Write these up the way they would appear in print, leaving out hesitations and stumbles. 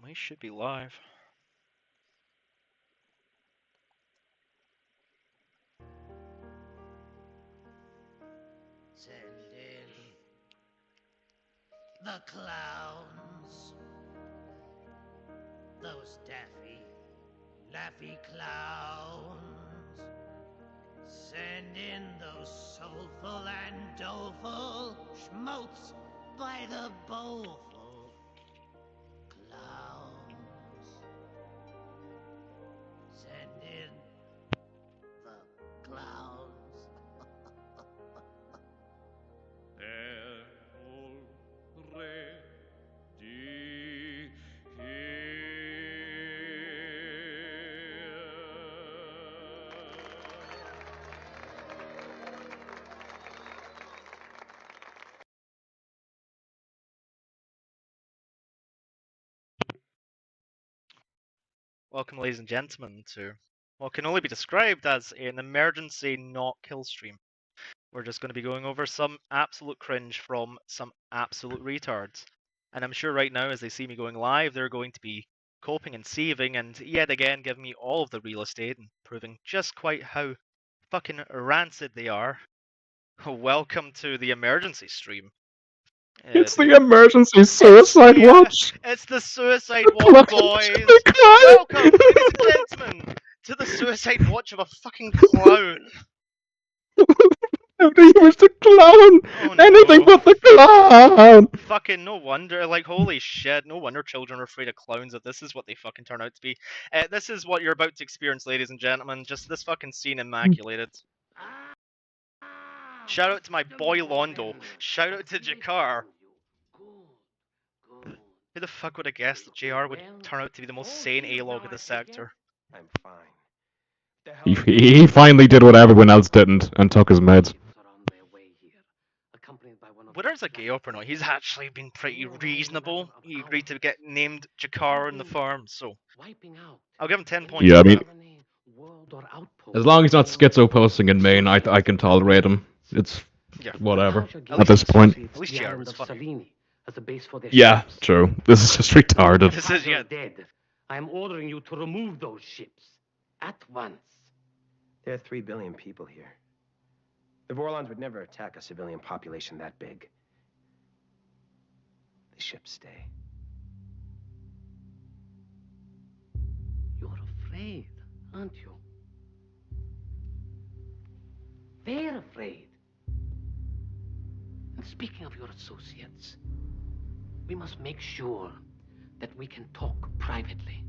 We should be live. Send in the clowns. Those laffy clowns. Send in those soulful and doleful schmotes by the bowlful. Clowns. Send in the clowns. They're already Welcome, ladies and gentlemen, to what can only be described as an emergency not kill stream. We're just going to be going over some absolute cringe from some absolute retards. And I'm sure right now, as they see me going live, they're going to be coping and seething and yet again giving me all of the real estate and proving just quite how fucking rancid they are. Welcome to the emergency stream. It's the emergency suicide watch. It's the suicide watch, boys. Welcome, ladies and gentlemen, to the suicide watch of a fucking clown. He was the clown. Oh, Anything no. but the clown. Fucking no wonder, like, holy shit, no wonder children are afraid of clowns if this is what they fucking turn out to be. This is what you're about to experience, ladies and gentlemen, just this fucking scene immaculated. Shout out to my boy Londo. Shout out to Jakar. Who the fuck would have guessed that JR would turn out to be the most sane A-log of the sector? I'm fine. He finally did what everyone else didn't and took his meds. Whether it's a gay op or not, he's actually been pretty reasonable. He agreed to get named Jakar on the farm, so I'll give him 10 points. Yeah, I for mean, that. as long as he's not schizo posting in Maine, I can tolerate him. It's Yeah. whatever At at this point. At least JR was funny. Yeah, true. This is just retarded. This is, yeah. Dead. I am ordering you to remove those ships at once. There are 3 billion people here. The Vorlons would never attack a civilian population that big. The ships stay. You're afraid, aren't you? They're afraid. And speaking of your associates, we must make sure that we can talk privately.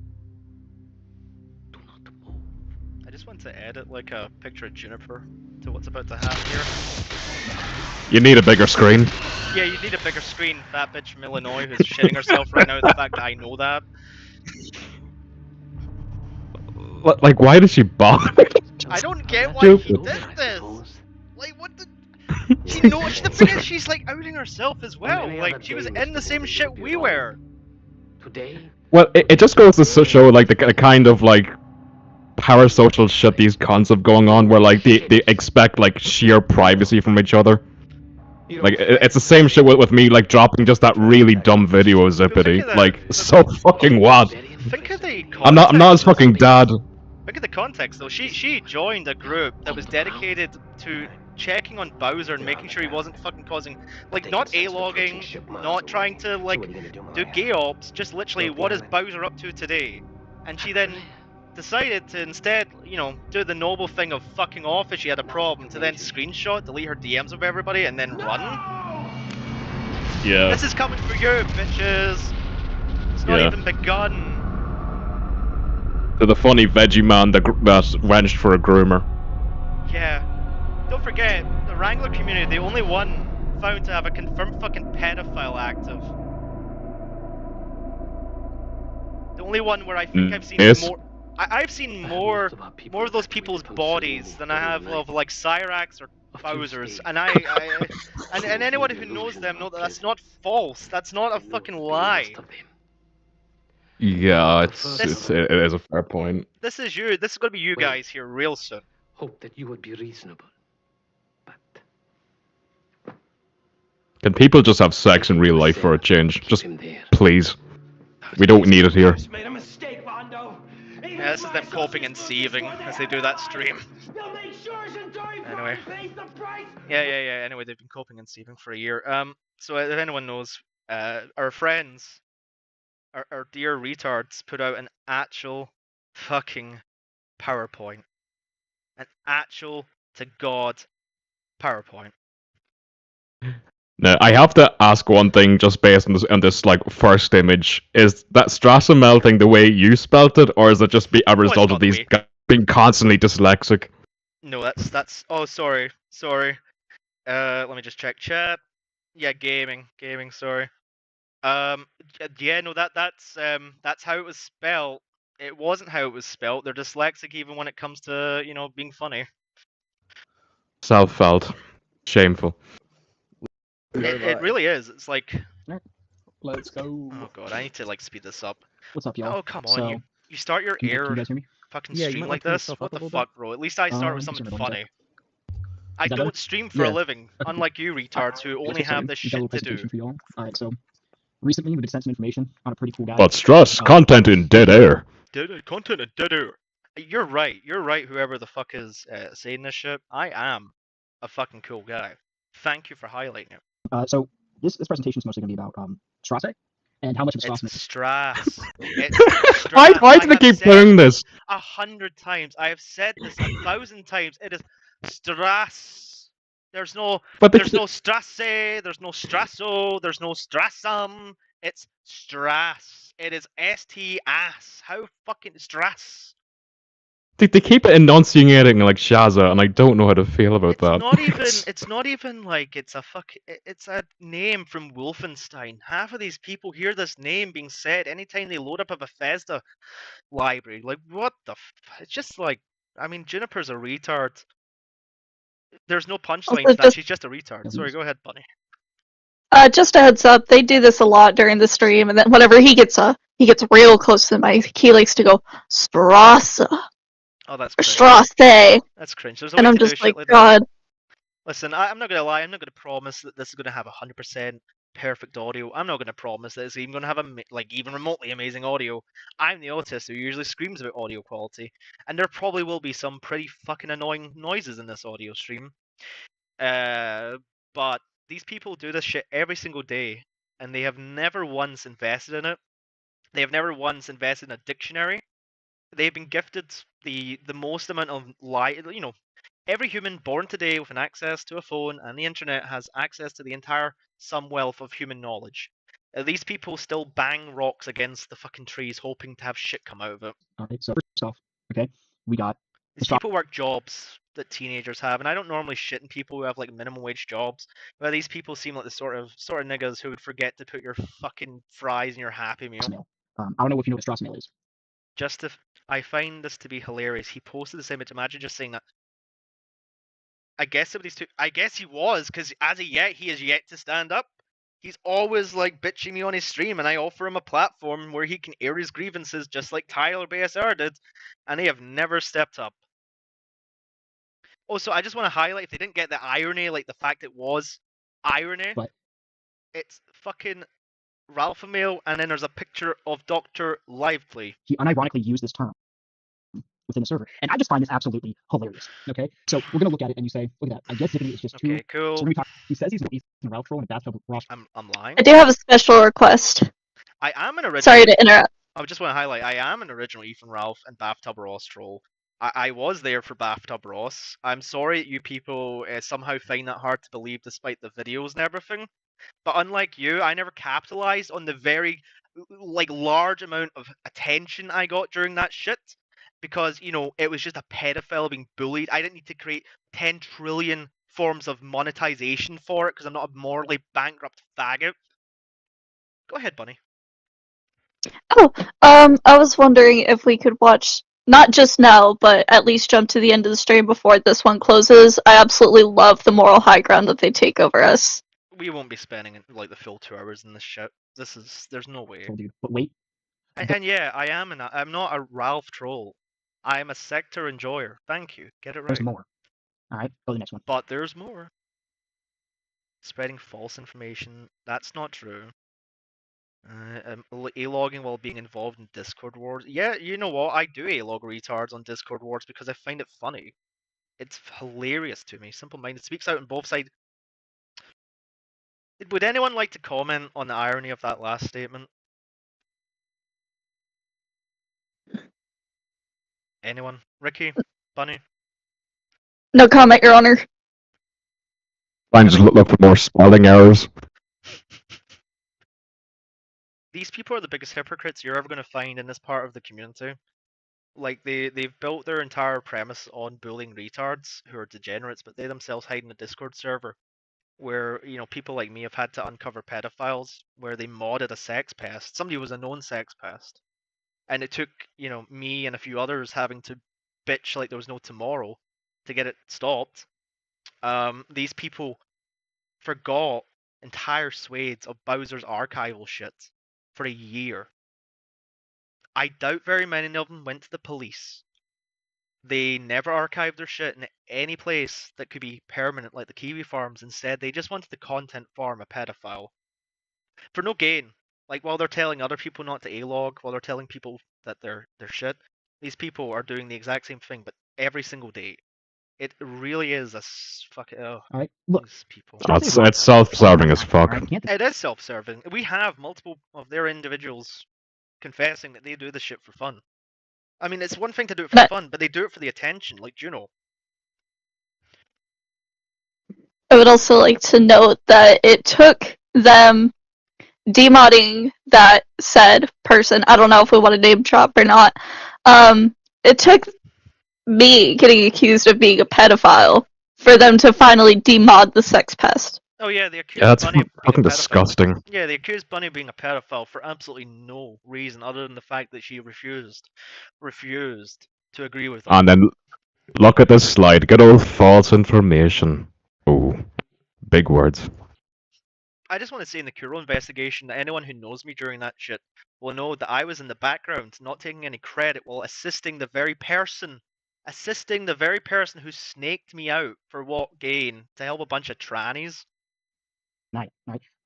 Do not move. I just want to edit like a picture of Juniper to what's about to happen here. You need a bigger screen. Yeah, you need a bigger screen, that bitch from Illinois who's shitting herself right now at the fact that I know that. Like, why did she bother? I don't get why he Stupid. did this! Like, what the... She knows, the thing is, she's like outing herself as well. Like, she was in the same shit we were. Today, Well, it just goes to show, like, the kind of, like, parasocial shit these cons have going on, where, like, they expect, like, sheer privacy from each other. Like, it's the same shit with me, like, dropping just that really dumb video of Zippity. Like, so fucking what? Think of the I'm not his context. fucking dad. Think of the context though. She joined a group that was dedicated to checking on Bowser and making sure he wasn't fucking causing, like, not A-logging, not trying to, like, do gay ops, just literally what is Bowser up to today? And she then decided to instead, you know, do the noble thing of fucking off if she had a problem, to then screenshot, delete her DMs of everybody, and then run. Yeah. This is coming for you, bitches. It's not Yeah. even begun. To the funny veggie man that wrenched for a groomer. Yeah. Don't forget, the Wrangler community, the only one found to have a confirmed fucking pedophile active. The only one where I think I've seen Yes. more... I've seen more of those people's bodies than I have of, like, Cyrax or Bowser's, and and anyone who knows them know that that's not false. That's not a fucking lie. Yeah, it is a fair point. This is you. This is gonna be you guys here real soon. hope that you would be reasonable. But Can people just have sex in real life for a change? Just keep him there. please. We don't need it here. Just made a mistake, Londo. Yeah, this is them coping and seething as they do that stream. They'll make sure Centauri Anyway. pays the price. Yeah. Anyway, they've been coping and seething for a year. So if anyone knows, our friends, our dear retards, put out an actual fucking PowerPoint, an actual to God PowerPoint. Now, I have to ask one thing just based on this like first image. Is that Strasser melting the way you spelt it, or is it just be a result of spelled the these way- guys being constantly dyslexic? No, that's. Oh, sorry. Let me just check chat. Yeah, gaming. Sorry. Yeah, no, that's how it was spelled. It wasn't how it was spelled. They're dyslexic even when it comes to being funny. Self-felt. Shameful. It really is. It's like, Let's go. oh god, I need to like speed this up. What's up, y'all? Oh come on, So, you start your Can you air guys hear me? fucking Yeah, you stream might like wanna turn this. yourself What up a the little fuck, bro? At least I start with just something a little bit. funny. I Is that don't better? stream for a Yeah. living, Okay. unlike you retards who only So, have this we got a little shit to do. presentation for y'all. Alright, so recently we've been sent some information on a pretty cool guy. But stress, content in dead air. Content and dead air. You're right. Whoever the fuck is saying this shit, I am a fucking cool guy. Thank you for highlighting it. So this presentation is mostly going to be about Strasse and how much of Strasse It's Strass. It's Why Strass. do they I keep have doing said this? 100 times. I have said this 1,000 times. It is Strass. There's no Strasse. There's no Strasso. There's no Strassum. It's Strass. It is ST-ass. How fucking Strass? They keep enunciating like Shaza, and I don't know how to feel about that. It's not even like it's a name from Wolfenstein. Half of these people hear this name being said anytime they load up a Bethesda library. Like what the it's just like, I mean, Juniper's a retard. There's no punchline to that. She's just a retard. Sorry, go ahead, Bunny. Just a heads up, they do this a lot during the stream, and then whenever he gets real close to the mic, he likes to go Strasse Oh, that's or cringe. Strasse, That's cringe. There's a and way I'm to do just shit like, like that. God. Listen, I'm not gonna lie. I'm not gonna promise that this is gonna have 100% perfect audio. I'm not gonna promise that it's even gonna have even remotely amazing audio. I'm the autist who usually screams about audio quality, and there probably will be some pretty fucking annoying noises in this audio stream. But these people do this shit every single day, and they have never once invested in it. They have never once invested in a dictionary. They've been gifted the most amount of every human born today with an access to a phone and the internet has access to the entire sum wealth of human knowledge. These people still bang rocks against the fucking trees hoping to have shit come out of it. Alright, so first off, okay, we got These people work jobs that teenagers have, and I don't normally shit in people who have like minimum wage jobs, but these people seem like the sort of niggas who would forget to put your fucking fries in your Happy Meal. Mail. I don't know if you know what Strasse Mail is. Just if I find this to be hilarious, he posted this image. Imagine just saying that. I guess somebody's too. I guess he was, because as of yet, he has yet to stand up. He's always like bitching me on his stream, and I offer him a platform where he can air his grievances, just like Tyler BSR did, and they have never stepped up. Also, I just want to highlight, if they didn't get the irony, like the fact it was irony, What? It's fucking Ralphamail, and then there's a picture of Dr. Lively. He unironically used this term within the server, and I just find this absolutely hilarious. Okay, so we're gonna look at it, and you say, look at that. I guess Zippity is just too. Okay, cool. So when we talk, he says he's an Ethan Ralph troll in a bathtub Ross. I'm lying. I do have a special request. I am an original. Sorry to interrupt. I just want to highlight, I am an original Ethan Ralph and Bathtub Ross troll. I was there for Bathtub Ross. I'm sorry that you people somehow find that hard to believe despite the videos and everything. But unlike you, I never capitalized on the very large amount of attention I got during that shit. Because, it was just a pedophile being bullied. I didn't need to create 10 trillion forms of monetization for it because I'm not a morally bankrupt faggot. Go ahead, Bunny. Oh, I was wondering if we could watch, not just now, but at least jump to the end of the stream before this one closes. I absolutely love the moral high ground that they take over us. We won't be spending the full 2 hours in this shit. There's no way. Oh, dude, but wait. And yeah, I'm not a Ralph troll. I'm a sector enjoyer. Thank you. Get it right. There's more. Alright, go to the next one. But there's more. Spreading false information. That's not true. A-logging while being involved in Discord wars. Yeah, you know what? I do A-log retards on Discord wars because I find it funny. It's hilarious to me. Simple Minded speaks out on both sides. Would anyone like to comment on the irony of that last statement? Anyone? Ricky? Bunny? No comment, Your Honor. Fine, just look for more spelling errors. These people are the biggest hypocrites you're ever going to find in this part of the community. Like, they've built their entire premise on bullying retards who are degenerates, but they themselves hide in a Discord server where, you know, people like me have had to uncover pedophiles, where they modded a sex pest. Somebody was a known sex pest. And it took, you know, me and a few others having to bitch like there was no tomorrow to get it stopped. These people forgot entire swathes of Bowser's archival shit for a year. I doubt very many of them went to the police. They never archived their shit in any place that could be permanent like the Kiwi farms. Instead, they just wanted the content farm a pedophile. For no gain. Like, while they're telling other people not to A-log, while they're telling people that they're shit, these people are doing the exact same thing, but every single day. It really is a fucking... Oh, Alright, look. these people. It's self-serving as fuck. Alright, can't It is self-serving. We have multiple of their individuals confessing that they do this shit for fun. I mean, it's one thing to do it for fun, but they do it for the attention, like Juno. I would also like to note that it took them demodding that said person. I don't know if we want to name drop or not. It took me getting accused of being a pedophile for them to finally demod the sex pest. Oh yeah, they accused Yeah, that's Bunny of being fucking a pedophile. disgusting. Yeah, they accused Bunny of being a pedophile for absolutely no reason other than the fact that she refused to agree with them. And then look at this slide. Good old false information. Oh, big words. I just want to say in the Kuro investigation that anyone who knows me during that shit will know that I was in the background, not taking any credit, while assisting the very person who snaked me out for what gain? To help a bunch of trannies? Right.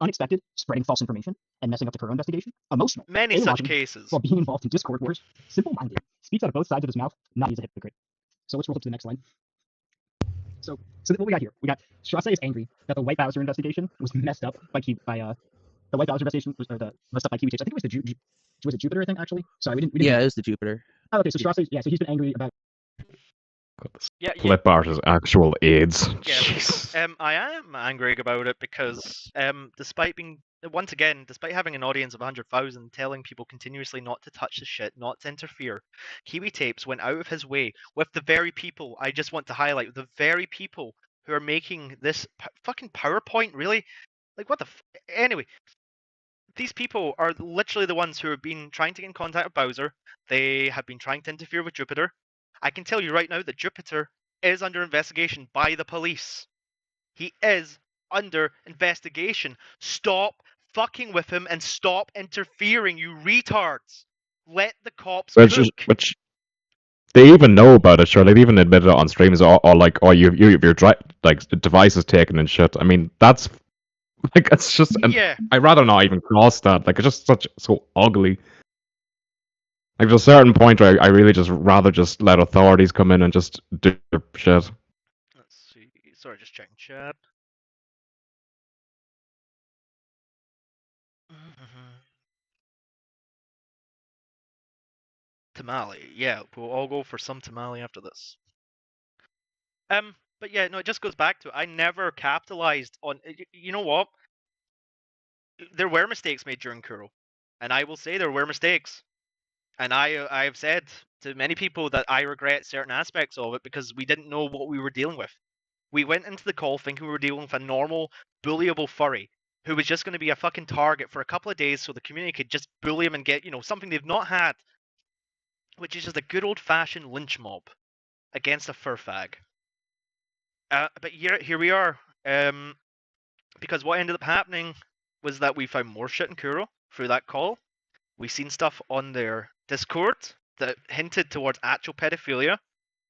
Unexpected, spreading false information, and messing up the Kuro investigation. Emotional. Many such A-logging, cases. While being involved in Discord wars. Simple-minded. Speaks out of both sides of his mouth, not as a hypocrite. So let's roll up to the next slide. So what we got here? We got Strasse is angry that the White Bowser investigation was messed up by the White Bowser investigation was messed up by Kiwi Tapes. I think it was the Jupiter, I think, actually. Sorry, we didn't. Yeah, it was the Jupiter. Oh, okay, so Strasse, so he's been angry about. Yeah, Flip art is actual AIDS. Yeah, I am angry about it because, despite having an audience of 100,000 telling people continuously not to touch the shit, not to interfere, Kiwi Tapes went out of his way with the very people I just want to highlight, the very people who are making this fucking PowerPoint, really? Like, what the anyway, these people are literally the ones who have been trying to get in contact with Bowser. They have been trying to interfere with Jupiter. I can tell you right now that Jupiter is under investigation by the police. He is under investigation. Stop fucking with him and stop interfering, you retards. Let the cops cook. Which they even know about it, sure. They even admitted it on streams, or like, oh, your device is taken and shit. I mean, that's like, it's just. Yeah. I'd rather not even cross that. Like, it's just so ugly. Like, there's a certain point where I really just rather just let authorities come in and just do their shit. Let's see. Sorry, just checking chat. Tamale. Yeah, we'll all go for some tamale after this. But yeah, no, it just goes back to I never capitalized on. You know what? There were mistakes made during Kuro, and I will say there were mistakes. And I've said to many people that I regret certain aspects of it because we didn't know what we were dealing with. We went into the call thinking we were dealing with a normal, bullyable furry who was just going to be a fucking target for a couple of days so the community could just bully him and get, something they've not had, which is just a good old-fashioned lynch mob against a fur fag. But here we are. Because what ended up happening was that we found more shit in Kuro through that call. We seen stuff on their Discord that hinted towards actual pedophilia,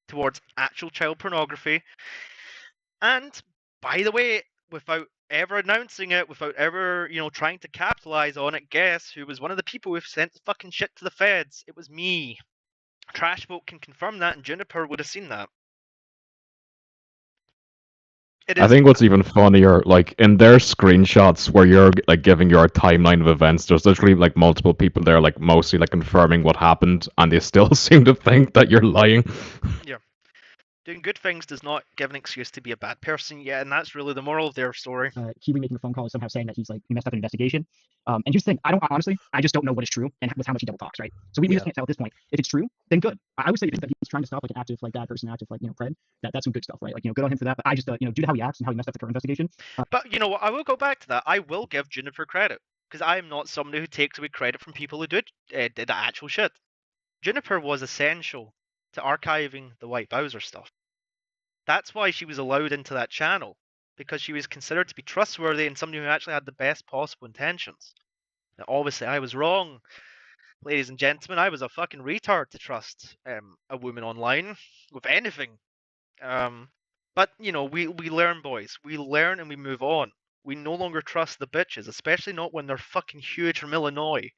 towards actual child pornography. And, by the way, without ever announcing it, without ever, trying to capitalize on it, guess who was one of the people who sent the fucking shit to the feds? It was me. Trashfolk can confirm that, and Juniper would have seen that. I think what's even funnier, like in their screenshots where you're like giving your timeline of events, there's literally like multiple people there, like mostly like confirming what happened, and they still seem to think that you're lying. Yeah. Doing good things does not give an excuse to be a bad person, yeah, and that's really the moral of their story. Kiwi making a phone call and somehow saying that he's like he messed up an investigation. And here's the thing, I just don't know what is true and with how much he double talks, right? So we just can't tell at this point. If it's true, then good. I would say that he's trying to stop like an active like bad person, active like Pred. That's some good stuff, right? Like good on him for that. But I just due to how he acts and how he messed up the current investigation. But you know what? I will go back to that. I will give Juniper credit because I am not somebody who takes away credit from people who did the actual shit. Juniper was essential to archiving the White Bowser stuff. That's why she was allowed into that channel, because she was considered to be trustworthy and somebody who actually had the best possible intentions. Now, obviously, I was wrong, ladies and gentlemen. I was a fucking retard to trust a woman online with anything. But we learn, boys. We learn and we move on. We no longer trust the bitches, especially not when they're fucking huge from Illinois.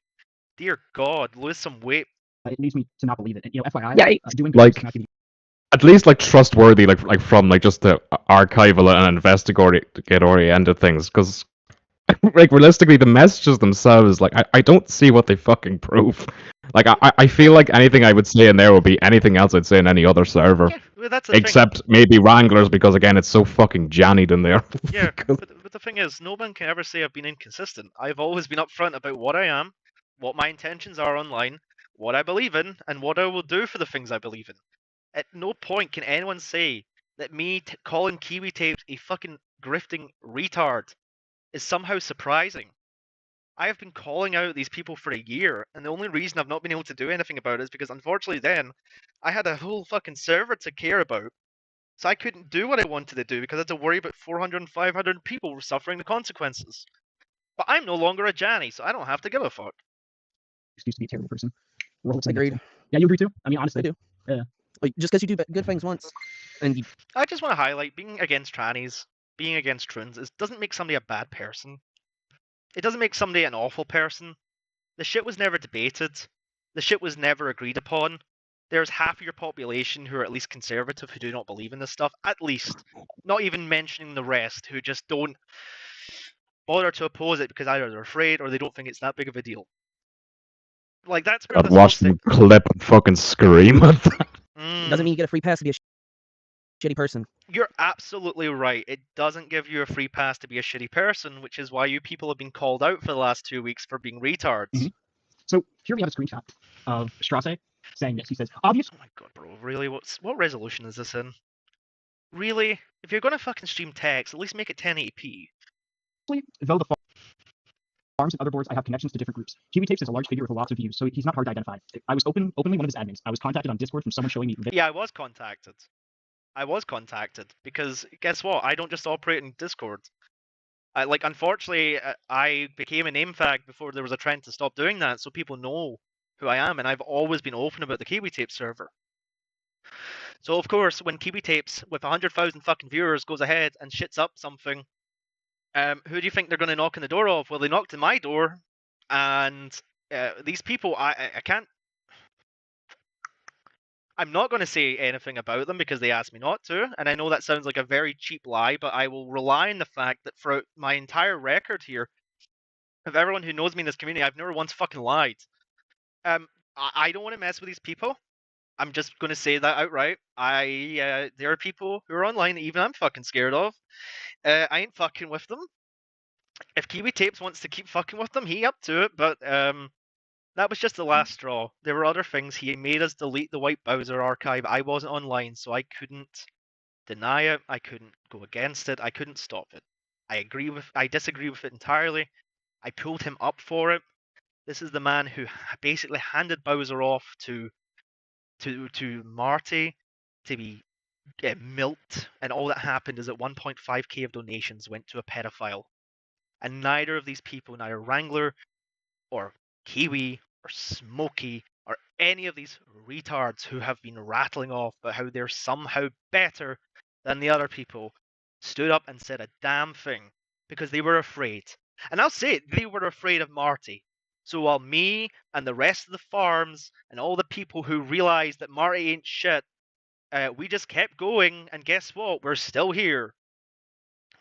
Dear God, lose some weight. It leads me to not believe it. FYI, Yikes. doing good Like, is not giving at least like trustworthy, like from like just the archival and investigator-oriented things, because like realistically, the messages themselves, like I don't see what they fucking prove. Like I feel like anything I would say in there would be anything else I'd say in any other server. Yeah, well, that's the Except maybe Wranglers, because again, it's so fucking jannied in there. Yeah, but the thing is, no one can ever say I've been inconsistent. I've always been upfront about what I am, what my intentions are online, what I believe in, and what I will do for the things I believe in. At no point can anyone say that me calling Kiwi Tapes a fucking grifting retard is somehow surprising. I have been calling out these people for a year, and the only reason I've not been able to do anything about it is because, unfortunately, then I had a whole fucking server to care about. So I couldn't do what I wanted to do because I had to worry about 400 and 500 people suffering the consequences. But I'm no longer a Janny, so I don't have to give a fuck. excuse to be a terrible person. Agreed. Yeah, you agree too? I mean, honestly. I do. Yeah. Like, just because you do good things once, and you... I just want to highlight being against trannies, being against Troons, doesn't make somebody a bad person. It doesn't make somebody an awful person. The shit was never debated. The shit was never agreed upon. There's half of your population who are at least conservative, who do not believe in this stuff. At least. Not even mentioning the rest, who just don't bother to oppose it because either they're afraid or they don't think it's that big of a deal. Like, that's where I'd watch them clip and fucking scream at that. Doesn't mean you get a free pass to be a shitty person. You're absolutely right. It doesn't give you a free pass to be a shitty person, which is why you people have been called out for the last 2 weeks for being retards. Mm-hmm. So here we have a screenshot of Strasse saying this. He says, obviously. Oh my god, bro, really? What resolution is this in? Really? If you're gonna fucking stream text, at least make it 1080p. Though the farms and other boards, I have connections to different groups. Kiwi Tapes is a large figure with lots of views, so he's not hard to identify. I was openly one of his admins. I was contacted on Discord from someone showing me. Yeah, I was contacted. Because guess what? I don't just operate in Discord. Unfortunately, I became a name fag before there was a trend to stop doing that, so people know who I am, and I've always been open about the Kiwi Tapes server. So of course, when Kiwi Tapes with 100,000 fucking viewers goes ahead and shits up something, who do you think they're going to knock on the door of? Well, they knocked on my door, and these people, I can't. I'm not going to say anything about them because they asked me not to, and I know that sounds like a very cheap lie, but I will rely on the fact that throughout my entire record here, of everyone who knows me in this community, I've never once fucking lied. I don't want to mess with these people. I'm just going to say that outright. There are people who are online that even I'm fucking scared of. I ain't fucking with them. If Kiwi Tapes wants to keep fucking with them, he up to it, but that was just the last straw. There were other things. He made us delete the White Bowser archive. I wasn't online, so I couldn't deny it. I couldn't go against it. I couldn't stop it. I disagree with it entirely. I pulled him up for it. This is the man who basically handed Bowser off to Marty to be milked, and all that happened is that 1.5k of donations went to a pedophile. And neither of these people, neither Wrangler or Kiwi or Smokey or any of these retards who have been rattling off about how they're somehow better than the other people, stood up and said a damn thing because they were afraid. And I'll say it, they were afraid of Marty. So while me and the rest of the farms and all the people who realized that Marty ain't shit, we just kept going, and guess what? We're still here.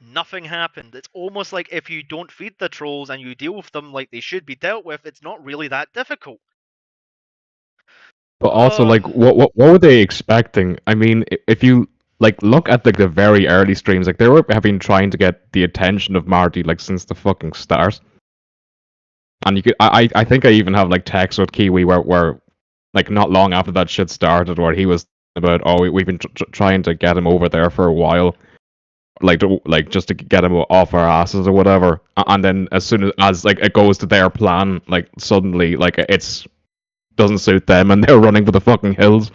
Nothing happened. It's almost like if you don't feed the trolls and you deal with them like they should be dealt with, it's not really that difficult. But also, like, what were they expecting? I mean, if you like look at the very early streams, like have been trying to get the attention of Marty like since the fucking start. And you could, I think I even have like texts with Kiwi where like not long after that shit started, where he was about, oh, we've been trying to get him over there for a while, like just to get him off our asses or whatever. And then as soon as like it goes to their plan, like suddenly like it's doesn't suit them and they're running for the fucking hills.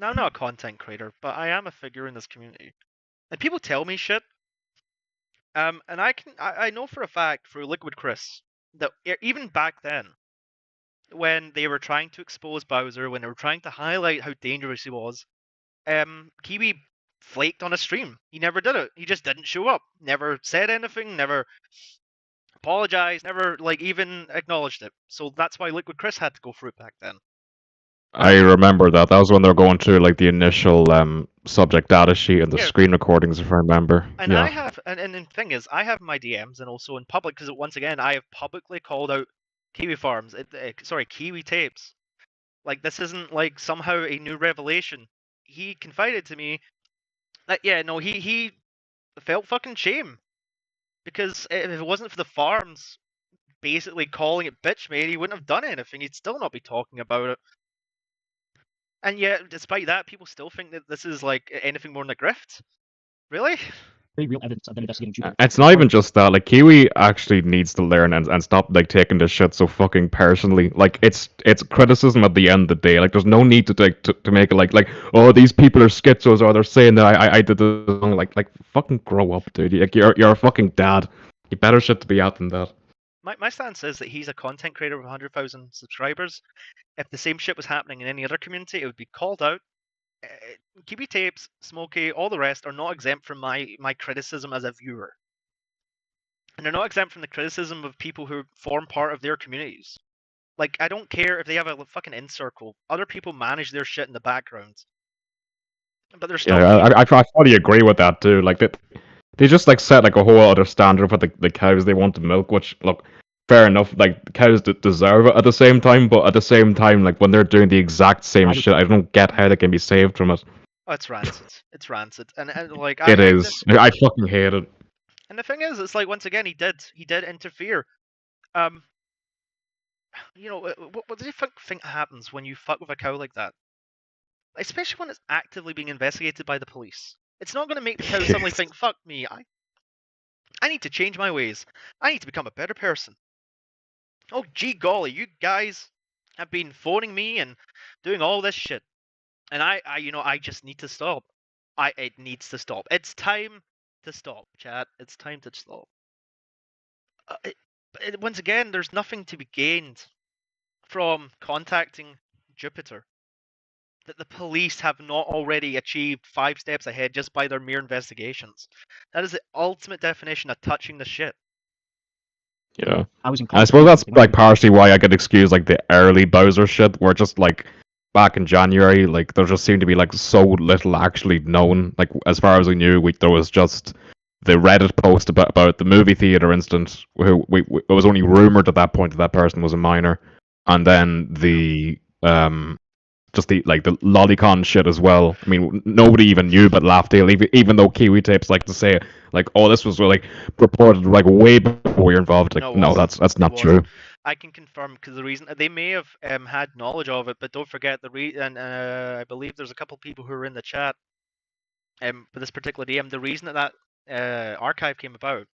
Now, I'm not a content creator, but I am a figure in this community, and people tell me shit. And I know for a fact through Liquid Chris that even back then, when they were trying to expose Bowser, when they were trying to highlight how dangerous he was, Kiwi flaked on a stream. He never did it. He just didn't show up. Never said anything. Never apologized. Never like even acknowledged it. So that's why Liquid Chris had to go through it back then. I remember that. That was when they were going through like the initial subject data sheet and the screen recordings, if I remember. And I have, and the thing is, I have my DMs and also in public, because once again, I have publicly called out Kiwi Farms, sorry, Kiwi Tapes. Like, this isn't like somehow a new revelation. He confided to me that, yeah, no, he felt fucking shame. Because if it wasn't for the farms basically calling it bitch made, he wouldn't have done anything. He'd still not be talking about it. And yet, despite that, people still think that this is like anything more than a grift. Really? Very real evidence of them investigating Jupiter. It's not even just that. Like Kiwi actually needs to learn and stop like taking this shit so fucking personally. Like it's criticism at the end of the day. Like there's no need to make it like oh, these people are schizos or they're saying that I did this wrong. Like fucking grow up, dude. Like you're a fucking dad. You better shit to be out than that. My stance is that he's a content creator with 100,000 subscribers. If the same shit was happening in any other community, it would be called out. Kiwi Tapes, Smokey, all the rest are not exempt from my criticism as a viewer. And they're not exempt from the criticism of people who form part of their communities. Like, I don't care if they have a fucking in circle. Other people manage their shit in the background. But there's still... Yeah, I fully agree with that too. Like they just like set like a whole other standard for the cows they want to milk, which look, fair enough, like cows deserve it at the same time, but at the same time, like when they're doing the exact same shit, I don't get how they can be saved from it. Oh, it's rancid. It's rancid. And like it is. I fucking hate it. And the thing is, it's like once again he did interfere. You know, what do you think happens when you fuck with a cow like that? Especially when it's actively being investigated by the police. It's not going to make the cow suddenly think, fuck me, I need to change my ways. I need to become a better person. Oh, gee golly, you guys have been phoning me and doing all this shit. And I just need to stop. It needs to stop. It's time to stop, chat. It's time to stop. Once again, there's nothing to be gained from contacting Jupiter that the police have not already achieved 5 steps ahead just by their mere investigations. That is the ultimate definition of touching the shit. Yeah. I suppose that's like partially why I get excused like the early Bowser shit, where just like back in January, like there just seemed to be like so little actually known. Like as far as we knew, there was just the Reddit post about the movie theater incident, who it was only rumored at that point that person was a minor, and then the just the lolicon shit as well. I mean, nobody even knew but Laughdale, even though Kiwi Tapes like to say like, oh, this was like reported like way before you're involved. Like, no, that's not true. I can confirm because the reason they may have had knowledge of it, but don't forget and I believe there's a couple people who are in the chat. For this particular DM, the reason that archive came about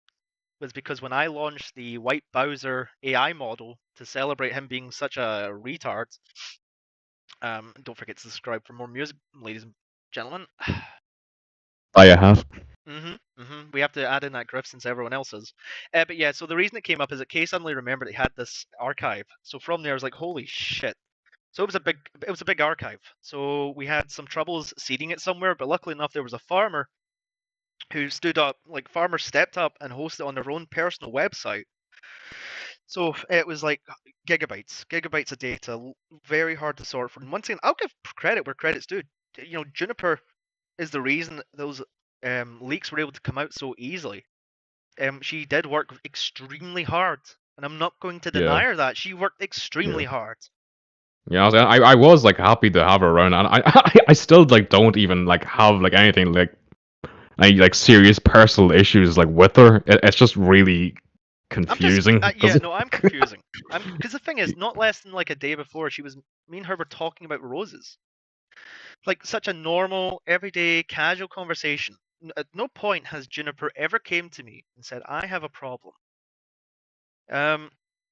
was because when I launched the White Bowser AI model to celebrate him being such a retard. Don't forget to subscribe for more music, ladies and gentlemen. Oh, you have. We have to add in that griff since everyone else is. But yeah, so the reason it came up is that Kay suddenly remembered it had this archive. So from there, I was like, holy shit. So it was a big archive. So we had some troubles seeding it somewhere, but luckily enough, there was a farmer who stood up, like farmers stepped up and hosted on their own personal website. So it was like gigabytes of data, very hard to sort for. And once again, I'll give credit where credit's due. You know, Juniper is the reason those leaks were able to come out so easily. She did work extremely hard, and I'm not going to deny her that. She worked extremely hard. Yeah, I was like happy to have her around, and I still like don't even like have like anything like any like serious personal issues like with her. It's just really confusing. I'm confusing. Because the thing is, not less than like a day before, me and her were talking about roses, like such a normal, everyday, casual conversation. At no point has Juniper ever came to me and said, "I have a problem."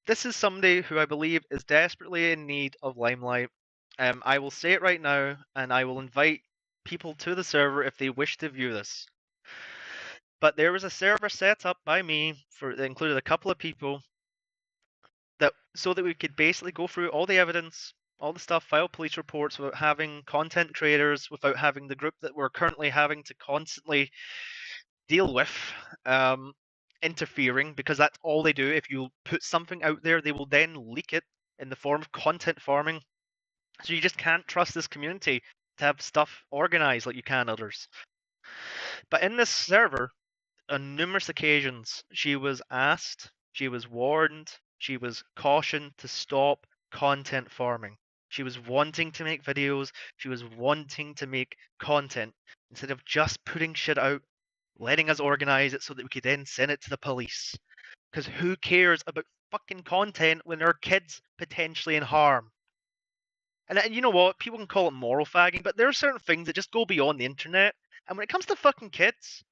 This is somebody who I believe is desperately in need of limelight. I will say it right now, and I will invite people to the server if they wish to view this. But there was a server set up by me that included a couple of people so that we could basically go through all the evidence, all the stuff, file police reports without having content creators, without having the group that we're currently having to constantly deal with interfering, because that's all they do. If you put something out there, they will then leak it in the form of content farming. So you just can't trust this community to have stuff organized like you can others. But in this server, on numerous occasions, she was asked, she was warned, she was cautioned to stop content farming. She was wanting to make videos, she was wanting to make content instead of just putting shit out, letting us organize it so that we could then send it to the police. Because who cares about fucking content when there are kids potentially in harm? And you know what? People can call it moral fagging, but there are certain things that just go beyond the internet. And when it comes to fucking kids,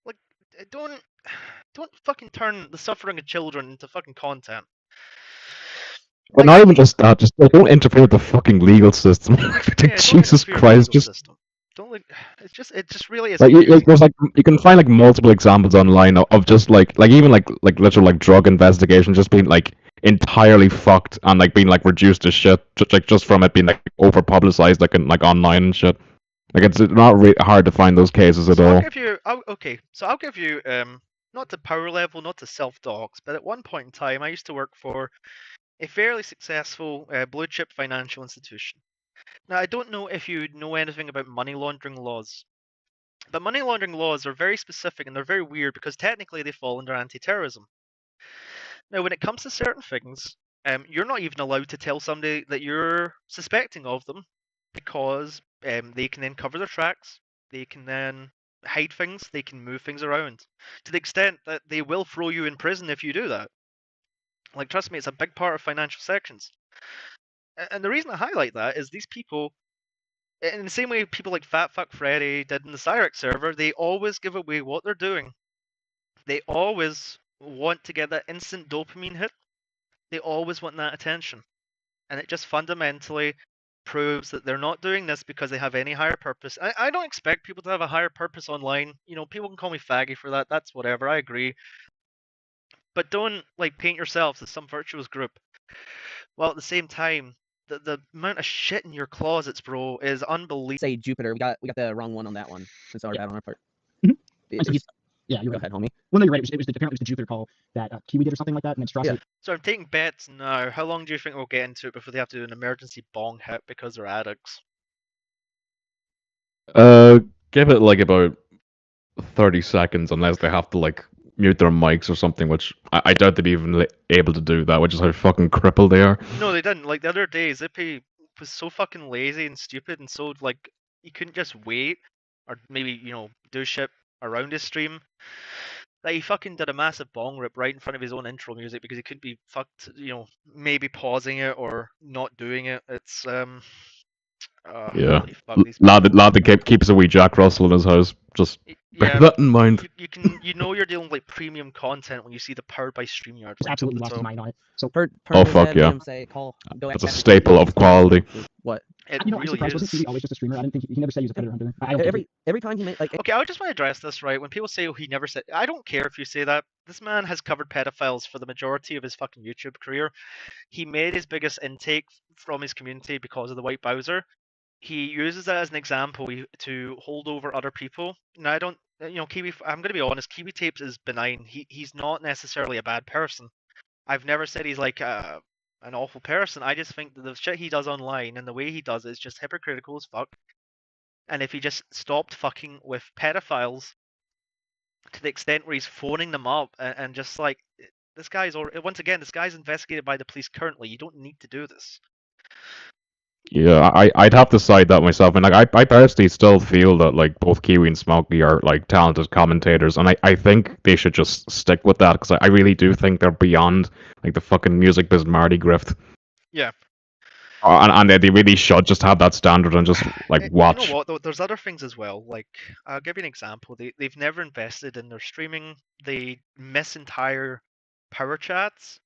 like, don't fucking turn the suffering of children into fucking content. But not even just that, just don't interfere with the fucking legal system. Jesus Christ, just don't like. It just really is. Like, there's like you can find like multiple examples online of just like even like literal like drug investigation just being like entirely fucked and like being like reduced to shit just from it being like over publicized like online and shit. Like it's not really hard to find those cases at all. I'll give you not to power level, not to self-dox, but at one point in time I used to work for a fairly successful blue chip financial institution. Now, I don't know if you know anything about money laundering laws, but money laundering laws are very specific and they're very weird because technically they fall under anti-terrorism. Now, when it comes to certain things, you're not even allowed to tell somebody that you're suspecting of them because they can then cover their tracks, they can then hide things, they can move things around to the extent that they will throw you in prison if you do that. Like, trust me, it's a big part of financial sections. And the reason I highlight that is these people, in the same way people like Fat Fuck Freddy did in the Cyrex server, they always give away what they're doing. They always want to get that instant dopamine hit. They always want that attention. And it just fundamentally proves that they're not doing this because they have any higher purpose. I don't expect people to have a higher purpose online. You know, people can call me faggy for that. That's whatever. I agree. But don't like paint yourselves as some virtuous group. While at the same time, the amount of shit in your closets, bro, is unbelievable. Say Jupiter. We got the wrong one on that one. It's our bad on our part. Yeah, you're Go right. ahead, homie. Well, no, you're right. Apparently it was the Jupiter call that Kiwi did or something like that, and then Strauss. Yeah. So I'm taking bets now. How long do you think we'll get into it before they have to do an emergency bong hit because they're addicts? Give it like about 30 seconds unless they have to like mute their mics or something, which I doubt they'd be even able to do that, which is how fucking crippled they are. No, they didn't. Like the other day, Zippy was so fucking lazy and stupid, and so like he couldn't just wait or maybe do shit around his stream. Like he fucking did a massive bong rip right in front of his own intro music because he couldn't be fucked, maybe pausing it or not doing it. It's yeah, lad that keeps a wee Jack Russell in his house. Just bear that in mind. You're dealing with like premium content when you see the Powered by StreamYard. Absolutely lost his mind on it. So oh fuck yeah, that's a staple of quality. What? It really is. Wasn't he always just a streamer? I didn't think he never said he was a predator hunter. Every time he made like. Okay, I just want to address this right. When people say he never said, I don't care if you say that. This man has covered pedophiles for the majority of his fucking YouTube career. He made his biggest intake from his community because of the White Bowser. He uses that as an example to hold over other people. Now, you know, I'm going to be honest, Kiwi Tapes is benign. He's not necessarily a bad person. I've never said he's like an awful person. I just think that the shit he does online and the way he does it is just hypocritical as fuck. And if he just stopped fucking with pedophiles to the extent where he's phoning them up and just like, this guy's, once again, this guy's investigated by the police currently. You don't need to do this. Yeah, I'd have to side that myself, and like I personally still feel that like both Kiwi and Smokey are like talented commentators, and I think they should just stick with that because I really do think they're beyond like the fucking music biz Marty grift. Yeah. And they really should just have that standard and just like watch. You know what? Though, there's other things as well. Like, I'll give you an example. They've never invested in their streaming. They miss entire power chats.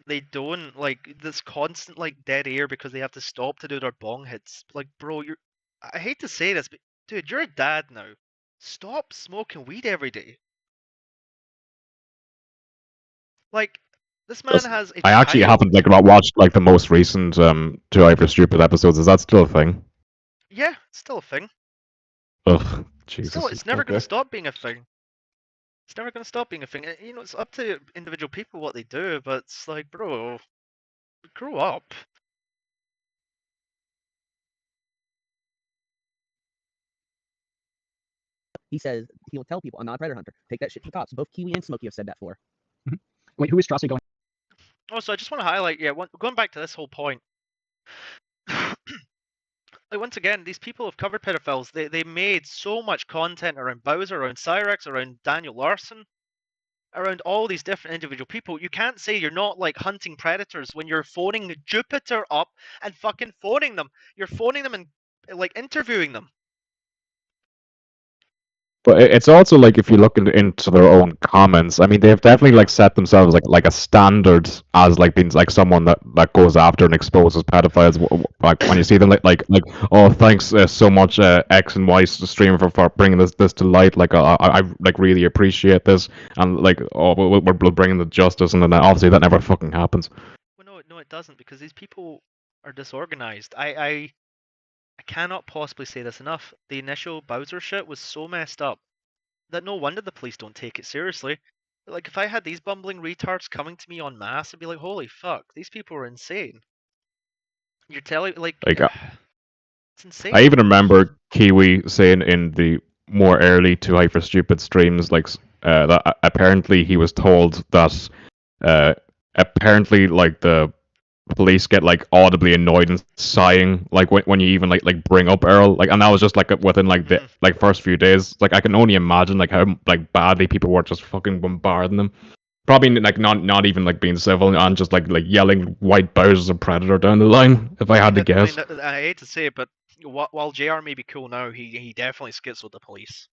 They don't like this constant like dead air because they have to stop to do their bong hits. Like, bro, I hate to say this, but dude, you're a dad now. Stop smoking weed every day. Like, this man has. I actually haven't like watched like the most recent 2 Hyper Stupid episodes. Is that still a thing? Yeah, it's still a thing. Ugh, Jesus. Still, it's never okay. gonna stop being a thing. It's never going to stop being a thing. You know, it's up to individual people what they do, but it's like, bro, grow up. He says he'll tell people, I'm not a predator hunter. Take that shit to the cops. Both Kiwi and Smokey have said that for. Wait, who is Strauss going? Also, I just want to highlight, going back to this whole point. Like, once again, these people have covered pedophiles. They made so much content around Bowser, around Cyrex, around Daniel Larson, around all these different individual people. You can't say you're not like hunting predators when you're phoning Jupiter up and fucking phoning them. You're phoning them and like interviewing them. But it's also like if you look into their own comments, I mean, they've definitely like set themselves like a standard as like being like someone that goes after and exposes pedophiles. Like when you see them like oh thanks so much X and Y streamer for bringing this to light. Like I like really appreciate this, and like oh we're bringing the justice, and then obviously that never fucking happens. Well, no, it doesn't because these people are disorganized. I cannot possibly say this enough. The initial Bowser shit was so messed up that no wonder the police don't take it seriously. Like, if I had these bumbling retards coming to me en masse, I'd be like, holy fuck, these people are insane. You're telling, like it's insane. I even remember Kiwi saying in the more early 2 Hyper Stupid streams, like that apparently he was told that apparently like the police get like audibly annoyed and sighing like when you even like bring up Earl, like, and that was just like within like the like first few days. Like I can only imagine like how like badly people were just fucking bombarding them. Probably like not even like being civil and just like yelling white Bowser's a predator down the line. If I had to guess. I hate to say it, but while JR may be cool now, he definitely skits with the police.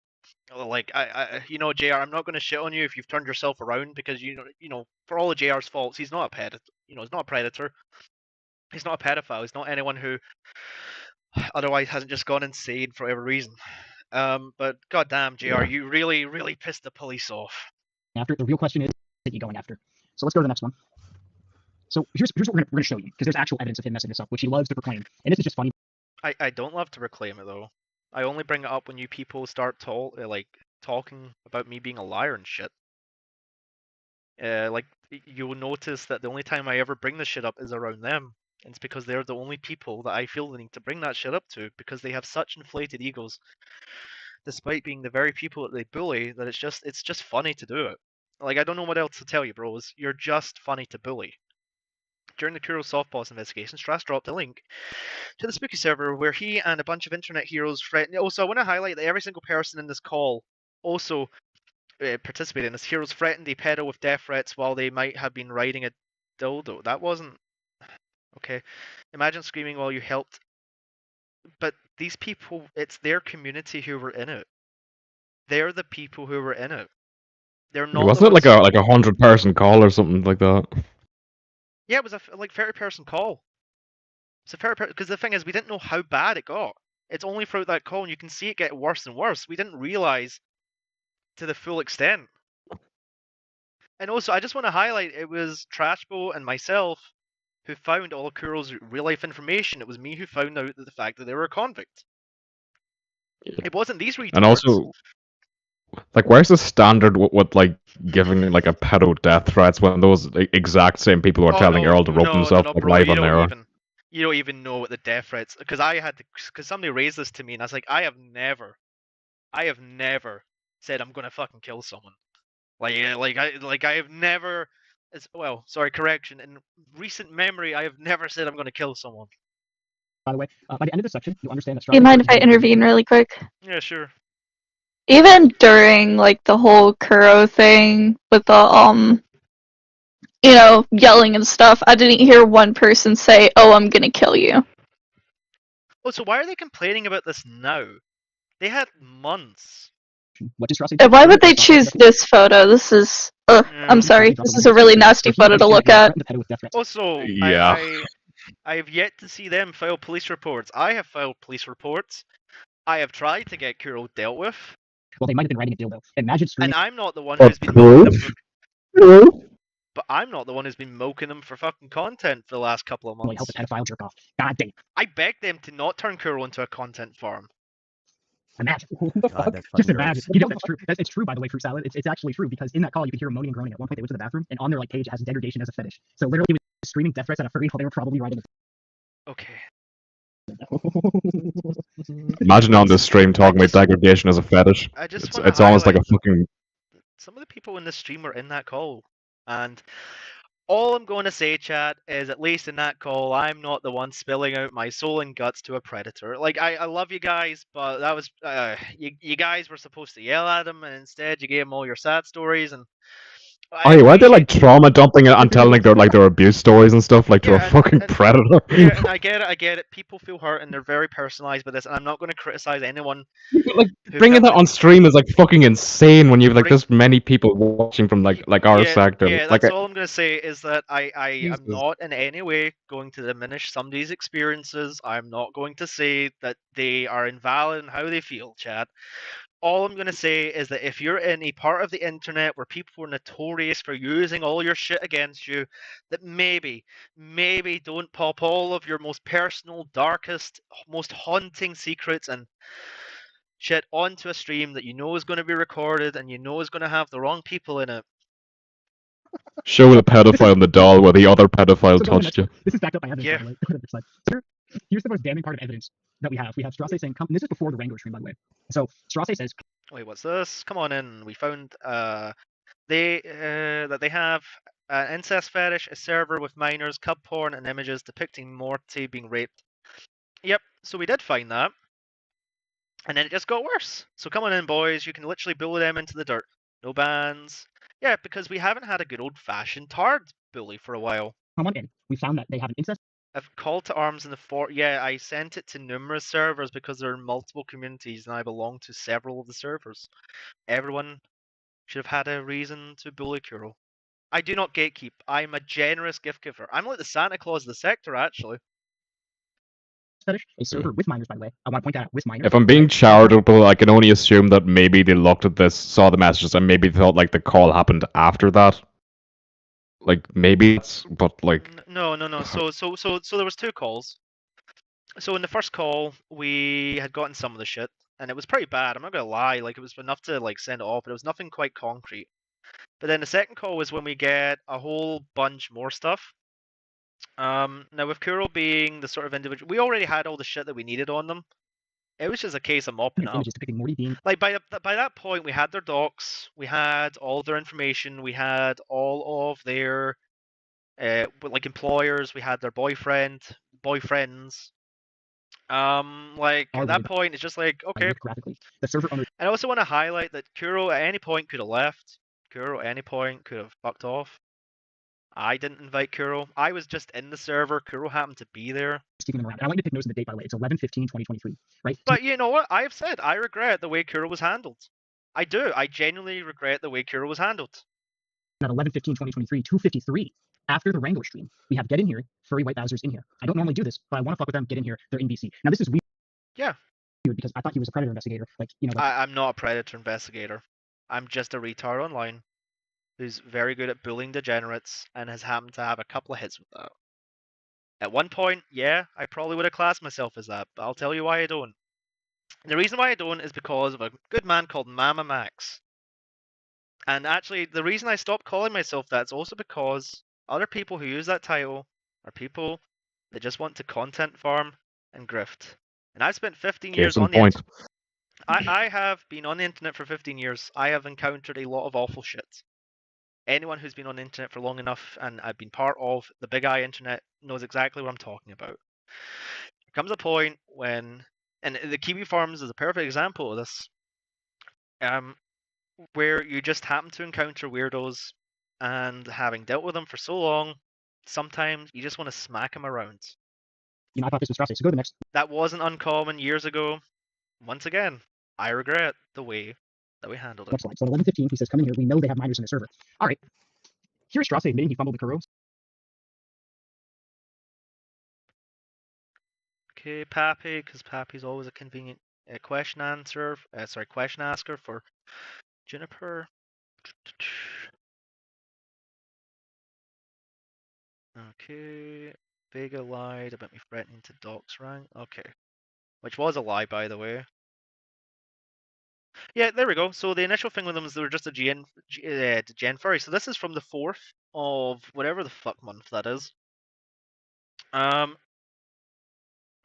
Like you know, JR, I'm not going to shit on you if you've turned yourself around because you know for all of JR's faults, he's not a predator. You know, he's not a predator. He's not a pedophile. He's not anyone who otherwise hasn't just gone insane for whatever reason. But goddamn, JR, you really pissed the police off. After the real question is, what are you going after? So let's go to the next one. So here's what we're gonna show you because there's actual evidence of him messing this up, which he loves to proclaim, and this is just funny. I don't love to proclaim it though. I only bring it up when you people start talking about me being a liar and shit. Like you'll notice that the only time I ever bring this shit up is around them. And it's because they're the only people that I feel the need to bring that shit up to because they have such inflated egos, despite being the very people that they bully, that it's just funny to do it. Like I don't know what else to tell you, bros. You're just funny to bully. During the Kuro Softboss investigation, Strass dropped a link to the Spooky server where he and a bunch of internet heroes threatened. Also, I want to highlight that every single person in this call also participated in this. Heroes threatened a pedo with death threats while they might have been riding a dildo. That wasn't okay. Imagine screaming while you helped. But these people, it's their community who were in it. They're the people who were in it. They're not. Wasn't it like a 100-person call or something like that? Yeah, it was a 30-person call. It's a 30 because the thing is, we didn't know how bad it got. It's only throughout that call, and you can see it get worse and worse. We didn't realize to the full extent. And also, I just want to highlight, it was Trashbo and myself who found all of Kuro's real-life information. It was me who found out the fact that they were a convict. It wasn't these retards. And also, Like, where's the standard with like giving like a pedo death threats when those exact same people who are Oh telling no, Earl to rope no, himself like bro, live on air? you don't even know what the death threats, because somebody raised this to me and I was like, I have never said I'm gonna fucking kill someone. I have never, sorry, correction. In recent memory, I have never said I'm gonna kill someone. By the way, by the end of this section, you'll understand that. Do you mind if I intervene really quick? Yeah, sure. Even during like the whole Kuro thing with the yelling and stuff, I didn't hear one person say, "Oh, I'm gonna kill you." Oh, so why are they complaining about this now? They had months. What does Strauss And why would they choose this photo? This is. I'm sorry. This is a really nasty photo to look at. Also, Yeah. I have yet to see them file police reports. I have filed police reports. I have tried to get Kuro dealt with. Well, they might have been writing a deal though. Imagine screaming. And I'm not the one who's been milking them for. But I'm not the one who's been milking them for fucking content for the last couple of months. Help a pedophile jerk off. God damn. I begged them to not turn Kuro into a content farm. Imagine. Just imagine. You know, that's true. It's true, by the way, Fruit Salad. It's actually true because in that call you could hear him moaning and groaning. At one point they went to the bathroom and on their like page it has degradation as a fetish. So literally he was screaming death threats at a furry while they were probably writing it. Okay. Imagine on this stream talking about degradation as a fetish. It's almost like a fucking. Some of the people in this stream were in that call, and all I'm going to say, chat, is at least in that call, I'm not the one spilling out my soul and guts to a predator. Like, I love you guys, but that was you guys were supposed to yell at him, and instead you gave them all your sad stories. And Oh, why they're like trauma dumping and telling their abuse stories and stuff like to a fucking predator? Yeah, and I get it. People feel hurt and they're very personalized by this, and I'm not going to criticize anyone. Like bringing that on stream is like fucking insane when you've like this many people watching from like our sector. Yeah, like, that's all I'm going to say is that I am not in any way going to diminish somebody's experiences. I'm not going to say that they are invalid in how they feel, chat. All I'm going to say is that if you're in a part of the internet where people were notorious for using all your shit against you, that maybe don't pop all of your most personal, darkest, most haunting secrets and shit onto a stream that you know is going to be recorded and you know is going to have the wrong people in it. Show the pedophile in the doll where the other pedophile touched you. This is backed up by evidence, by the way. So here's the most damning part of evidence that we have. We have Strauss saying, this is before the Rango stream, by the way. So Strauss says, wait, what's this? Come on in. We found that they have an incest fetish, a server with minors, cub porn, and images depicting Morty being raped. Yep, so we did find that. And then it just got worse. So come on in, boys. You can literally bully them into the dirt. No bans. Yeah, because we haven't had a good old-fashioned tard bully for a while. Come on in. We found that they have an incest. I've called to arms in the fort. Yeah, I sent it to numerous servers because there are multiple communities and I belong to several of the servers. Everyone should have had a reason to bully Kuro. I do not gatekeep. I'm a generous gift giver. I'm like the Santa Claus of the sector, actually. Fetish, a server with minors, by the way. I want to point that out, with minors. If I'm being charitable, I can only assume that maybe they looked at this, saw the messages, and maybe thought like the call happened after that. Like maybe it's, but like. No. So there was two calls. So in the first call, we had gotten some of the shit, and it was pretty bad. I'm not gonna lie. Like it was enough to like send it off, but it was nothing quite concrete. But then the second call was when we get a whole bunch more stuff. Now with Kuro being the sort of individual, we already had all the shit that we needed on them. It was just a case of mopping up. Like by that point, we had their docs, we had all their information, we had all of their like employers, we had their boyfriends. Like at that point, it's just like okay. The server owner. I also want to highlight that Kuro at any point could have left. Kuro at any point could have fucked off. I didn't invite Kuro. I was just in the server. Kuro happened to be there. Keeping them around. And I want you to take notes of the date, by the way. It's 11/15/2023, right? But you know what? I have said I regret the way Kuro was handled. I do. I genuinely regret the way Kuro was handled. At 11/15/2023, 2:53, after the Rango stream, we have Get In Here, furry white Bowser's in here. I don't normally do this, but I want to fuck with them. Get in here. They're in BC. Now this is weird. Yeah. Because I thought he was a predator investigator. Like you know. Like... I'm not a predator investigator. I'm just a retard online who's very good at bullying degenerates and has happened to have a couple of hits with that. At one point, yeah, I probably would have classed myself as that, but I'll tell you why I don't. And the reason why I don't is because of a good man called Mama Max. And actually, the reason I stopped calling myself that is also because other people who use that title are people that just want to content farm and grift. And I've spent 15 years Case in on the point. I have been on the internet for 15 years. I have encountered a lot of awful shit. Anyone who's been on the internet for long enough and I've been part of the big I internet knows exactly what I'm talking about. There comes a point when, and the Kiwi Farms is a perfect example of this, where you just happen to encounter weirdos, and having dealt with them for so long, sometimes you just want to smack them around. You know, I thought this was Strassi, so go to the next. That wasn't uncommon years ago. Once again, I regret the way that we handled it. Next slide. So at 11:15, he says, "Come in here. We know they have miners in their server." All right. Here's Strassi admitting he fumbled the Kuro. Okay, Pappy, because Pappy's always a convenient question asker for Juniper. Okay, Vega lied about me threatening to dox rank. Okay, which was a lie, by the way. Yeah, there we go. So the initial thing with them is they were just a Gen furry. So this is from the 4th of whatever the fuck month that is. I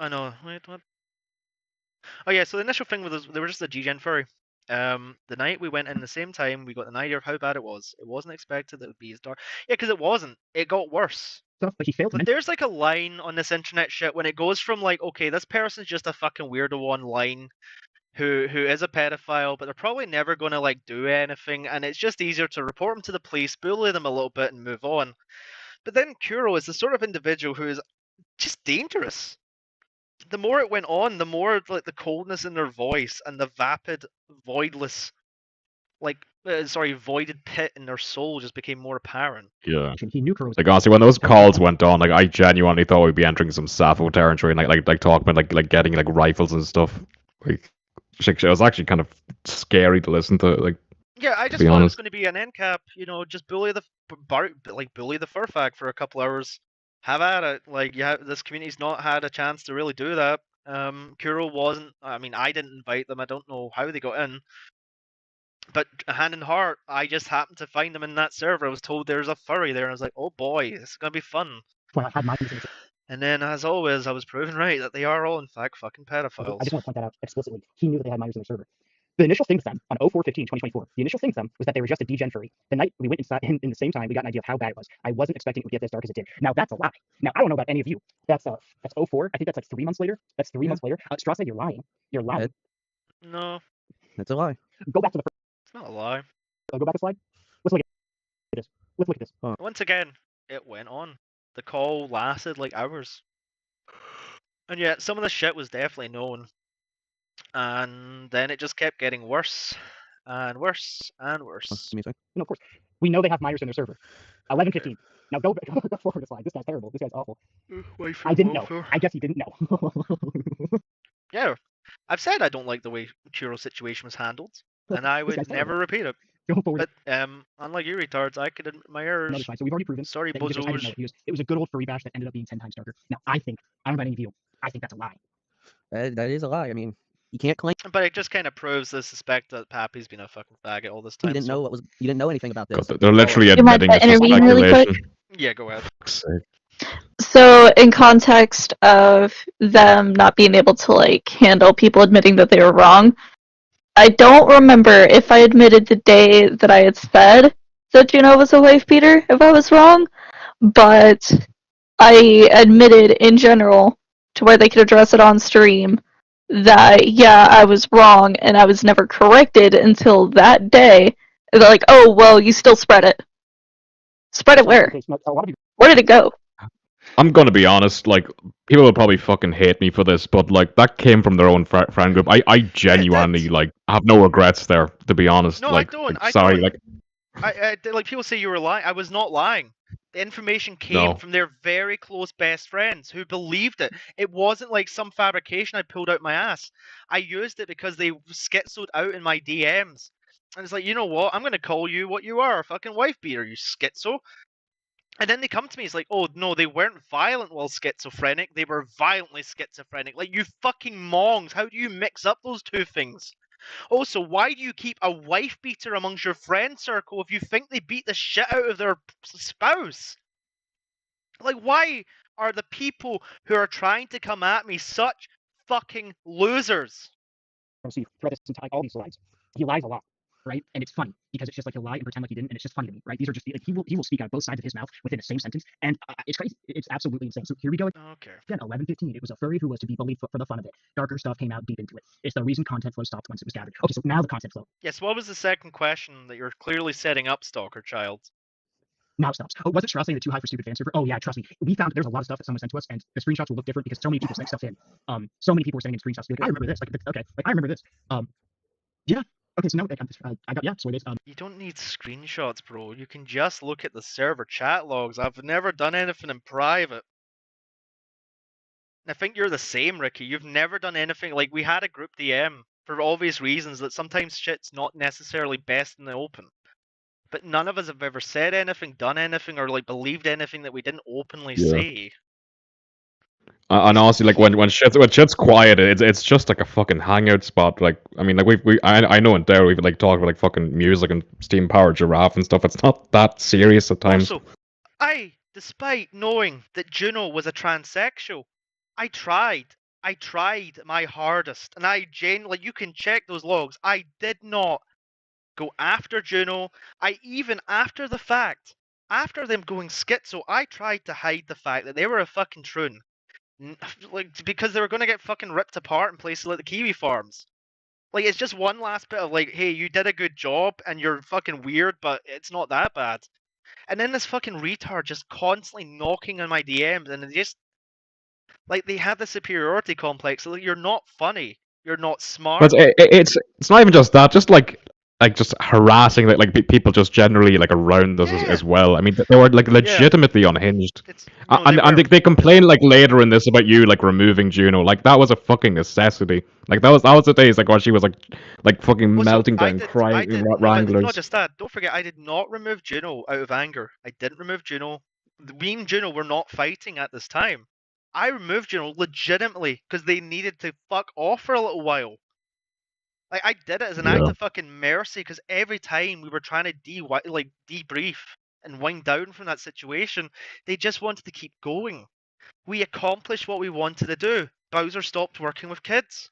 know. Wait, what? Oh yeah. So the initial thing with us, they were just a Gen furry. The night we went in the same time, we got an idea of how bad it was. It wasn't expected that it would be as dark. Yeah, because it wasn't. It got worse. Stuff, but he failed. But there's like a line on this internet shit when it goes from like, okay, this person's just a fucking weirdo online who is a pedophile, but they're probably never going to like do anything, and it's just easier to report them to the police, bully them a little bit, and move on. But then Kuro is the sort of individual who is just dangerous. The more it went on, the more like the coldness in their voice and the vapid, voidless, voided pit in their soul just became more apparent. Yeah. He knew Kuro was Like honestly, when those calls went on, like I genuinely thought we'd be entering some Sappho territory, and like talking about like getting like rifles and stuff. Like, it was actually kind of scary to listen to. Like, yeah, I just be thought it was honest. going to be an end cap. You know, just bully the furfag for a couple hours. Have at it. Like, yeah, this community's not had a chance to really do that. Kuro wasn't. I mean, I didn't invite them. I don't know how they got in. But hand in heart, I just happened to find them in that server. I was told there's a furry there, and I was like, oh boy, this is gonna be fun. Well, I had miners in the server. And then, as always, I was proven right that they are all, in fact, fucking I pedophiles. just want to point that out explicitly. He knew that they had miners in their server. The initial thing to them on 04/15/2024, the initial thing to them was that they were just a degen furry. The night we went inside in the same time, we got an idea of how bad it was. I wasn't expecting it would get as dark as it did. Now that's a lie. Now I don't know about any of you. That's 04. I think that's like 3 months later. That's 3 months later. Strassi, you're lying. You're lying. No, That's a lie. Go back to the first. it's not a lie. Go back a slide. Let's look at this. Let's look at this. Once again, it went on. The call lasted like hours. And yet, some of the shit was definitely known. And then it just kept getting worse and worse and worse. Give me a sec. No, of course. We know they have miners in their server. 11:15. Now go forward a slide. This guy's terrible. This guy's awful. I didn't know. I guess he didn't know. Yeah, I've said I don't like the way Kuro's situation was handled, and I would guy's never repeat it. Go forward. But unlike you retards, I could admit my errors. Another slide. So we've already proven. Sorry, that he just- I didn't know bozos. it. It was a good old furry bash that ended up being 10 times darker. Now I don't know about any of you. I think that's a lie. That is a lie. I mean, you can't claim But it just kind of proves the suspect that Pappy's been a fucking faggot all this time. you didn't know what was. You didn't know anything about this. God, they're literally You mind admitting if I it's just intervene really quick? speculation. Yeah, go ahead. Fuck's sake. So, in context of them not being able to like handle people admitting that they were wrong, I don't remember if I admitted the day that I had said that Juno was a wife beater, if I was wrong, but I admitted in general to where they could address it on stream that yeah, I was wrong and I was never corrected until that day. They're like, oh well, you still spread it. Spread it where? Okay, so a lot of you. Where did it go? I'm gonna be honest, like, people will probably fucking hate me for this, but, like, that came from their own friend group. I genuinely, like, have no regrets there, to be honest. No, like, I don't. like, sorry, like, Like people say you were lying. I was not lying. The information came No. from their very close best friends who believed it. It wasn't like some fabrication I pulled out my ass. I used it because they schizoed out in my DMs. And it's like, you know what? I'm going to call you what you are, a fucking wife beater, you schizo. And then they come to me, it's like, oh, no, they weren't violent while schizophrenic. They were violently schizophrenic. Like, you fucking mongs, how do you mix up those two things? Also, why do you keep a wife beater amongst your friend circle if you think they beat the shit out of their spouse? Like, why are the people who are trying to come at me such fucking losers? So throughout this entire all these slides, he lies a lot, right? And it's funny because it's just like he'll lie and pretend like he didn't, and it's just funny to me, right? These are just like he will speak out of both sides of his mouth within the same sentence, and it's crazy. It's absolutely insane. So here we go. Okay. Again, 11:15. It was a furry who was to be bullied for the fun of it. Darker stuff came out deep into it. It's the reason content flow stopped once it was gathered. Okay, so now the content flow. Yes, what was the second question that you're clearly setting up, Stalker Child? Now it stops. Oh, was it Strauss saying the too high for stupid fan server? Oh yeah, trust me. We found there's a lot of stuff that someone sent to us, and the screenshots will look different because so many people sent stuff in. So many people were sending in screenshots. Like, I remember this. Like, okay, like I remember this. Yeah. Okay, so now I got so it is. You don't need screenshots, bro. You can just look at the server chat logs. I've never done anything in private. I think you're the same, Ricky. You've never done anything like we had a group DM for obvious reasons that sometimes shit's not necessarily best in the open. But none of us have ever said anything, done anything, or like believed anything that we didn't openly say. And honestly, like when shit's quiet, it's just like a fucking hangout spot. Like I mean, like I know in there we've like talked about like fucking music and steam powered giraffe and stuff. It's not that serious at times. Also, despite knowing that Juno was a transsexual, I tried my hardest, and I genuinely, you can check those logs. I did not go after Juno. I even after the fact, after them going schizo, I tried to hide the fact that they were a fucking troon. Like, because they were going to get fucking ripped apart in places like the Kiwi farms. Like, it's just one last bit of like, hey, you did a good job and you're fucking weird, but it's not that bad. And then this fucking retard just constantly knocking on my DMs, and they just like they have the superiority complex. So like, you're not funny, you're not smart. But it's not even just that. Just like just harassing like people just generally like around us as well. I mean, they were like legitimately unhinged. And they complain like later in this about you like removing Juno. Like that was a fucking necessity. Like that was the days like when she was like fucking melting down, crying, wranglers. Not just that. Don't forget, I did not remove Juno out of anger. I didn't remove Juno. Me and Juno were not fighting at this time. I removed Juno legitimately because they needed to fuck off for a little while. Like I did it as an act of fucking mercy because every time we were trying to debrief and wind down from that situation, they just wanted to keep going. We accomplished what we wanted to do. Bowser stopped working with kids.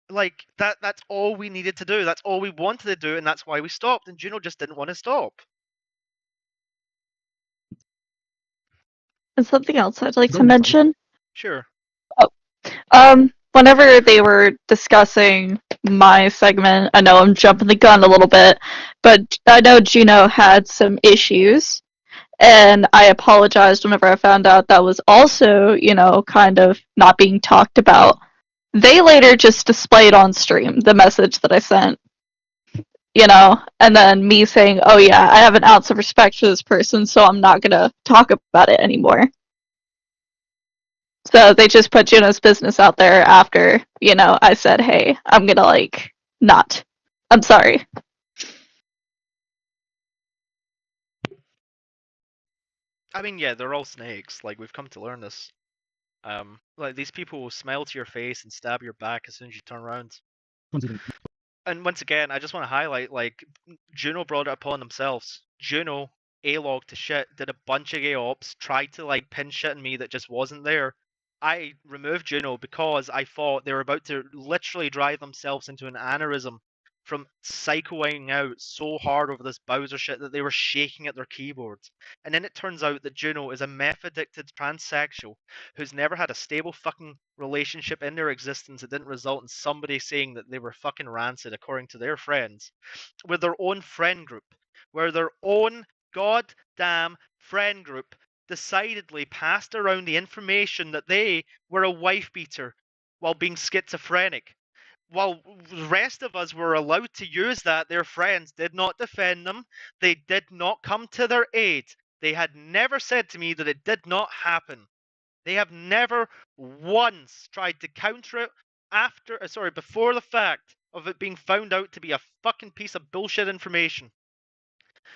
Like that's all we needed to do. That's all we wanted to do, and that's why we stopped. And Juno just didn't want to stop. And something else I'd like to mention. Sure. Whenever they were discussing my segment, I know I'm jumping the gun a little bit, but I know Juno had some issues, and I apologized whenever I found out that was also, kind of not being talked about. They later just displayed on stream the message that I sent, and then me saying, oh yeah, I have an ounce of respect for this person, so I'm not gonna talk about it anymore. So they just put Juno's business out there after, I said, hey, I'm gonna, not. I'm sorry. I mean, yeah, they're all snakes. Like, we've come to learn this. Like, these people will smile to your face and stab your back as soon as you turn around. And once again, I just want to highlight, like, Juno brought it upon themselves. Juno, A-log to shit, did a bunch of gay ops, tried to, pin shit on me that just wasn't there. I removed Juno because I thought they were about to literally drive themselves into an aneurysm from psychoing out so hard over this Bowser shit that they were shaking at their keyboards. And then it turns out that Juno is a meth-addicted transsexual who's never had a stable fucking relationship in their existence that didn't result in somebody saying that they were fucking rancid according to their friends, with their own friend group, where their own goddamn friend group decidedly passed around the information that they were a wife beater while being schizophrenic. While the rest of us were allowed to use that, their friends did not defend them. They did not come to their aid. They had never said to me that it did not happen. They have never once tried to counter it before the fact of it being found out to be a fucking piece of bullshit information.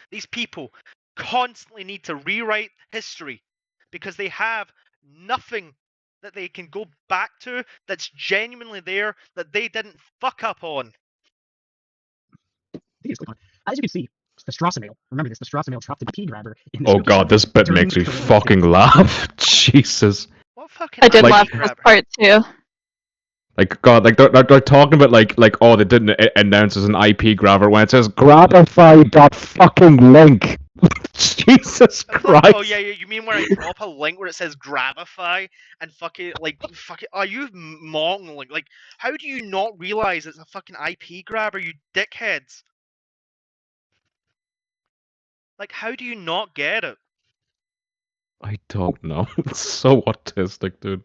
These people constantly need to rewrite history because they have nothing that they can go back to that's genuinely there that they didn't fuck up on. is, click on it. As you can see, the Strassenmail. Remember this, the Strassenmail dropped an IP grabber in the Oh scope god, this bit during makes me the Corona fucking investigation. laugh. Jesus. What fucking I did Like- laugh at this part too. Like god, like they're talking about like oh they didn't announce as an IP grabber when it says grabify.fucking-link. Jesus Christ. Oh yeah, you mean where I drop a link where it says Grabify and fucking are you mongling? Like, how do you not realize it's a fucking IP grabber, you dickheads? Like, how do you not get it? I don't know. It's so autistic, dude.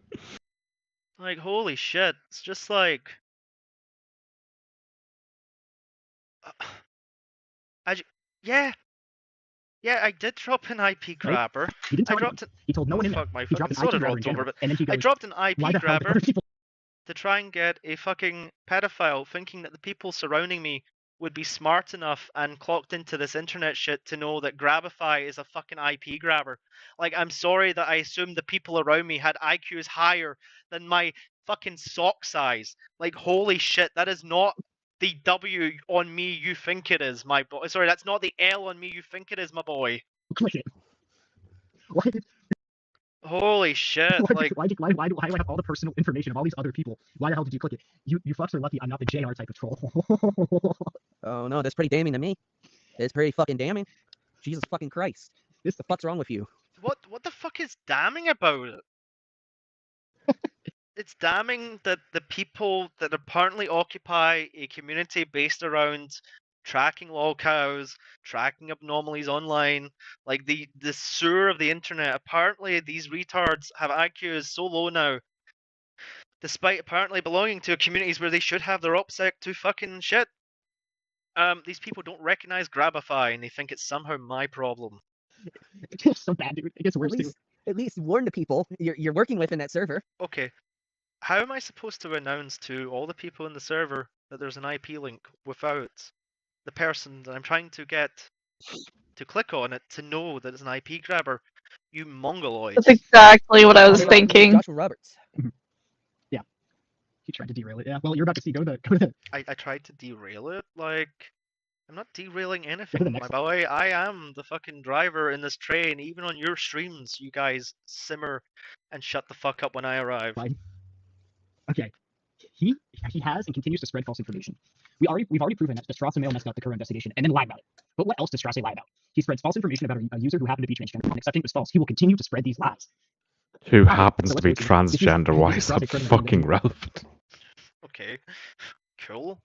Like, holy shit! It's just like, yeah, I did drop an IP grabber. He didn't I tell dropped anyone. He told no one in there. fuck my He fucking dropped an IP soda grabber in rolled over, general, but and then he I goes, dropped an why IP the hell did grabber other people to try and get a fucking pedophile thinking that the people surrounding me would be smart enough and clocked into this internet shit to know that Grabify is a fucking IP grabber. Like, I'm sorry that I assumed the people around me had IQs higher than my fucking sock size. Like, holy shit, that is not the W on me you think it is, my boy. Sorry, that's not the L on me you think it is, my boy. click it? Why did Holy shit, like, why do I have all the personal information of all these other people? Why the hell did you click it? You fucks are lucky I'm not the JR type of troll. Oh no, that's pretty damning to me. It's pretty fucking damning. Jesus fucking Christ. This The fuck's wrong with you? what the fuck is damning about it? It's damning that the people that apparently occupy a community based around tracking lolcows, tracking anomalies online, like the sewer of the internet, apparently these retards have IQs so low now, despite apparently belonging to communities where they should have their OPSEC to fucking shit. These people don't recognize Grabify and they think it's somehow my problem. It's so bad, dude. It gets worse too. At least warn the people you're working with in that server. Okay, how am I supposed to announce to all the people in the server that there's an IP link without the person that I'm trying to get to click on it to know that it's an IP grabber? You mongoloids. That's exactly what I was thinking. Joshua Roberts. He tried to derail it. Yeah. Well, you're about to see. Go to the. I tried to derail it. Like, I'm not derailing anything, my next boy. I am the fucking driver in this train. Even on your streams, you guys simmer and shut the fuck up when I arrive. Fine. Okay. He has and continues to spread false information. We've already proven that Strassenmail messed up the current investigation and then lied about it. But what else does Strasse lie about? He spreads false information about a user who happened to be transgender and accepting it was false. He will continue to spread these lies. Who Okay, happens so to be let's go to- transgender? Why this is is that Strasse crediting fucking him. relevant? Okay, cool.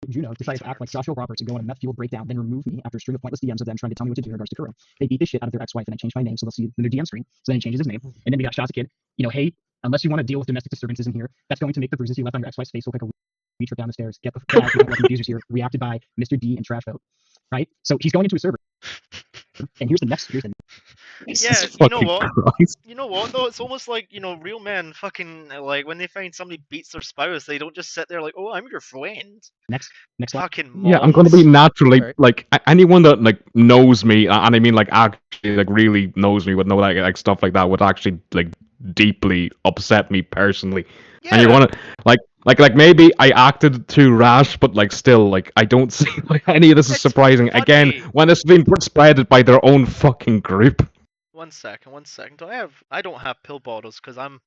Juno decided to act like Joshua Roberts and go on a meth-fueled breakdown, then remove me after a string of pointless DMs of them trying to tell me what to do in regards to Kuro. They beat the shit out of their ex-wife and I changed my name so they'll see it in their DM screen. So then he changes his name. And then we got Shaz a kid. You know, hey, unless you want to deal with domestic disturbances in here, that's going to make the bruises you left on your ex-wife's face look like a wee trip down the stairs. Get out, we don't let the abusers here. Reacted by Mr. D and Trash Vote. Right? So he's going into a server. And here's the Yeah, Jesus you know fucking what? Christ. You know what though? It's almost like, you know, real men fucking, like, when they find somebody beats their spouse, they don't just sit there like, oh, I'm your friend. Next slide. Fucking Yeah, I'm going to be moms. naturally Alright. like anyone that like knows me, and I mean like actually like really knows me would know like stuff like that would actually like deeply upset me personally. And you Yeah. want to like maybe I acted too rash, but like still like I don't see like any of this is It's surprising. Again, funny. when it's been spread by their own fucking group. One second. I don't have pill bottles because I'm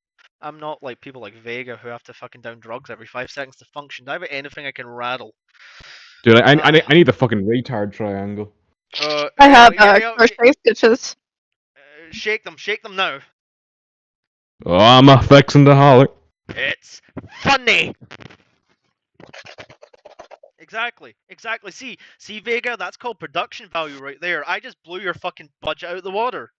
not like people like Vega who have to fucking down drugs every 5 seconds to function. Do I have anything I can rattle? Dude, I need the fucking retard triangle. I yeah, have yeah, crochet stitches. shake them now. Oh, I'm a fixing to holler. It's funny. Exactly. See, Vega, that's called production value right there. I just blew your fucking budget out of the water.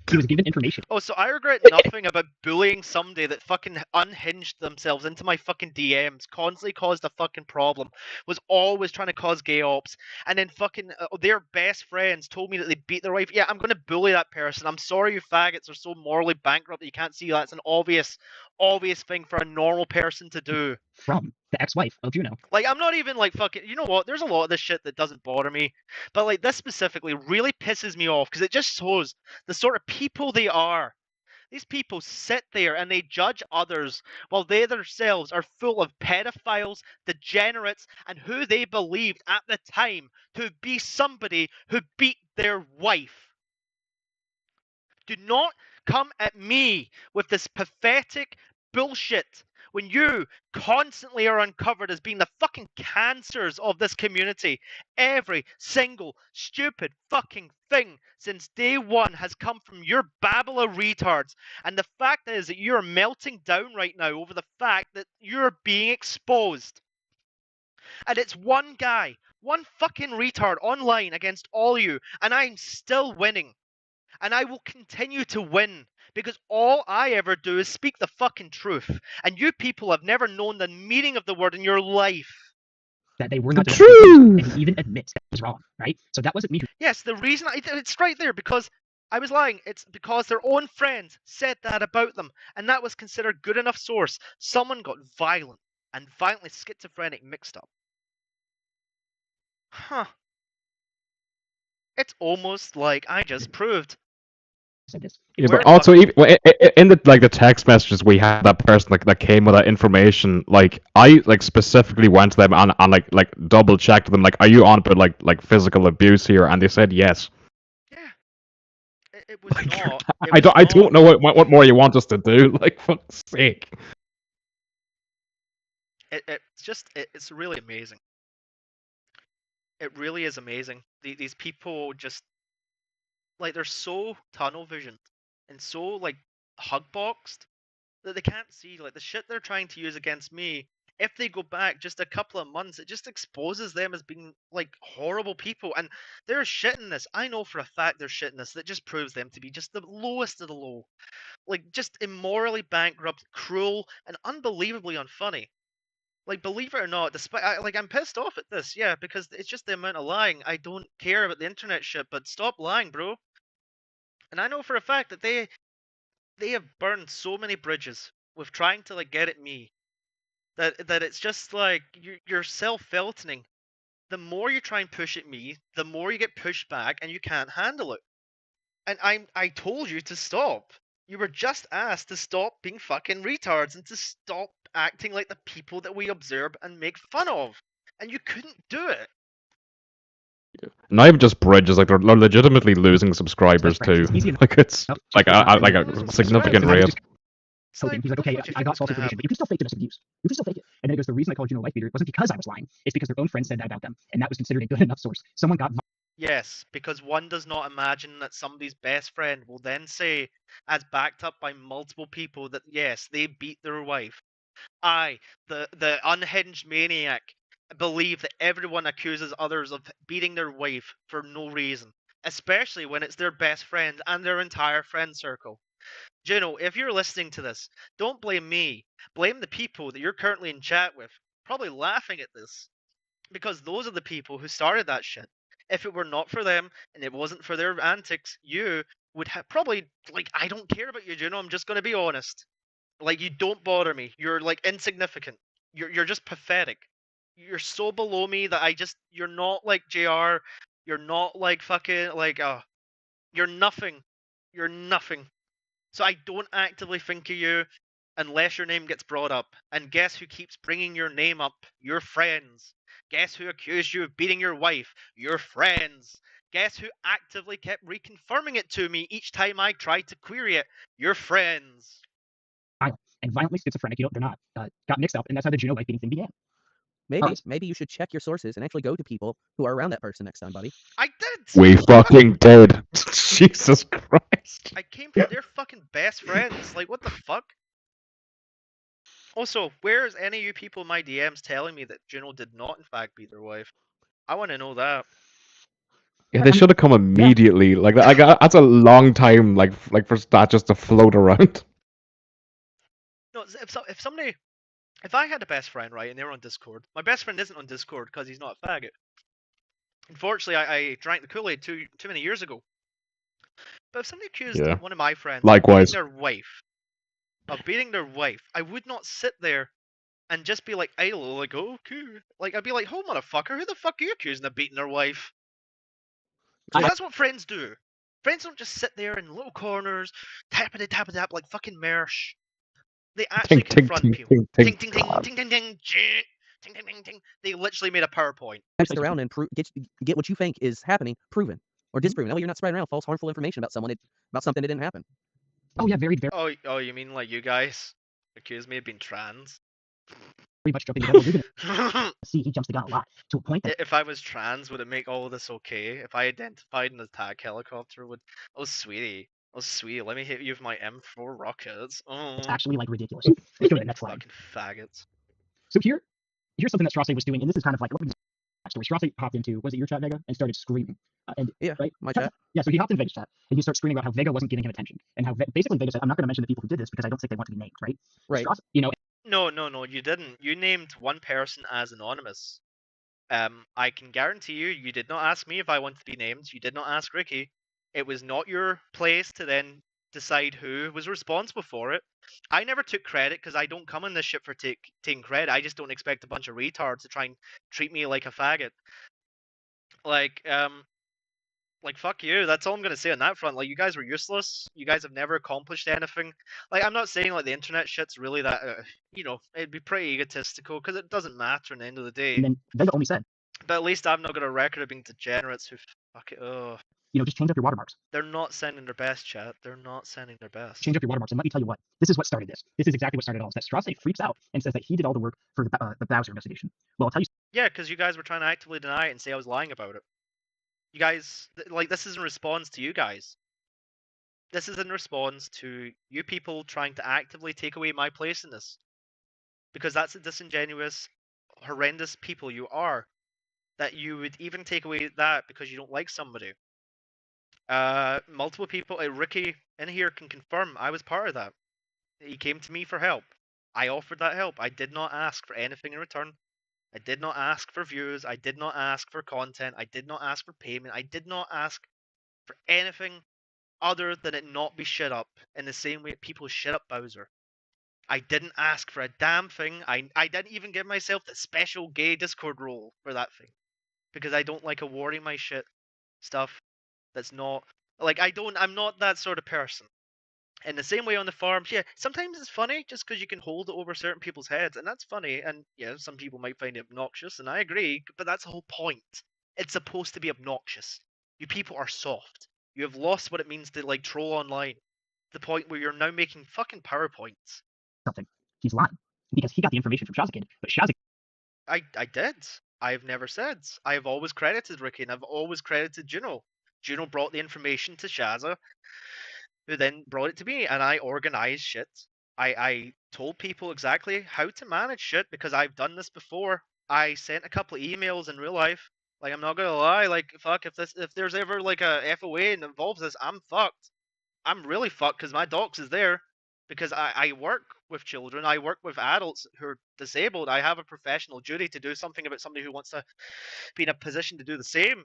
He was given information. Oh, so I regret nothing about bullying somebody that fucking unhinged themselves into my fucking DMs, constantly caused a fucking problem, was always trying to cause gay ops, and then fucking their best friends told me that they beat their wife. Yeah, I'm gonna bully that person. I'm sorry you faggots are so morally bankrupt that you can't see that's an obvious thing for a normal person to do. From the ex-wife of Juno. Like, I'm not even like fucking, you know what, there's a lot of this shit that doesn't bother me, but like this specifically really pisses me off because it just shows the sort of people they are. These people sit there and they judge others while they themselves are full of pedophiles, degenerates, and who they believed at the time to be somebody who beat their wife. Do not come at me with this pathetic bullshit when you constantly are uncovered as being the fucking cancers of this community. Every single stupid fucking thing since day one has come from your babble of retards. And the fact is that you're melting down right now over the fact that you're being exposed. And it's one guy, one fucking retard online against all you, and I'm still winning. And I will continue to win because all I ever do is speak the fucking truth. And you people have never known the meaning of the word in your life. That they were not The directly accused, and truth! he even admits that he's wrong, right? So that wasn't me who Yes, the reason it's right there because I was lying. It's because their own friends said that about them, and that was considered good enough source. Someone got violent and violently schizophrenic mixed up. Huh. It's almost like I just proved. said this. Yeah, Where but the also, fuck- even, in the the text messages we had, that person that came with that information, like I specifically went to them and like double checked them, like, are you on about like physical abuse here? And they said yes. Yeah. It was Like, not. I don't know what more you want us to do. Like, fuck's sake. It's really amazing. It really is amazing. These people just like they're so tunnel visioned and so like hug boxed that they can't see like the shit they're trying to use against me. If they go back just a couple of months, it just exposes them as being like horrible people, and they're shitting this. I know for a fact they're shitting this. That just proves them to be just the lowest of the low, like just immorally bankrupt, cruel, and unbelievably unfunny. Like, believe it or not, despite I'm pissed off at this, yeah, because it's just the amount of lying. I don't care about the internet shit, but stop lying, bro. And I know for a fact that they have burned so many bridges with trying to like get at me that it's just like you're self-feltoning. The more you try and push at me, the more you get pushed back, and you can't handle it. And I told you to stop. You were just asked to stop being fucking retards and to stop acting like the people that we observe and make fun of. And you couldn't do it. Not even just bridges, like they're legitimately losing subscribers Right, too. it's easy enough. Like it's Nope, like just like Losing a subscribers. significant And I rate. was He's hoping. He's like, okay, I got false information, but you can still fake domestic abuse. You can still fake it. And then it goes, the reason I called you a wife beater wasn't because I was lying. It's because their own friends said that about them, and that was considered a good enough source. Someone got Yes, because one does not imagine that somebody's best friend will then say, as backed up by multiple people, that yes, they beat their wife. I, the unhinged maniac, believe that everyone accuses others of beating their wife for no reason, especially when it's their best friend and their entire friend circle. Juno, if you're listening to this, don't blame me. Blame the people that you're currently in chat with, probably laughing at this, because those are the people who started that shit. If it were not for them and it wasn't for their antics, you would have probably like I don't care about you, Juno. I'm just gonna be honest. Like you don't bother me. You're like insignificant. You're just pathetic. You're so below me that you're not like JR. You're not like fucking like you're nothing. You're nothing. So I don't actively think of you unless your name gets brought up. And guess who keeps bringing your name up? Your friends. Guess who accused you of beating your wife? Your friends. Guess who actively kept reconfirming it to me each time I tried to query it? Your friends. violent and violently schizophrenic. They're not got mixed up, and that's how the Juno wife beating thing began. Maybe you should check your sources and actually go to people who are around that person next time, buddy. I did. We fucking did. Jesus Christ. I came from their fucking best friends. Like, what the fuck? Also, where's any of you people in my DMs telling me that Juno did not, in fact, beat their wife? I want to know that. Yeah, they should have come immediately. Like that's a long time. Like for that just to float around. No, if I had a best friend, right, and they were on Discord, my best friend isn't on Discord because he's not a faggot. Unfortunately, I drank the Kool-Aid too many years ago. But if somebody accused one of my friends Likewise. of beating their wife, I would not sit there and just be like idle, like, oh, cool. Like, I'd be like, oh, motherfucker, who the fuck are you accusing of beating their wife? 'Cause that's what friends do. Friends don't just sit there in little corners, tap like fucking Mersh. They actually Ting, ting, confront ting, people. ting, Ting, ting. ting, ting, God. ting, ting, ting, ting, ting, ting, ting, ting. They literally made a PowerPoint. Sit around and get what you think is happening proven or disproven. That way you're not spreading around false, harmful information about about something that didn't happen. Oh yeah, very Oh, you mean like you guys accuse me of being trans? much jumping the gun. You're gonna see he jumps the gun a lot to a point that If I was trans, would it make all of this okay? If I identified an attack helicopter, would sweetie, let me hit you with my M4 rockets. Oh, it's actually like ridiculous. Let's go to the next slide. fucking faggots. So here's something that Strasse was doing, and this is kind of like what we backstory. Strasse hopped into, was it your chat, Vega, and started screaming. Right? My chat. Yeah, so he hopped in Vega's chat, and he started screaming about how Vega wasn't giving him attention, and how basically Vega said, "I'm not going to mention the people who did this because I don't think they want to be named." Right? Right. Strasse, you know, No, you didn't. You named one person as anonymous. I can guarantee you did not ask me if I wanted to be named. You did not ask Ricky. It was not your place to then decide who was responsible for it. I never took credit because I don't come in this shit for taking credit. I just don't expect a bunch of retards to try and treat me like a faggot. Like fuck you. That's all I'm gonna say on that front. Like, you guys were useless. You guys have never accomplished anything. Like, I'm not saying like the internet shit's really that. It'd be pretty egotistical because it doesn't matter in the end of the day. and then Vega only said, But at least I've not got a record of being degenerates who fuck it. just change up your watermarks. They're not sending their best, chat. They're not sending their best. Change up your watermarks, and let me tell you what. This is what started this. This is exactly what started it all. Is that Strasse freaks out and says that he did all the work for the Bowser investigation. Well, I'll tell you. Yeah, because you guys were trying to actively deny it and say I was lying about it. You guys, like, this is in response to you guys. This is in response to you people trying to actively take away my place in this. Because that's the disingenuous, horrendous people you are. That you would even take away that because you don't like somebody. Multiple people, Ricky in here can confirm I was part of that. He came to me for help. I offered that help. I did not ask for anything in return. I did not ask for views. I did not ask for content. I did not ask for payment. I did not ask for anything other than it not be shit up in the same way people shit up Bowser. I didn't ask for a damn thing. I didn't even give myself the special gay Discord role for that thing. Because I don't like awarding my shit stuff that's not... Like, I'm not that sort of person. In the same way on the forums, yeah, sometimes it's funny just because you can hold it over certain people's heads, and that's funny, and yeah, some people might find it obnoxious, and I agree, but that's the whole point. It's supposed to be obnoxious. You people are soft. You have lost what it means to, like, troll online. The point where you're now making fucking PowerPoints. Something. He's lying. Because he got the information from Shazakid, but Shazakid... I did. I've never said. I've always credited Ricky, and I've always credited Juno. Juno brought the information to Shaza, who then brought it to me, and I organized shit. I told people exactly how to manage shit because I've done this before. I sent a couple of emails in real life. Like, I'm not gonna lie, like, fuck, if there's ever like a FOA and involves this, I'm fucked. I'm really fucked because my docs is there. Because I work with children, I work with adults who are disabled. I have a professional duty to do something about somebody who wants to be in a position to do the same.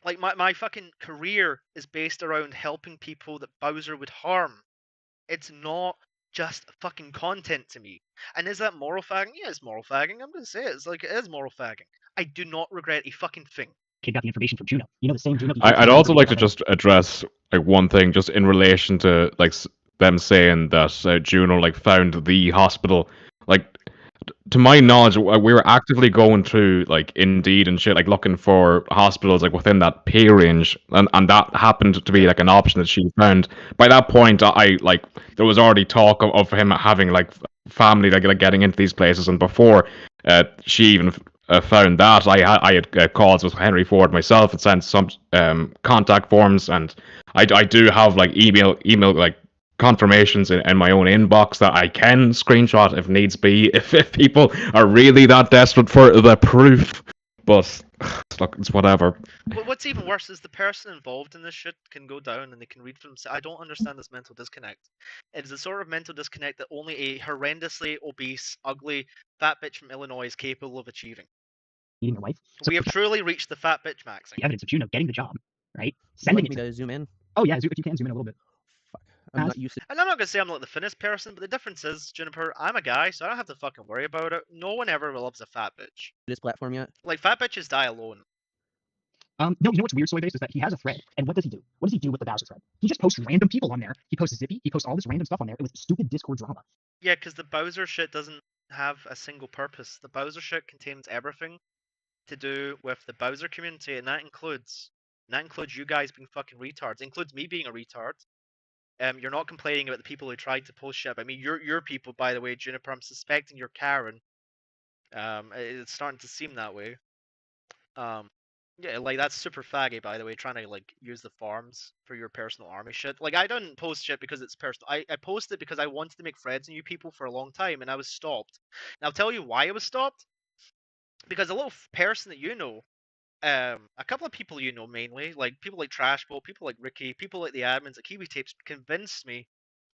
Like, my fucking career is based around helping people that Bowser would harm. It's not just fucking content to me. And is that moral fagging? Yeah, it's moral fagging. I'm gonna say it. It's like, it is moral fagging. I do not regret a fucking thing. Kid got the information from Juno. You know, the same Juno... I'd also like to just address like one thing, just in relation to like them saying that Juno like found the hospital. Like, to my knowledge, we were actively going through like Indeed and shit, like looking for hospitals like within that pay range, and that happened to be like an option that she found. By that point, I like there was already talk of him having like family like getting into these places, and before she even found that, I had calls with Henry Ford myself and sent some contact forms, and I do have like email like confirmations in my own inbox that I can screenshot if needs be, if people are really that desperate for the proof. But look, it's whatever. But what's even worse is the person involved in this shit can go down and they can read from... I don't understand this mental disconnect. It is a sort of mental disconnect that only a horrendously obese, ugly, fat bitch from Illinois is capable of achieving. Meeting your wife. So We have truly reached the fat bitch maxing. the evidence of Juno getting the job, right? Would you Sending like it me to... to zoom in? Oh yeah, if you can zoom in a little bit. I'm not used to And I'm not gonna say I'm not the thinnest person, but the difference is, Juniper, I'm a guy, so I don't have to fucking worry about it. No one ever loves a fat bitch. this platform yet. Like, fat bitches die alone. No, you know what's weird, Soybase, is that he has a thread, and what does he do? What does he do with the Bowser thread? He just posts random people on there. He posts Zippy, he posts all this random stuff on there. It was stupid Discord drama. Yeah, because the Bowser shit doesn't have a single purpose. The Bowser shit contains everything to do with the Bowser community, and that includes you guys being fucking retards. It includes me being a retard. You're not complaining about the people who tried to post shit. I mean, your people, by the way, Juniper. I'm suspecting you're Karen. It's starting to seem that way. Yeah, like that's super faggy, by the way, trying to like use the farms for your personal army shit. Like I don't post shit because it's personal. I post it because I wanted to make friends with you people for a long time, and I was stopped. And I'll tell you why I was stopped. Because a little person that you know, a couple of people you know mainly, like people like Trashbolt, people like Ricky, people like the admins at Kiwi Tapes, convinced me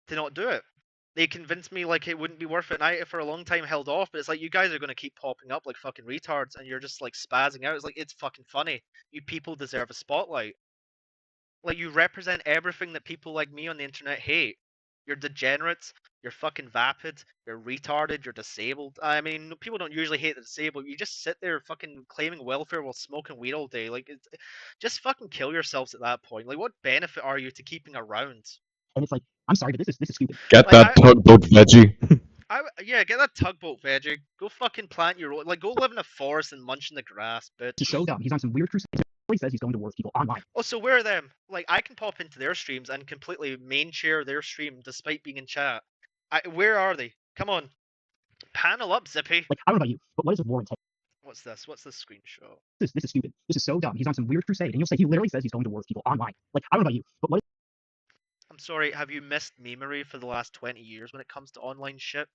to not do it. They convinced me like it wouldn't be worth it, and I for a long time held off. But it's like you guys are gonna keep popping up like fucking retards, and you're just like spazzing out. It's like it's fucking funny. You people deserve a spotlight. Like you represent everything that people like me on the internet hate. You're degenerates. You're fucking vapid. You're retarded. You're disabled. I mean, people don't usually hate the disabled. You just sit there fucking claiming welfare while smoking weed all day. Like, just fucking kill yourselves at that point. Like, what benefit are you to keeping around? And it's like, I'm sorry, but this is stupid. Get Like, that tugboat veggie. Yeah, get that tugboat veggie. Go fucking plant your own. Like, go live in a forest and munch in the grass, bitch. He's so dumb. He's on some weird crusade. He says he's going to work people online. Oh, so where are them? Like, I can pop into their streams and completely main share their stream despite being in chat. Where are they? Come on. Panel up, Zippy. Like, I don't know about you, but what is a war entail? What's this? What's this screenshot? This is stupid. This is so dumb. He's on some weird crusade, and you'll say he literally says he's going to work people online. Like, I don't know about you, but what? I'm sorry, have you missed memery for the last 20 years when it comes to online shit?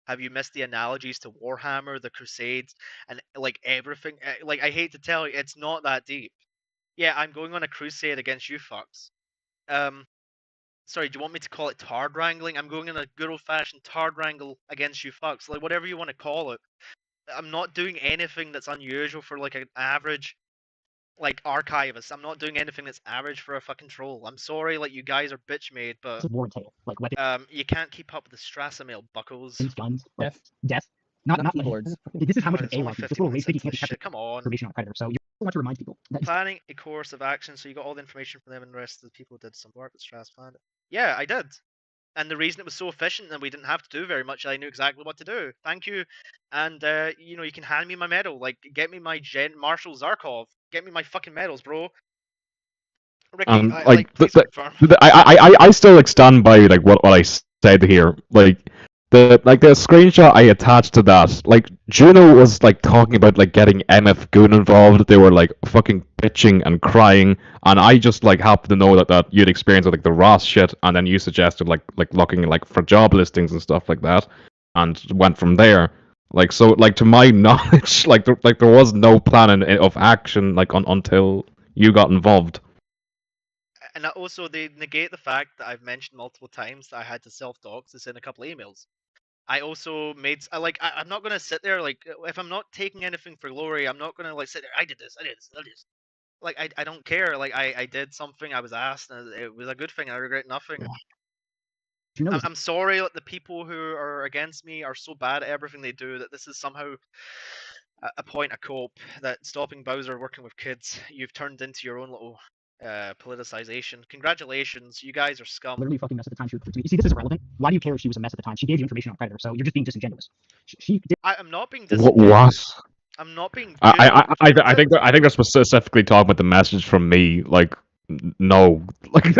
Have you missed the analogies to Warhammer, the Crusades, and like everything? Like, I hate to tell you, it's not that deep. Yeah, I'm going on a crusade against you fucks. Sorry, do you want me to call it tard wrangling? I'm going on a good old-fashioned tard wrangle against you fucks. Like, whatever you want to call it. I'm not doing anything that's unusual for like an average like archivist. I'm not doing anything that's average for a fucking troll. I'm sorry, like you guys are bitch made, but war entail? Like weapons, you can't keep up with the Strassamail buckles. guns, death. Not keyboards. This is how much of It's an only A-Log. This 50 little minutes race into can't this have shit. Come on. information on Predator. So you want to remind people that Planning a course of action, so you got all the information from them and the rest of the people who did some work that Strass planned. Yeah, I did. And the reason it was so efficient and we didn't have to do very much, I knew exactly what to do. Thank you. And you know, you can hand me my medal. Like, get me my Marshal Zarkov. Get me my fucking medals, bro. Ricky, please confirm. I still like stand by like what I said here. Like the screenshot I attached to that. Like Juno was like talking about like getting MF Goon involved. They were like fucking bitching and crying, and I just like happened to know that you'd experienced like the Ross shit, and then you suggested like looking like for job listings and stuff like that, and went from there. Like so, like to my knowledge, like there was no plan of action like until you got involved. And also, they negate the fact that I've mentioned multiple times that I had to self-dox to send a couple emails. I also made I'm not gonna sit there like if I'm not taking anything for glory, I'm not gonna like sit there. I did this. Like I don't care. Like I did something. I was asked, and it was a good thing. I regret nothing. I'm sorry that the people who are against me are so bad at everything they do that this is somehow a point of cope. That stopping Bowser working with kids, you've turned into your own little politicization. Congratulations, you guys are scum. Literally fucking mess at the time she was You see, this is irrelevant. Why do you care if she was a mess at the time? She gave you information on Predator, so you're just being disingenuous. She did. I'm not being disingenuous. What? I'm not being. I think they're specifically talking about the message from me. Like, no, like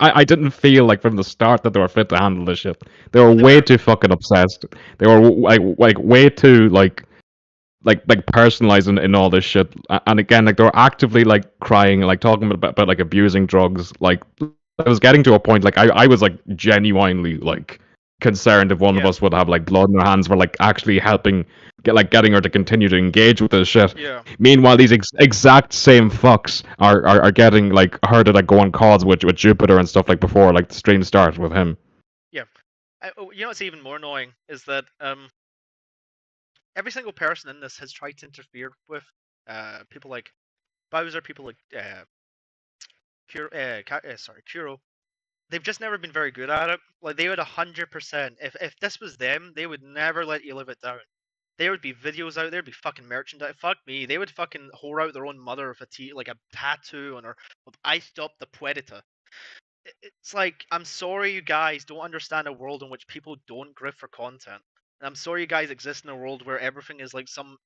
I didn't feel like from the start that they were fit to handle this shit. They were way too fucking obsessed. They were like way too like personalizing in all this shit. And again, like they were actively like crying, like talking about like abusing drugs. Like I was getting to a point like I was like genuinely like concerned if one of us would have like blood in our hands for like actually helping getting her to continue to engage with this shit. Yeah. Meanwhile, these exact same fucks are getting like her to like go on calls with Jupiter and stuff like before like the stream started with him. Yeah. You know what's even more annoying is that every single person in this has tried to interfere with people like Bowser, people like Kuro. They've just never been very good at it. Like they would 100%. If this was them, they would never let you live it down. There would be videos out there, be fucking merchandise. Fuck me, they would fucking whore out their own mother with like a tattoo on her of "I stopped the Predator." It's like, I'm sorry you guys don't understand a world in which people don't grift for content. And I'm sorry you guys exist in a world where everything is like some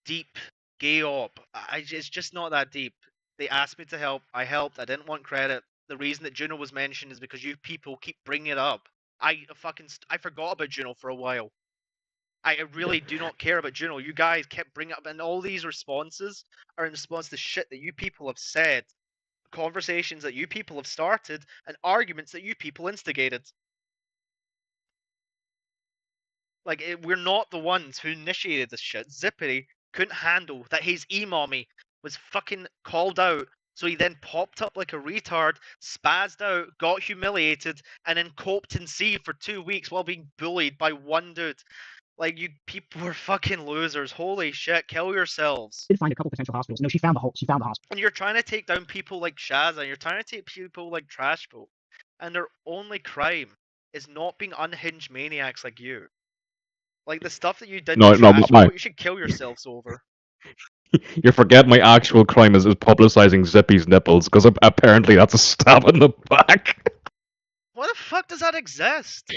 deep gay op. It's just not that deep. They asked me to help. I helped. I didn't want credit. The reason that Juno was mentioned is because you people keep bringing it up. I forgot about Juno for a while. I really do not care about Juno. You guys kept bringing up, and all these responses are in response to shit that you people have said, conversations that you people have started, and arguments that you people instigated. Like, we're not the ones who initiated this shit. Zippity couldn't handle that his e-mommy was fucking called out, so he then popped up like a retard, spazzed out, got humiliated, and then coped in C for 2 weeks while being bullied by one dude. Like, you people are fucking losers. Holy shit, kill yourselves. Did find a couple potential hospitals. No, she found the hospital. And you're trying to take down people like Shazza, and you're trying to take people like Trashboat, and their only crime is not being unhinged maniacs like you. Like, the stuff that you did to Trashboat, you should kill yourselves over. You forget my actual crime is publicizing Zippy's nipples, because apparently that's a stab in the back. Why the fuck does that exist?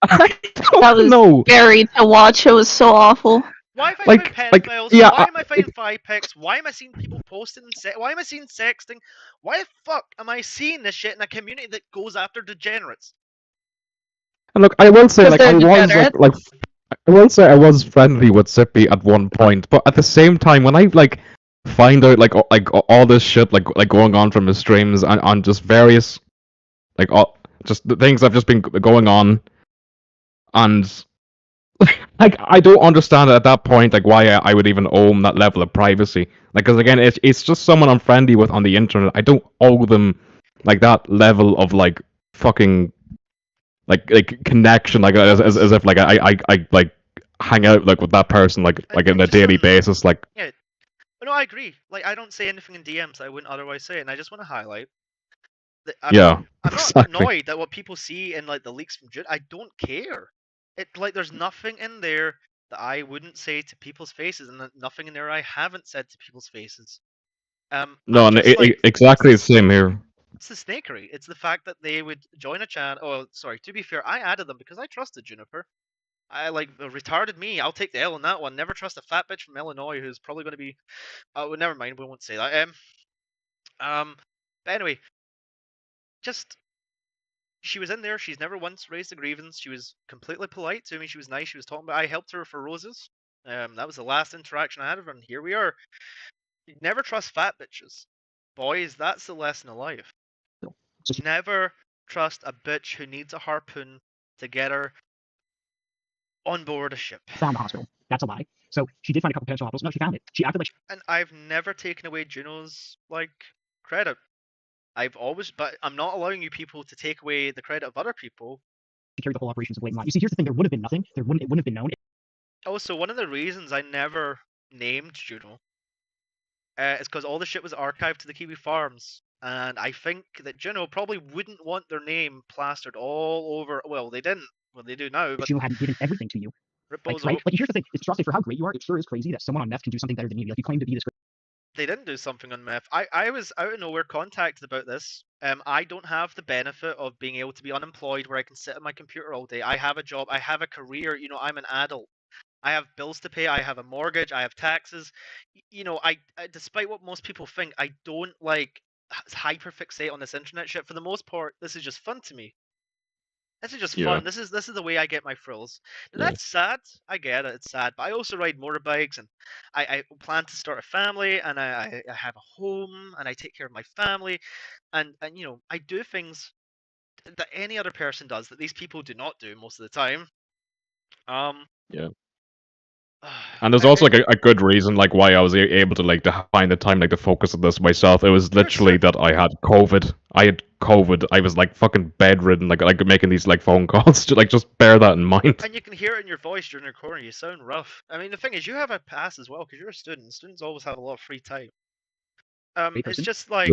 I That was know. scary to watch. It was so awful. Why am I finding pedophiles? yeah, why am I finding thigh pics? Why am I seeing people posting? Why am I seeing sexting? Why the fuck am I seeing this shit in a community that goes after degenerates? And look, I will say, like, I will say I was friendly with Zippy at one point, but at the same time, when I like find out like all this shit like going on from his streams and on just various just the things I've just been going on, and like I don't understand at that point like why I would even own that level of privacy. Like, because again, it's just someone I'm friendly with on the internet. I don't owe them like that level of like fucking like connection, like as if like I like hang out like with that person like on a daily basis. Like, yeah, no, I agree. Like, I don't say anything in DMs I wouldn't otherwise say, and I just want to highlight that I'm not annoyed at what people see in like the leaks from Jude. I don't care. It like there's nothing in there that I wouldn't say to people's faces, and nothing in there I haven't said to people's faces. No, and exactly the same here. It's the snakery. It's the fact that they would join a channel. Oh, sorry. To be fair, I added them because I trusted Juniper. I like retarded me. I'll take the L on that one. Never trust a fat bitch from Illinois who's probably going to be. Well, never mind. We won't say that. But anyway, just she was in there. She's never once raised a grievance. She was completely polite to me. She was nice. She was talking about. I helped her for roses. That was the last interaction I had with her, and here we are. You never trust fat bitches, boys. That's the lesson of life. Never trust a bitch who needs a harpoon to get her on board a ship. Found the hospital. That's a lie. So she did find a couple potential hospitals. No, she found it. She acted like. And I've never taken away Juno's like credit. I've always, but I'm not allowing you people to take away the credit of other people. She carried the whole operations of blatant lie. You see, here's the thing: there would have been nothing. It wouldn't have been known. Also, one of the reasons I never named Juno is because all the shit was archived to the Kiwi Farms. And I think that Juno probably wouldn't want their name plastered all over. Well, they didn't. Well, they do now. But Juno hadn't given everything to you. Like, here's the thing: it's trusted for how great you are. It sure is crazy that someone on meth can do something better than you. Like, you claim to be this great. They didn't do something on meth. I was out of nowhere contacted about this. I don't have the benefit of being able to be unemployed where I can sit at my computer all day. I have a job. I have a career. You know, I'm an adult. I have bills to pay. I have a mortgage. I have taxes. You know, I despite what most people think, I don't like hyperfixate on this internet shit. For the most part, this is just fun to me. This is just fun. This is the way I get my thrills. And that's sad. I get it. It's sad. But I also ride motorbikes, and I plan to start a family, and I have a home, and I take care of my family, and you know, I do things that any other person does that these people do not do most of the time. Yeah. And there's also like a good reason like why I was able to like to find the time like to focus on this myself. It was literally that I had COVID. I was like fucking bedridden, like making these like phone calls. To, like, just bear that in mind. And you can hear it in your voice during your corner. You sound rough. I mean, the thing is, you have a pass as well because you're a student. Students always have a lot of free time. It's just like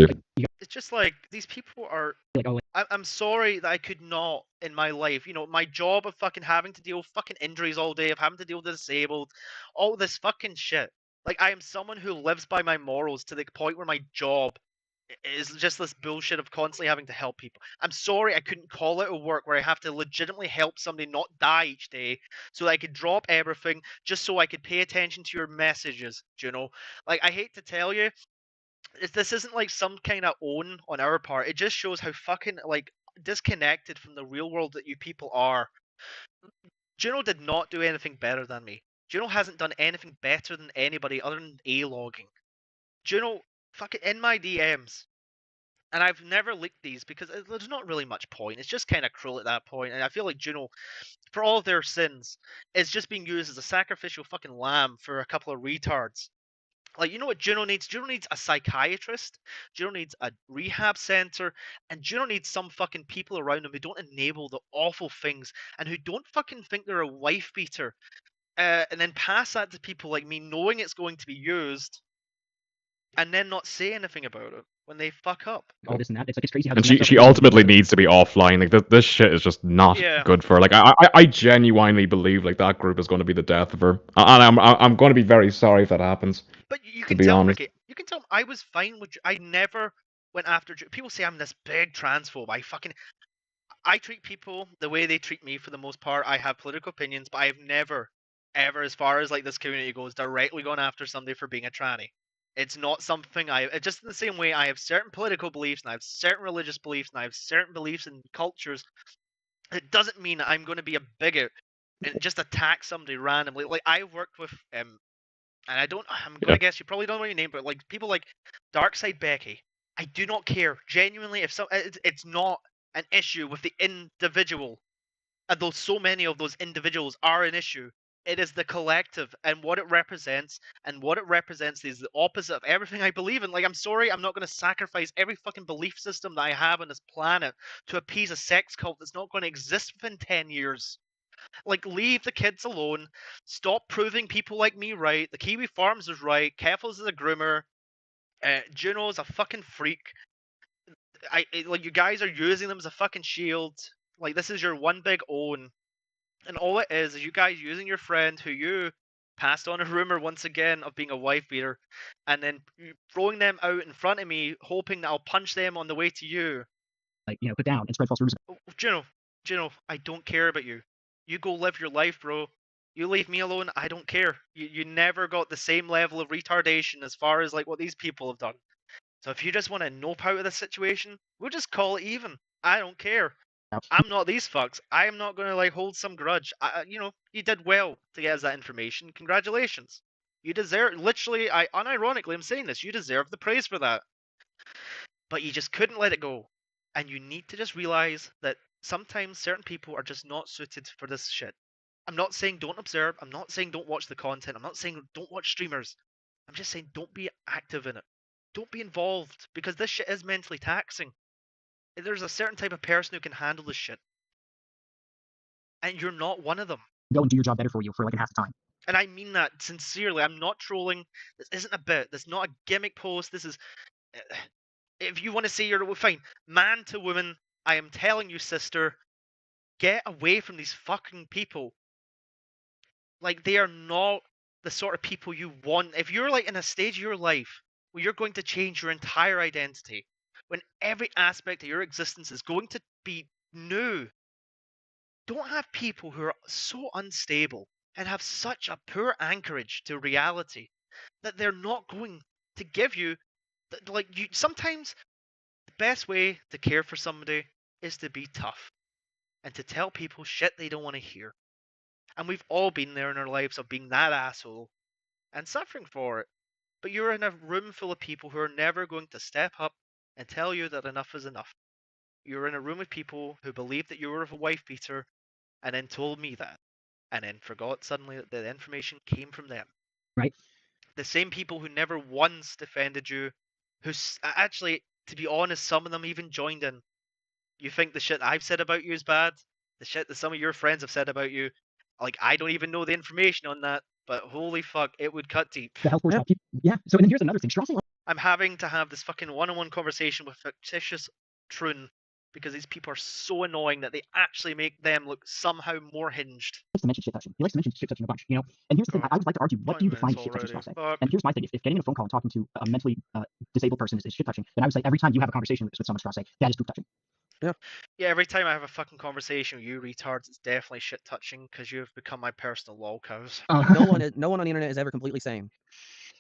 it's just like these people are. Like, oh, I'm sorry that I could not in my life, my job of fucking having to deal with fucking injuries all day, of having to deal with the disabled, all this fucking shit. Like, I am someone who lives by my morals to the point where my job is just this bullshit of constantly having to help people. I'm sorry I couldn't call out a work where I have to legitimately help somebody not die each day so that I could drop everything just so I could pay attention to your messages, Like, I hate to tell you, this isn't like some kind of own on our part. It just shows how fucking like disconnected from the real world that you people are. Juno did not do anything better than me. Juno hasn't done anything better than anybody other than A-logging. Juno fucking in my DMs. And I've never leaked these because there's not really much point. It's just kind of cruel at that point. And I feel like Juno, for all of their sins, is just being used as a sacrificial fucking lamb for a couple of retards. Like, you know what Juno needs? Juno needs a psychiatrist. Juno needs a rehab center. And Juno needs some fucking people around him who don't enable the awful things and who don't fucking think they're a wife beater. And then pass that to people like me, knowing it's going to be used, and then not say anything about it when they fuck up. all this and that. It's like, it's crazy how. And this messed she up- ultimately needs to be offline. Like this shit is just not Yeah. good for her. Like I genuinely believe like that group is going to be the death of her, and I'm going to be very sorry if that happens. But you To can be tell, honest. Ricky, you can tell I was fine with. I never went after. People say I'm this big transphobe. I treat people the way they treat me for the most part. I have political opinions, but I've never, ever, as far as like this community goes, directly gone after somebody for being a tranny. It's not something just in the same way I have certain political beliefs and I have certain religious beliefs and I have certain beliefs in cultures. It doesn't mean I'm going to be a bigot and just attack somebody randomly. Like I've worked with and I'm gonna guess you probably don't know your name, but like people like Darkside Becky. I do not care genuinely if it's not an issue with the individual, and though so many of those individuals are an issue. It is the collective and what it represents, and what it represents is the opposite of everything I believe in. Like, I'm sorry, I'm not going to sacrifice every fucking belief system that I have on this planet to appease a sex cult that's not going to exist within 10 years. Like, leave the kids alone. Stop proving people like me right. The Kiwi Farms is right. Keffels is a groomer. Juno's a fucking freak. Like, you guys are using them as a fucking shield. Like, this is your one big own. And all it is you guys using your friend who you passed on a rumor once again of being a wife beater, and then throwing them out in front of me, hoping that I'll punch them on the way to you. Like, put down and spread false rumors. Juno, I don't care about you. You go live your life, bro. You leave me alone, I don't care. You never got the same level of retardation as far as like what these people have done. So if you just want to nope out of this situation, we'll just call it even. I don't care. I'm not these fucks. I am not going to like hold some grudge. You did well to get us that information. Congratulations. You deserve, literally, unironically, I'm saying this, you deserve the praise for that. But you just couldn't let it go. And you need to just realize that sometimes certain people are just not suited for this shit. I'm not saying don't observe. I'm not saying don't watch the content. I'm not saying don't watch streamers. I'm just saying don't be active in it. Don't be involved, because this shit is mentally taxing. There's a certain type of person who can handle this shit. And you're not one of them. Go and do your job better for you for like half the time. And I mean that sincerely. I'm not trolling. This isn't a bit. This is not a gimmick post. This is... If you want to say you're fine. Man to woman, I am telling you, sister, get away from these fucking people. Like, they are not the sort of people you want. If you're like in a stage of your life where you're going to change your entire identity, when every aspect of your existence is going to be new, don't have people who are so unstable and have such a poor anchorage to reality that they're not going to give you, sometimes the best way to care for somebody is to be tough and to tell people shit they don't want to hear. And we've all been there in our lives of being that asshole and suffering for it. But you're in a room full of people who are never going to step up and tell you that enough is enough. You're in a room with people who believe that you were a wife beater and then told me that, and then forgot suddenly that the information came from them. Right. The same people who never once defended you, who actually, to be honest, some of them even joined in. You think the shit I've said about you is bad? The shit that some of your friends have said about you, like, I don't even know the information on that, but holy fuck, it would cut deep. The health force people. Yeah. So and then here's another thing. Strauss I'm having to have this fucking one-on-one conversation with fictitious Troon because these people are so annoying that they actually make them look somehow more hinged. Likes to mention shit touching. He likes to mention shit touching a bunch, you know. And here's the thing: I would like to argue, what do you define as shit touching, Strasse? And here's my thing: if getting in a phone call and talking to a mentally disabled person is shit touching, then I would say every time you have a conversation with someone, Strasse, that is proof touching. Yeah, every time I have a fucking conversation with you retards, it's definitely shit touching because you have become my personal lol cows. No one on the internet is ever completely sane.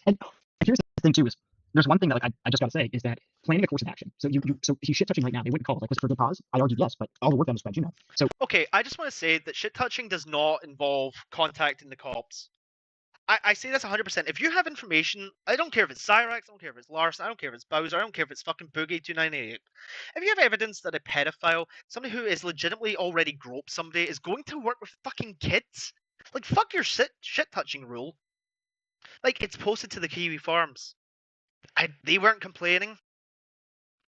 And here's the thing too: is there's one thing that like I just gotta say is that planning a course of action. So so he's shit touching right now. They wouldn't call it like, was it for a good cause? I argue yes, but all the work done was by Juno. So Okay, I just want to say that shit touching does not involve contacting the cops. I say this 100%. If you have information, I don't care if it's Cyrax, I don't care if it's Larson, I don't care if it's Bowser, I don't care if it's fucking Boogie2988. If you have evidence that a pedophile, somebody who is legitimately already groped somebody, is going to work with fucking kids, like, fuck your shit touching rule. Like, it's posted to the Kiwi Farms. They weren't complaining.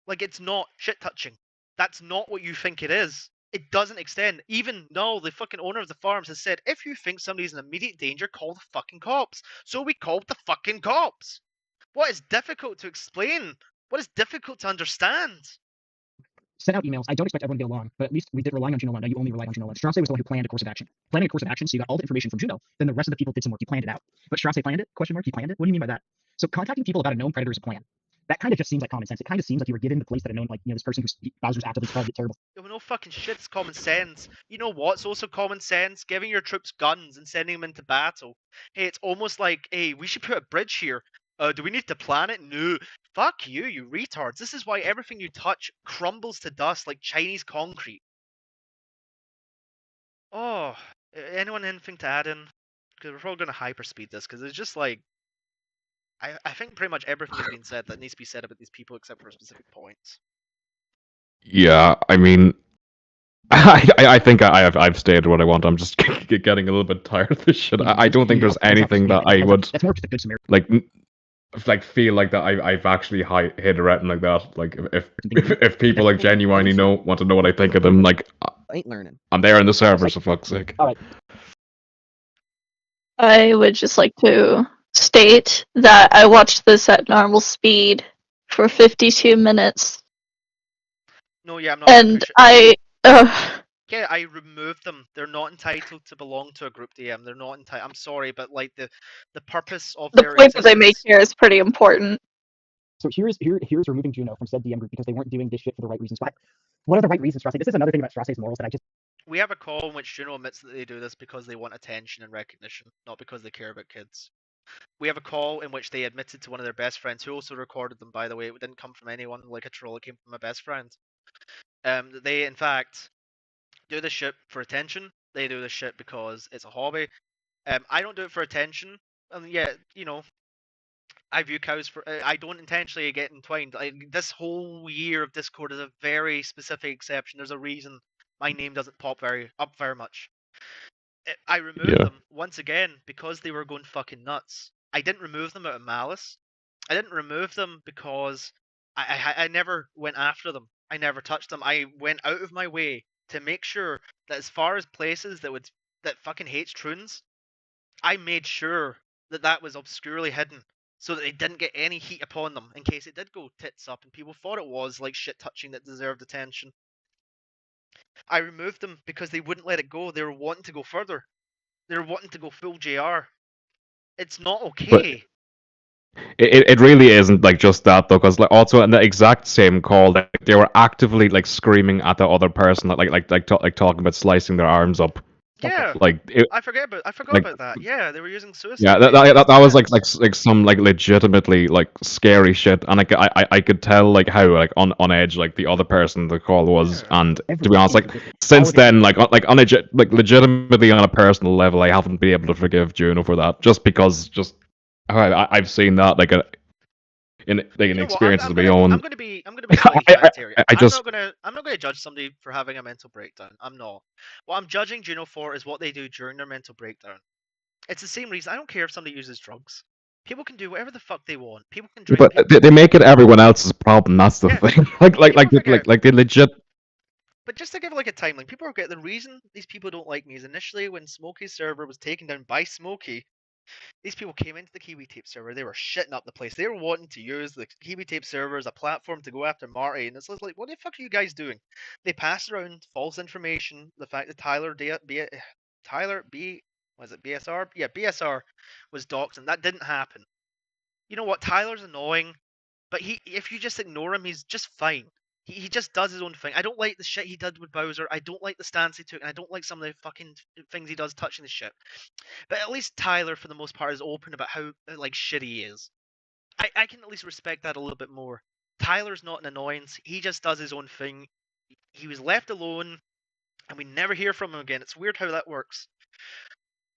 Like, it's not shit touching. That's not what you think it is. It doesn't extend. Even now, the fucking owner of the farms has said, if you think somebody's in immediate danger, call the fucking cops. So we called the fucking cops. What is difficult to explain? What is difficult to understand? sent out emails. I don't expect everyone to get along, but at least we did rely on Juno 1. Now you only relied on Juno 1. Strasse was the one who planned a course of action. Planning a course of action, so you got all the information from Juno. Then the rest of the people did some work. You planned it out. But Strasse planned it? Question mark. He planned it? What do you mean by that? So contacting people about a known predator is a plan. That kind of just seems like common sense. It kind of seems like you were given the place that a known, like, you know, this person who's Bowser's actively trying to get terrible. Yo, no fucking shit, it's common sense. You know what's also common sense? Giving your troops guns and sending them into battle. Hey, it's almost like, hey, we should put a bridge here. Do we need to plan it? No. Fuck you, you retards. This is why everything you touch crumbles to dust like Chinese concrete. Oh, anyone anything to add in? Because we're probably going to hyperspeed this, because it's just like, I think pretty much everything has been said that needs to be said about these people except for specific points. Yeah, I mean, I think I've stated what I want. I'm just getting a little bit tired of this shit. I don't think there's anything that I would like feel like that I've actually hit a retin like that. Like if people like genuinely want to know what I think of them, like ain't learning. I'm there in the server, so fuck's sake. All right. I would just like to state that I watched this at normal speed for 52 minutes. No, yeah, I'm not. And Yeah, I removed them. They're not entitled to belong to a group DM. They're not entitled. I'm sorry, but like the purpose of the their point that they make here is pretty important. So here's removing Juno from said DM group because they weren't doing this shit for the right reasons. What are the right reasons, Strasse? This is another thing about Strasse's morals that I just... We have a call in which Juno admits that they do this because they want attention and recognition, not because they care about kids. We have a call in which they admitted to one of their best friends, who also recorded them, by the way. It didn't come from anyone like a troll, it came from a best friend. They, in fact, do this shit for attention. They do this shit because it's a hobby. I don't do it for attention. And yeah, you know, I view cows for... I don't intentionally get entwined. This whole year of Discord is a very specific exception. There's a reason my name doesn't pop very much. I removed them, once again, because they were going fucking nuts. I didn't remove them out of malice. I didn't remove them because I never went after them. I never touched them. I went out of my way to make sure that as far as places that fucking hates Troons, I made sure that was obscurely hidden so that they didn't get any heat upon them in case it did go tits up and people thought it was like shit touching that deserved attention. I removed them because they wouldn't let it go. They were wanting to go further. They were wanting to go full JR. It's not okay. But it really isn't like just that though, because like also in the exact same call, they were actively like screaming at the other person, like talking about slicing their arms up. Yeah, like I forgot about that. Yeah, they were using suicide. Yeah, that was like some like legitimately like scary shit, and like I could tell like how like on edge like the other person the call was, and to be honest, like since then like legitimately on a personal level, I haven't been able to forgive Juno for that, just because I've seen that like in experiences of my own. I'm gonna be exact here. I'm not gonna judge somebody for having a mental breakdown. I'm not. What I'm judging Juno for is what they do during their mental breakdown. It's the same reason. I don't care if somebody uses drugs. People can do whatever the fuck they want. People can drink. But they make it everyone else's problem. That's the thing. like they legit. But just to give like a timeline, people forget the reason these people don't like me is initially when Smokey's server was taken down by Smokey. These people came into the Kiwi Tape server, they were shitting up the place. They were wanting to use the Kiwi Tape server as a platform to go after Marty, and it's just like, what the fuck are you guys doing? They passed around false information, the fact that BSR? Yeah, BSR was doxxed, and that didn't happen. You know what? Tyler's annoying, but if you just ignore him, he's just fine. He just does his own thing. I don't like the shit he did with Bowser. I don't like the stance he took, and I don't like some of the fucking things he does touching the shit. But at least Tyler, for the most part, is open about how like shit he is. I can at least respect that a little bit more. Tyler's not an annoyance. He just does his own thing. He was left alone, and we never hear from him again. It's weird how that works.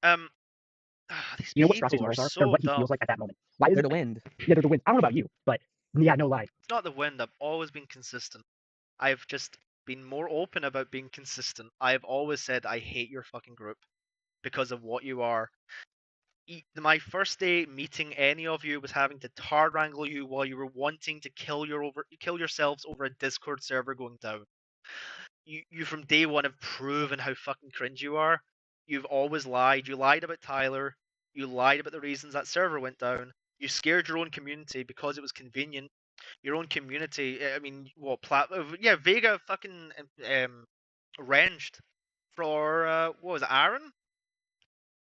These You know what people Strasse's are morals are? so They're what he dumb. feels like at that moment. Why is They're it? the wind. Yeah, they're the wind. I don't know about you, but yeah, no lie. It's not the wind. I've always been consistent. I've just been more open about being consistent. I've always said I hate your fucking group because of what you are. My first day meeting any of you was having to tar wrangle you while you were wanting to kill yourselves over a Discord server going down. You from day one have proven how fucking cringe you are. You've always lied. You lied about Tyler. You lied about the reasons that server went down. You scared your own community because it was convenient. Your own community. I mean, what yeah, Vega fucking ranged for what was it, Aaron?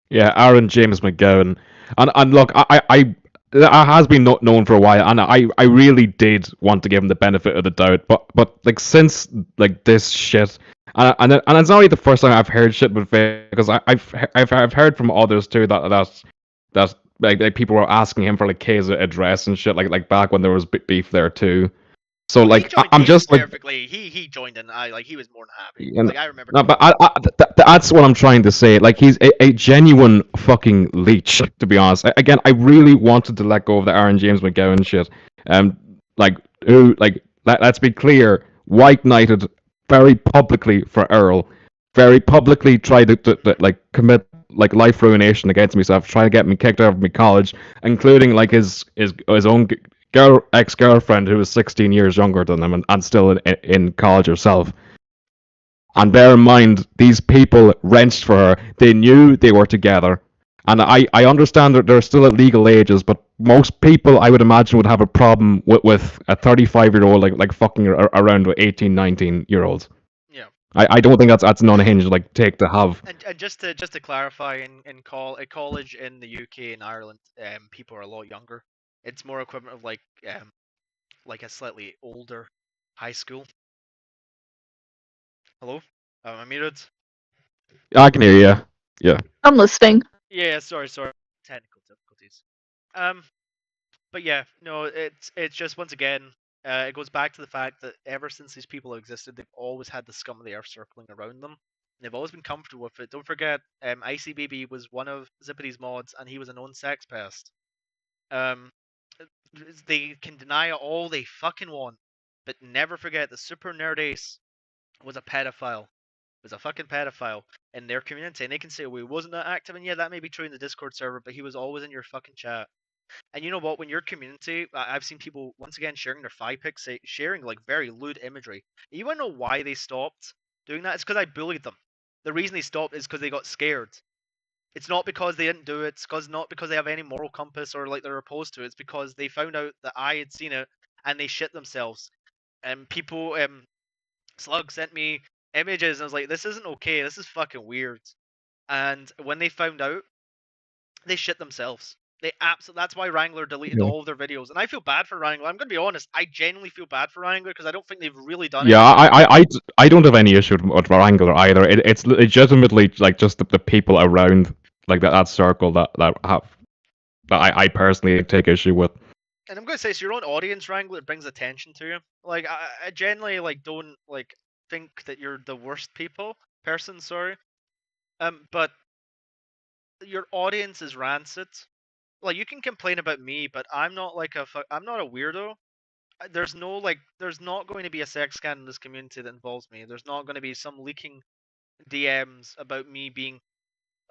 Yeah, Aaron James McGowan, and look, I it has been not known for a while, and I really did want to give him the benefit of the doubt, but like since like this shit, and it's not really the first time I've heard shit with Vega, because I've heard from others too that like people were asking him for like K's address and shit like back when there was beef there too. So Well, like he joined I'm just like perfectly. He joined and he was more than happy. and, Like I remember. no, but that's what I'm trying to say. Like he's a genuine fucking leech, to be honest. Again, I really wanted to let go of the Aaron James McGowan shit. Like who, like let's be clear, White Knighted very publicly for Earl, very publicly tried to like commit like life ruination against himself, try to get me kicked out of my college, including like his own ex-girlfriend who was 16 years younger than him and still in college herself. And bear in mind, these people wrenched for her. They knew they were together. And I understand that they're still at legal ages, but most people, I would imagine, would have a problem with a 35-year-old like fucking around with 18, 19-year-olds. Yeah. I don't think that's an unhinged like take to have. And just to clarify, in college in the UK and Ireland, people are a lot younger. It's more equivalent of like a slightly older high school. Hello, am I muted? I can hear you. Yeah. I'm listening. Yeah, sorry, technical difficulties. But yeah, no, it's just once again, it goes back to the fact that ever since these people have existed, they've always had the scum of the earth circling around them. They've always been comfortable with it. Don't forget, Icy Baby was one of Zippity's mods, and he was a known sex pest. They can deny it all they fucking want, but never forget that Super Nerd Ace was a pedophile. Was a fucking pedophile in their community, and they can say, "Well, he wasn't that active," and yeah, that may be true in the Discord server, but he was always in your fucking chat. And you know what? When your community, I've seen people once again sharing their thigh pics, sharing like very lewd imagery. You wanna know why they stopped doing that? It's because I bullied them. The reason they stopped is because they got scared. It's not because they didn't do it. It's not because they have any moral compass or like they're opposed to it. It's because they found out that I had seen it and they shit themselves. And people, Slug sent me images and I was like, this isn't okay. This is fucking weird. And when they found out, they shit themselves. That's why Wrangler deleted all of their videos, and I feel bad for Wrangler. I'm gonna be honest. I genuinely feel bad for Wrangler because I don't think they've really done it. Yeah, I don't have any issue with Wrangler either. It's legitimately like just the people around like that circle that I personally take issue with. And I'm gonna say, it's your own audience, Wrangler. It brings attention to you. Like I generally like don't like think that you're the worst person. Sorry, but your audience is rancid. Like you can complain about me, but I'm not like I'm not a weirdo. There's not going to be a sex scandal in this community that involves me. There's not going to be some leaking DMs about me being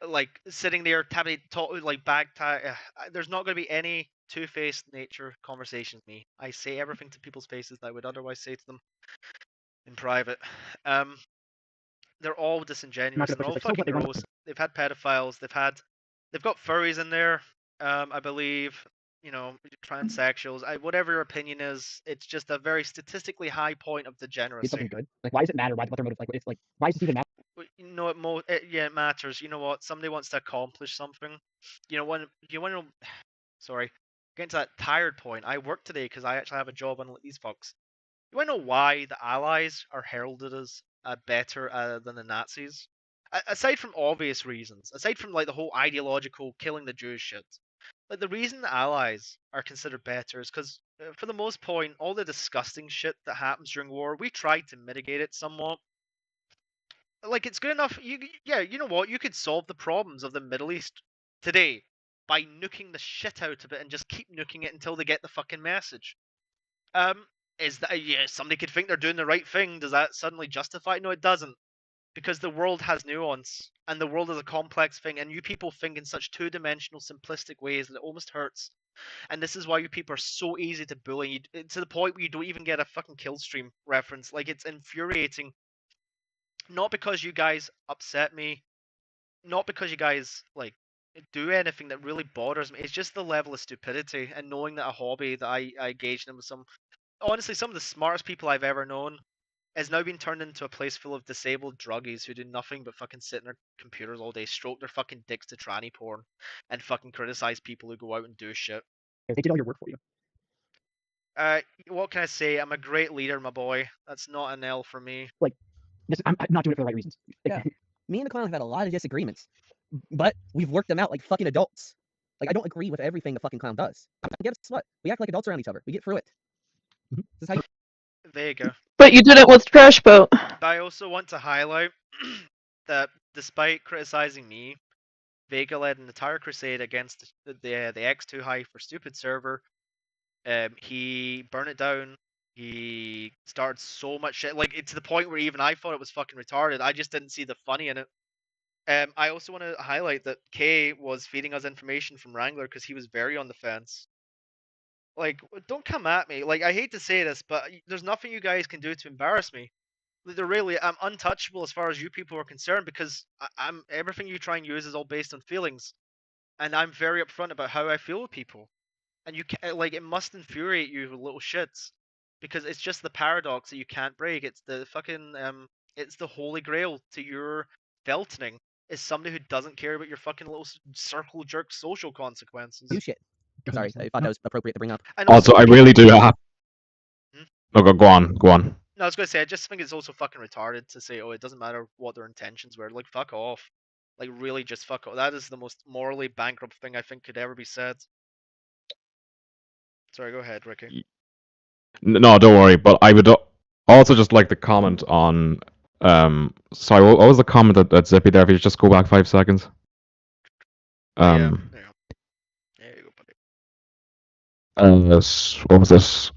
like sitting there there's not going to be any two-faced nature conversations with me. I say everything to people's faces that I would otherwise say to them in private. They're all disingenuous. They're all fucking gross. They've had pedophiles. They've had They've got furries in there, I believe. You know, transsexuals. Whatever your opinion is, it's just a very statistically high point of It's degeneracy. something good. Like, why does it matter? What their motive? Like, it's like, why does this even matter? You know, yeah, it matters. You know what? Somebody wants to accomplish something. You know, when you want to, sorry, getting to that tired point. I work today because I actually have a job unlike these fucks. You want to know why the Allies are heralded as better than the Nazis? Aside from obvious reasons, aside from like the whole ideological killing the Jews shit, like the reason the Allies are considered better is because, for the most point, all the disgusting shit that happens during war, we tried to mitigate it somewhat. Like it's good enough. Yeah, you know what? You could solve the problems of the Middle East today by nuking the shit out of it and just keep nuking it until they get the fucking message. Is that yeah? Somebody could think they're doing the right thing. Does that suddenly justify it? No, it doesn't. Because the world has nuance, and the world is a complex thing, and you people think in such two-dimensional, simplistic ways that it almost hurts. And this is why you people are so easy to bully, to the point where you don't even get a fucking Killstream reference. Like, it's infuriating. Not because you guys upset me, not because you guys, like, do anything that really bothers me. It's just the level of stupidity, and knowing that a hobby that I engaged in with honestly, some of the smartest people I've ever known has now been turned into a place full of disabled druggies who do nothing but fucking sit in their computers all day, stroke their fucking dicks to tranny porn, and fucking criticize people who go out and do shit. They did all your work for you. What can I say? I'm a great leader, my boy. That's not an L for me. Like, I'm not doing it for the right reasons. Yeah. Me and the clown have had a lot of disagreements, but we've worked them out like fucking adults. Like, I don't agree with everything the fucking clown does. Guess what? We act like adults around each other. We get through it. This is how you... There you go. But you did it with Trash Boat. I also want to highlight that despite criticizing me, Vega led an entire crusade against the X2 High for Stupid server. He burned it down. He started so much shit, like to the point where even I thought it was fucking retarded. I just didn't see the funny in it. I also want to highlight that Kay was feeding us information from Wrangler because he was very on the fence. Like, don't come at me. Like, I hate to say this, but there's nothing you guys can do to embarrass me. I'm untouchable as far as you people are concerned because I'm everything you try and use is all based on feelings, and I'm very upfront about how I feel with people, and you can like it must infuriate you little shits, because it's just the paradox that you can't break. It's the fucking it's the holy grail to your feltoning is somebody who doesn't care about your fucking little circle jerk social consequences. do shit. Sorry, I thought that was appropriate to bring up. And Also, I really do have. No, go on. No, I was gonna say, I just think it's also fucking retarded to say, oh, it doesn't matter what their intentions were. Like, fuck off. Like, really, just fuck off. That is the most morally bankrupt thing I think could ever be said. Sorry, go ahead, Ricky. No, don't worry. But I would also just like to comment on. Sorry, what was the comment that Zippy there? If you just go back 5 seconds. Yeah, there you go. There you go, buddy. What was this?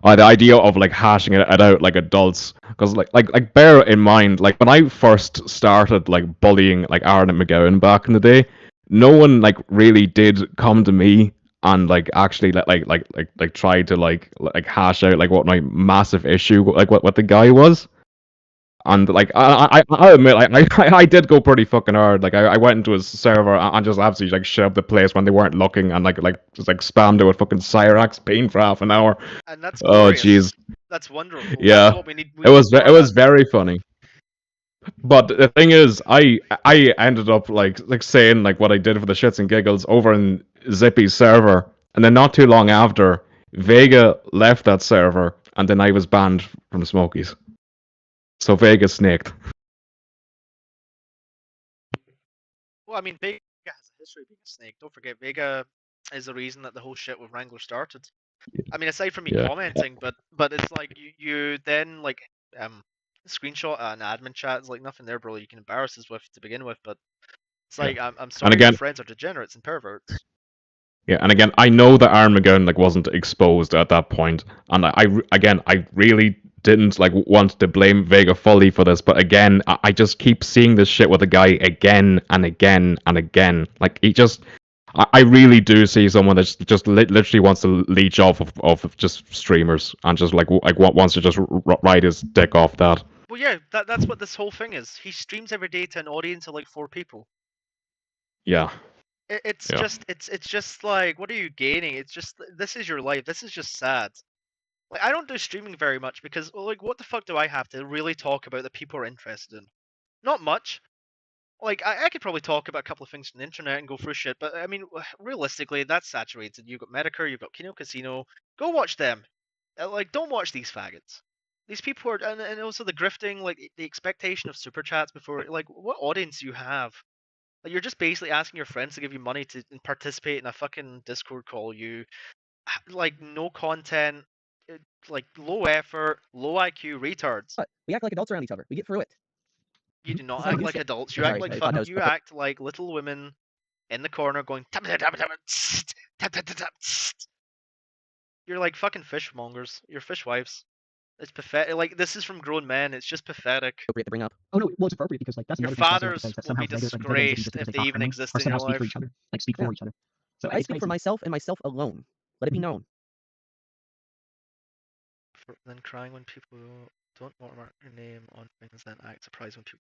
The idea of like hashing it out like adults, because like bear in mind, like when I first started like bullying like Aaron and McGowan back in the day, no one like really did come to me and like actually like try to like hash out like what my massive issue like what the guy was. And like I admit I did go pretty fucking hard. Like I went into his server and just absolutely like shut up the place when they weren't looking and like just like spammed it with fucking Cyrax pain for half an hour. And that's Oh glorious. jeez. That's wonderful. Yeah. That's what we need. It was very funny. But the thing is, I ended up like saying like what I did for the shits and giggles over in Zippy's server, and then not too long after, Vega left that server, and then I was banned from Smokies. So Vega snaked. Well, I mean, Vega has a history of being a snake. Don't forget, Vega is the reason that the whole shit with Wrangler started. I mean, aside from me Yeah. commenting, but it's like you then like screenshot an admin chat. It's like nothing there, bro. You can embarrass us with to begin with, but it's like I'm sorry, again- your friends are degenerates and perverts. Yeah, and again, I know that Aaron McGowan like wasn't exposed at that point, and I really didn't like want to blame Vega fully for this, but again, I just keep seeing this shit with a guy again and again and again. Like he just, I really do see someone that just literally wants to leech off of just streamers and just like wants to just ride his dick off that. Well, yeah, that's what this whole thing is. He streams every day to an audience of like 4 people. Yeah. It's Yeah. just it's just like, what are you gaining? It's just, this is your life. This is just sad. Like, I don't do streaming very much because, well, like, what the fuck do I have to really talk about that people are interested in? Not much. Like, I could probably talk about a couple of things from the internet and go through shit, but I mean, realistically, that's saturated. You've got Medicare, you've got Kino Casino. Go watch them. Like, don't watch these faggots. These people are, and also the grifting, like the expectation of super chats before, like, what audience do you have? Like, you're just basically asking your friends to give you money to participate in a fucking Discord call. You, like, no content, like, low effort, low IQ retards. But we act like adults around each other. We get through it. You do not That's how we act do like shit. adults. You Oh, act sorry, like I thought that was you proper. act like little women in the corner going tap tap tap tap tst, tap tap tap tap tst. You're like fucking fishmongers. You're fishwives. It's pathetic. Like, this is from grown men. It's just pathetic. Appropriate to bring up. Oh no, well it's appropriate because like that's Your another thing Strauss fathers says, that will somehow be Vegas just disgraced because if they they talk even friendly, exist or in somehow your speak for life. each other, like speak for each other. So I it's speak for crazy. myself and myself alone. Let it be known. Then crying when people don't watermark your name on things, then act surprised when people.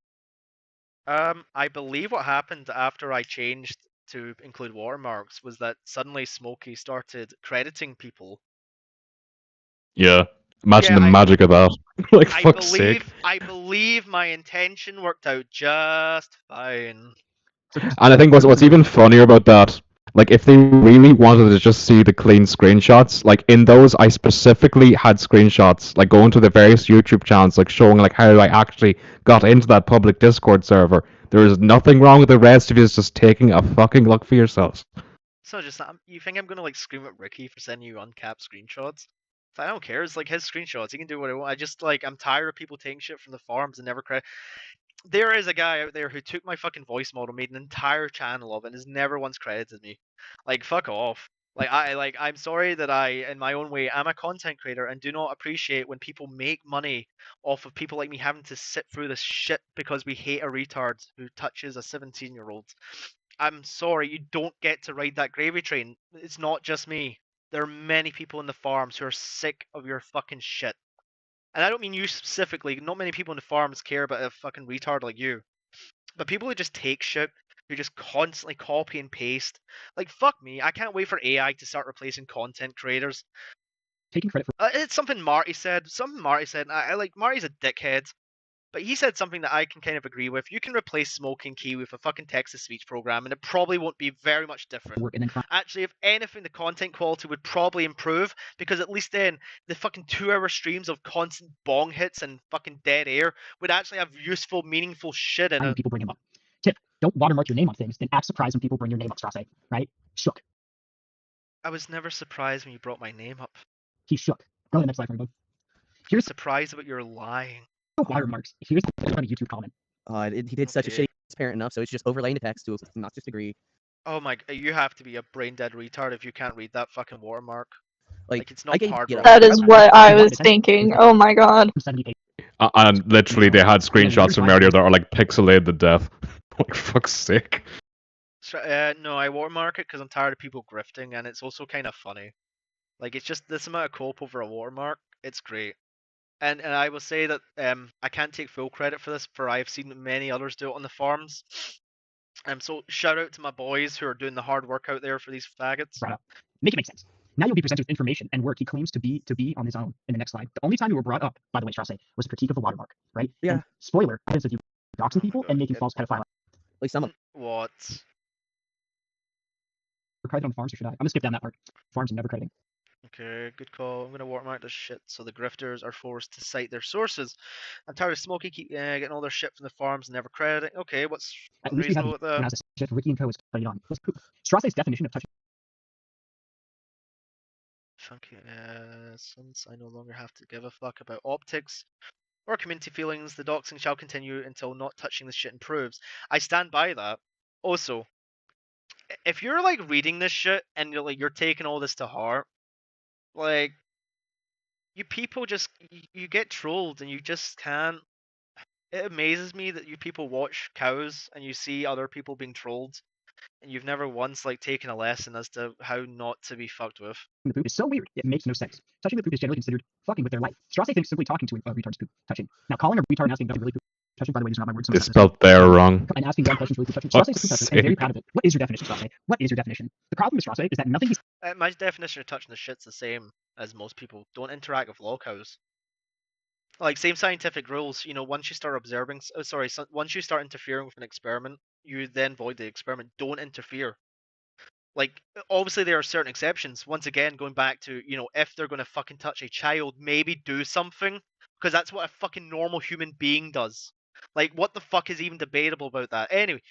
I believe what happened after I changed to include watermarks was that suddenly Smokey started crediting people. Yeah. Imagine Yeah, the magic of that. Like, fuck's sake. I believe my intention worked out just fine. And I think what's even funnier about that, like, if they really wanted to just see the clean screenshots, like, in those, I specifically had screenshots, like, going to the various YouTube channels, like, showing, like, how I actually got into that public Discord server. There is nothing wrong with the rest of you, just taking a fucking look for yourselves. It's not just that. You think I'm gonna, like, scream at Ricky for sending you uncapped screenshots? I don't care. It's like his screenshots. He can do what he wants. I just, like, I'm tired of people taking shit from the forums and never credit. There is a guy out there who took my fucking voice model, made an entire channel of it, and has never once credited me. Like, fuck off. I'm sorry that I, in my own way, am a content creator and do not appreciate when people make money off of people like me having to sit through this shit because we hate a retard who touches a 17-year-old. I'm sorry, you don't get to ride that gravy train. It's not just me. There are many people in the farms who are sick of your fucking shit. And I don't mean you specifically. Not many people in the farms care about a fucking retard like you. But people who just take shit, who just constantly copy and paste. Like, fuck me. I can't wait for AI to start replacing content creators. Taking credit for It's something Marty said. I like, Marty's a dickhead. But he said something that I can kind of agree with. You can replace Smoking Key with a fucking text-to-speech program, and it probably won't be very much different. work and then Actually, if anything, the content quality would probably improve, because at least then the fucking 2-hour streams of constant bong hits and fucking dead air would actually have useful, meaningful shit in when it. people bring him up. Tip: don't watermark your name on things, then act surprised when people bring your name up. Strauss, right? Shook. I was never surprised when you brought my name up. He shook. Go to the next slide, everybody. I'm Here's surprised about your lying. the watermarks. Here's the on a YouTube comment. He did such a Okay. shitty transparent enough, so it's just overlaying the text to not just agree. Oh my, you have to be a brain dead retard if you can't read that fucking watermark. Like, It's I not gave- hard you know, rock. That is what I was thinking. Oh my god. 78. And literally, they had screenshots from earlier that are, like, pixelated to death. Like, fuck's sake. No, I watermark it because I'm tired of people grifting, and it's also kind of funny. Like, it's just this amount of cope over a watermark. It's great. And I will say that I can't take full credit for this, for I've seen many others do it on the forums. So shout out to my boys who are doing the hard work out there for these faggots. Brought up. Make it make sense. Now you'll be presented with information and work he claims to be on his own in the next slide. The only time you were brought up, by the way, Strauss, was a critique of the watermark, right? Yeah. And spoiler, evidence of you doxing Oh my people God, and making yeah. false pedophile. like some of What? We're credited on farms, or should I? I'm gonna skip down that part. Farms are never crediting. Okay, good call. I'm gonna watermark this shit so the grifters are forced to cite their sources. I'm tired of Smokey keep getting all their shit from the farms and never crediting. Okay, what's At least we have reasonable with that? when I was a Ricky and Co. is playing on. Strauss's definition of touching. Funky, since I no longer have to give a fuck about optics or community feelings, the doxing shall continue until not touching this shit improves. I stand by that. Also, if you're like reading this shit and you're taking all this to heart, like, you people just you get trolled and you just can't. It amazes me that you people watch cows and you see other people being trolled, and you've never once like taken a lesson as to how not to be fucked with. The poop is so weird, it makes no sense. Touching the poop is generally considered fucking with their life. Strauss thinks simply talking to a retard's poop touching. Now calling a retard and asking them to really poop touching, by the way, these are not my words. It's spelled there wrong. And asking dumb questions really through touching. Oh, Strauss is through touching, and very proud of it. What is your definition, Strauss? What is your definition? The problem with Strauss is that nothing he's My definition of touching the shit's the same as most people. Don't interact with lolcows. Like, same scientific rules. You know, once you start observing, once you start interfering with an experiment, you then void the experiment. Don't interfere. Like, obviously there are certain exceptions. Once again, going back to, you know, if they're going to fucking touch a child, maybe do something, because that's what a fucking normal human being does. Like, what the fuck is even debatable about that? Anyway,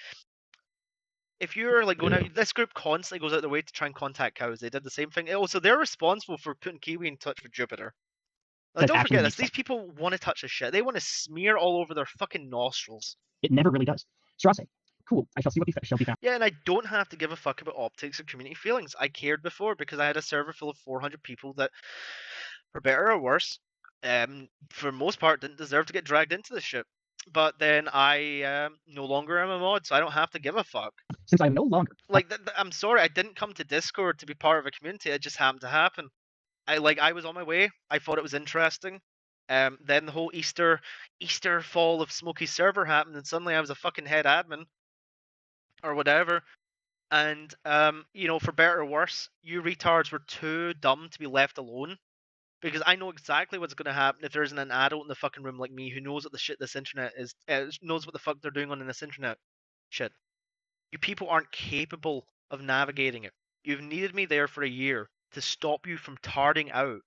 if you're like going out, this group constantly goes out their way to try and contact cows. They did the same thing. Also, they're responsible for putting Kiwi in touch with Jupiter. Like, That don't actually forget makes this. These people want to touch this shit. They want to smear all over their fucking nostrils. it never really does. Strauss, cool. I shall see what shall be found. Yeah, and I don't have to give a fuck about optics or community feelings. I cared before because I had a server full of 400 people that, for better or worse, for most part, didn't deserve to get dragged into this shit. But then I no longer am a mod, so I don't have to give a fuck. Since I'm no longer Like, I'm sorry, I didn't come to Discord to be part of a community. It just happened to happen. I was on my way. I thought it was interesting. Then the whole Easter fall of Smokey's server happened, and suddenly I was a fucking head admin, or whatever. And you know, for better or worse, you retards were too dumb to be left alone. Because I know exactly what's going to happen if there isn't an adult in the fucking room like me who knows what the shit this internet is, knows what the fuck they're doing on this internet shit. You people aren't capable of navigating it. You've needed me there for a year to stop you from tarding out.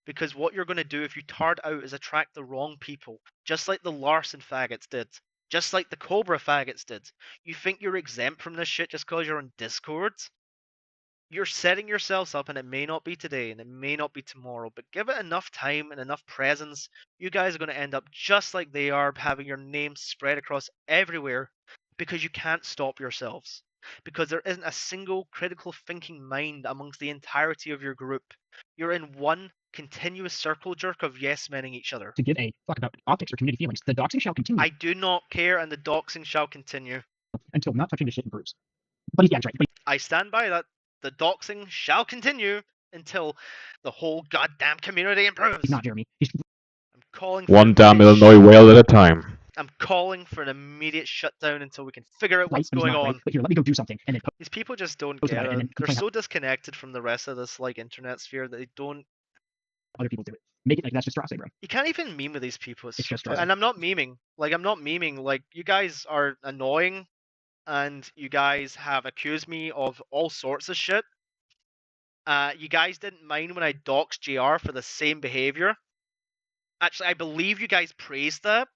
Because what you're going to do if you tard out is attract the wrong people, just like the Larson faggots did. Just like the Cobra faggots did. You think you're exempt from this shit just because you're on Discord? You're setting yourselves up, and it may not be today, and it may not be tomorrow, but give it enough time and enough presence, you guys are going to end up just like they are, having your names spread across everywhere, because you can't stop yourselves. Because there isn't a single critical thinking mind amongst the entirety of your group. You're in one continuous circle jerk of yes-menning each other. to give a fuck about optics or community feelings. The doxing shall continue I do not care, and the doxing shall continue. until not touching the shit improves. But yeah, that's right. But I stand by that. The doxing shall continue until the whole goddamn community improves. he's not Jeremy. He's I'm calling for One an damn immediate Illinois whale at a time. I'm calling for an immediate shutdown until we can figure out right, what's and he's going not on. right. But here, let me go do something, and then These people just don't Post get about it and it. then They're complain so disconnected from the rest of this like internet sphere that they don't. other people do it. Make it like that's just Strauss, bro. You can't even meme with these people. It's just Strauss. And I'm not memeing. Like, I'm not memeing. Like, you guys are annoying, and you guys have accused me of all sorts of shit. You guys didn't mind when I doxed JR for the same behavior. Actually, I believe you guys praised that.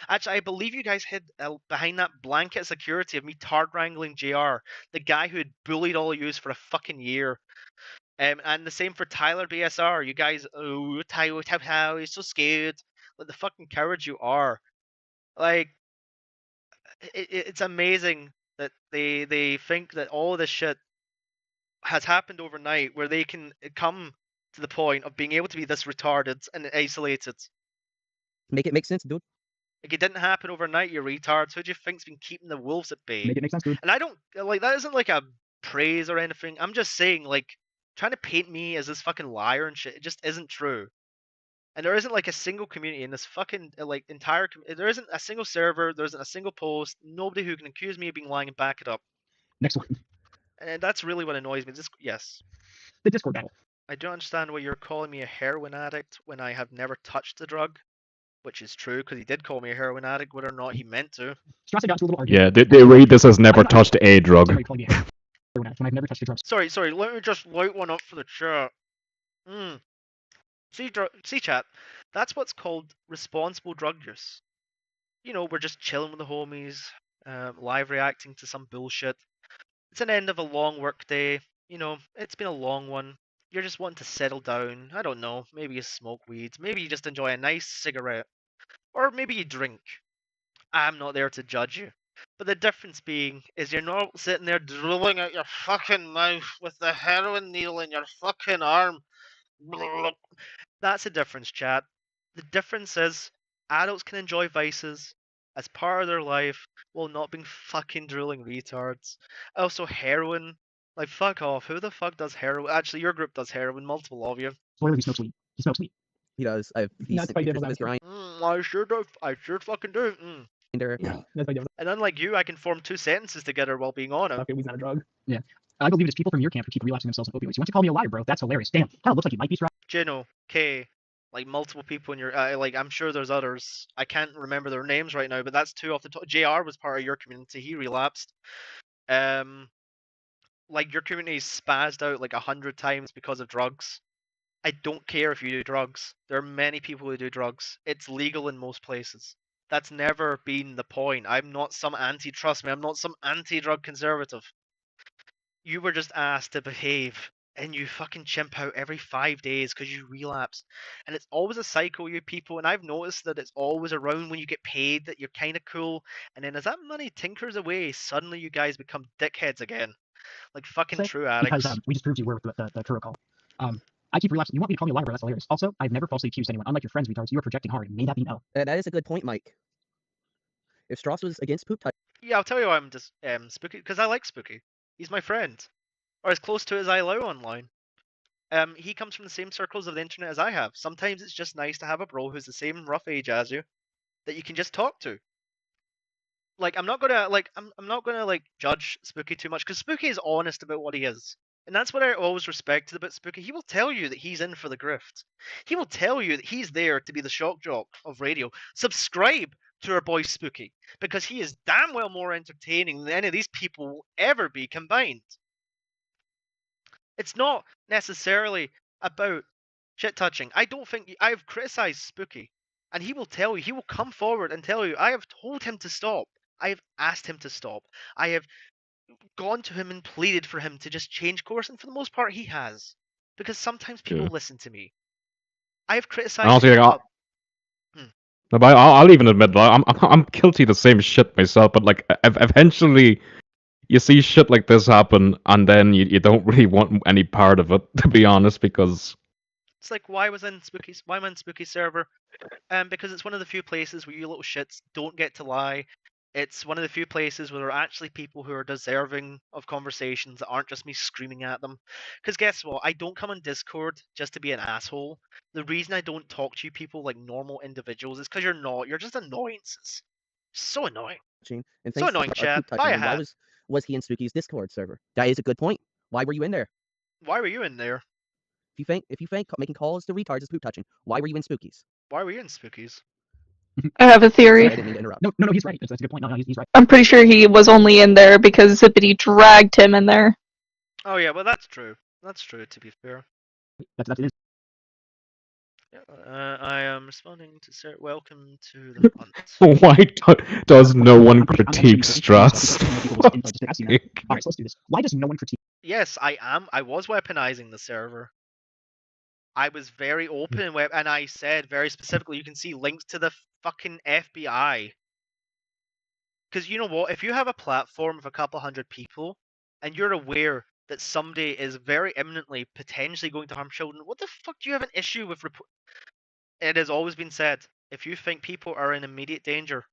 Actually, I believe you guys hid behind that blanket security of me tard wrangling JR, the guy who had bullied all of yous for a fucking year. And the same for Tyler BSR. You guys, oh, Tyler, he's so scared. Like the fucking cowards you are. Like, it's amazing that they think that all of this shit has happened overnight, where they can come to the point of being able to be this retarded and isolated. Make it make sense, dude. Like, it didn't happen overnight, you retards. Who do you think's been keeping the wolves at bay? Make it make sense, dude. And I don't like that. Isn't like a praise or anything. I'm just saying, like, trying to paint me as this fucking liar and shit. It just isn't true. And there isn't like a single community in this fucking like entire. There isn't a single server. There isn't a single post. Nobody who can accuse me of being lying and back it up. Next one. And that's really what annoys me. Yes. The Discord battle. I don't understand why you're calling me a heroin addict when I have never touched the drug, which is true because he did call me a heroin addict, whether or not he meant to. Strauss got into a little argument. Yeah, they read this as never touched a drug. Somebody called me a heroin addict when I've never touched a drug. Sorry. Let me just light one up for the chat. See, chat. That's what's called responsible drug use. You know, we're just chilling with the homies, live reacting to some bullshit. It's an end of a long work day. You know, it's been a long one. You're just wanting to settle down. I don't know. Maybe you smoke weed. Maybe you just enjoy a nice cigarette. Or maybe you drink. I'm not there to judge you. But the difference being is you're not sitting there drooling out your fucking mouth with the heroin needle in your fucking arm. That's the difference, chat. The difference is adults can enjoy vices as part of their life while not being fucking drooling retards. Also, heroin. Like, fuck off. Who the fuck does heroin? Actually, your group does heroin. Multiple of you. Spoiler, he smokes weed. He smokes weed. He does. He's Not quite pictures of devil's his grind. I sure do. I sure fucking do. That's my difference. And unlike you, I can form 2 sentences together while being on it. Okay, weed's not a drug. Yeah. I believe it's people from your camp who keep relapsing themselves on opioids. You want to call me a liar, bro? That's hilarious. Damn. Hell, looks like you might be strong. Jino, K, like multiple people in your like I'm sure there's others. I can't remember their names right now, but that's 2 off the top. JR was part of your community. He relapsed. Like your community spazzed out like 100 times because of drugs. I don't care if you do drugs. There are many people who do drugs. It's legal in most places. That's never been the point. I'm not some trust me, I'm not some anti-drug conservative. You were just asked to behave, and you fucking chimp out every 5 days because you relapse. And it's always a cycle, you people, and I've noticed that it's always around when you get paid that you're kind of cool, and then as that money tinkers away, suddenly you guys become dickheads again. Like fucking true addicts. Because we just proved you were with the Kuro call. I keep relapsing. You want me to call me a liar, bro? That's hilarious. Also, I've never falsely accused anyone. Unlike your friends, retards, you are projecting hard. May that be no. That is a good point, Mike. If Strauss was against poop touch, Yeah, I'll tell you why I'm just Spooky, because I like Spooky. He's my friend, or as close to it as I allow online. He comes from the same circles of the internet as I have. Sometimes it's just nice to have a bro who's the same rough age as you, that you can just talk to. Like I'm not gonna like judge Spooky too much because Spooky is honest about what he is. And that's what I always respected about Spooky. He will tell you that he's in for the grift. He will tell you that he's there to be the shock jock of radio. Subscribe to our boy Spooky, because he is damn well more entertaining than any of these people will ever be combined. It's not necessarily about shit touching. I don't think I've criticized Spooky, and he will tell you, he will come forward and tell you, I have told him to stop. I have asked him to stop. I have gone to him and pleaded for him to just change course, and for the most part, he has. Because sometimes people listen to me. I have criticized. Honestly, but I'll even admit that I'm guilty of the same shit myself. But like, eventually, you see shit like this happen, and then you don't really want any part of it, to be honest, because it's like why am I in Spooky server? Because it's one of the few places where you little shits don't get to lie. It's one of the few places where there are actually people who are deserving of conversations that aren't just me screaming at them. Because guess what? I don't come on Discord just to be an asshole. The reason I don't talk to you people like normal individuals is because you're not. You're just annoyances. So annoying. and So annoying, chat. Buy a hat. Why was he in Spooky's Discord server? That is a good point. Why were you in there? Why were you in there? If you think making calls to retards is poop touching, why were you in Spooky's? Why were you in Spooky's? I have a theory. Sorry, I didn't mean to interrupt. No, he's right. That's a good point. No, he's right. I'm pretty sure he was only in there because Zippity dragged him in there. Oh yeah, well that's true. That's true, to be fair. That's it is. Yeah, I am responding to Sir. Welcome to the punt. Why does no one critique Strauss? Alright, so let's do this. Why does no one critique? Yes, I am. I was weaponizing the server. I was very open and I said very specifically, you can see links to the fucking FBI. Because you know what? If you have a platform of a couple hundred people, and you're aware that somebody is very imminently potentially going to harm children, what the fuck do you have an issue with It has always been said, if you think people are in immediate danger,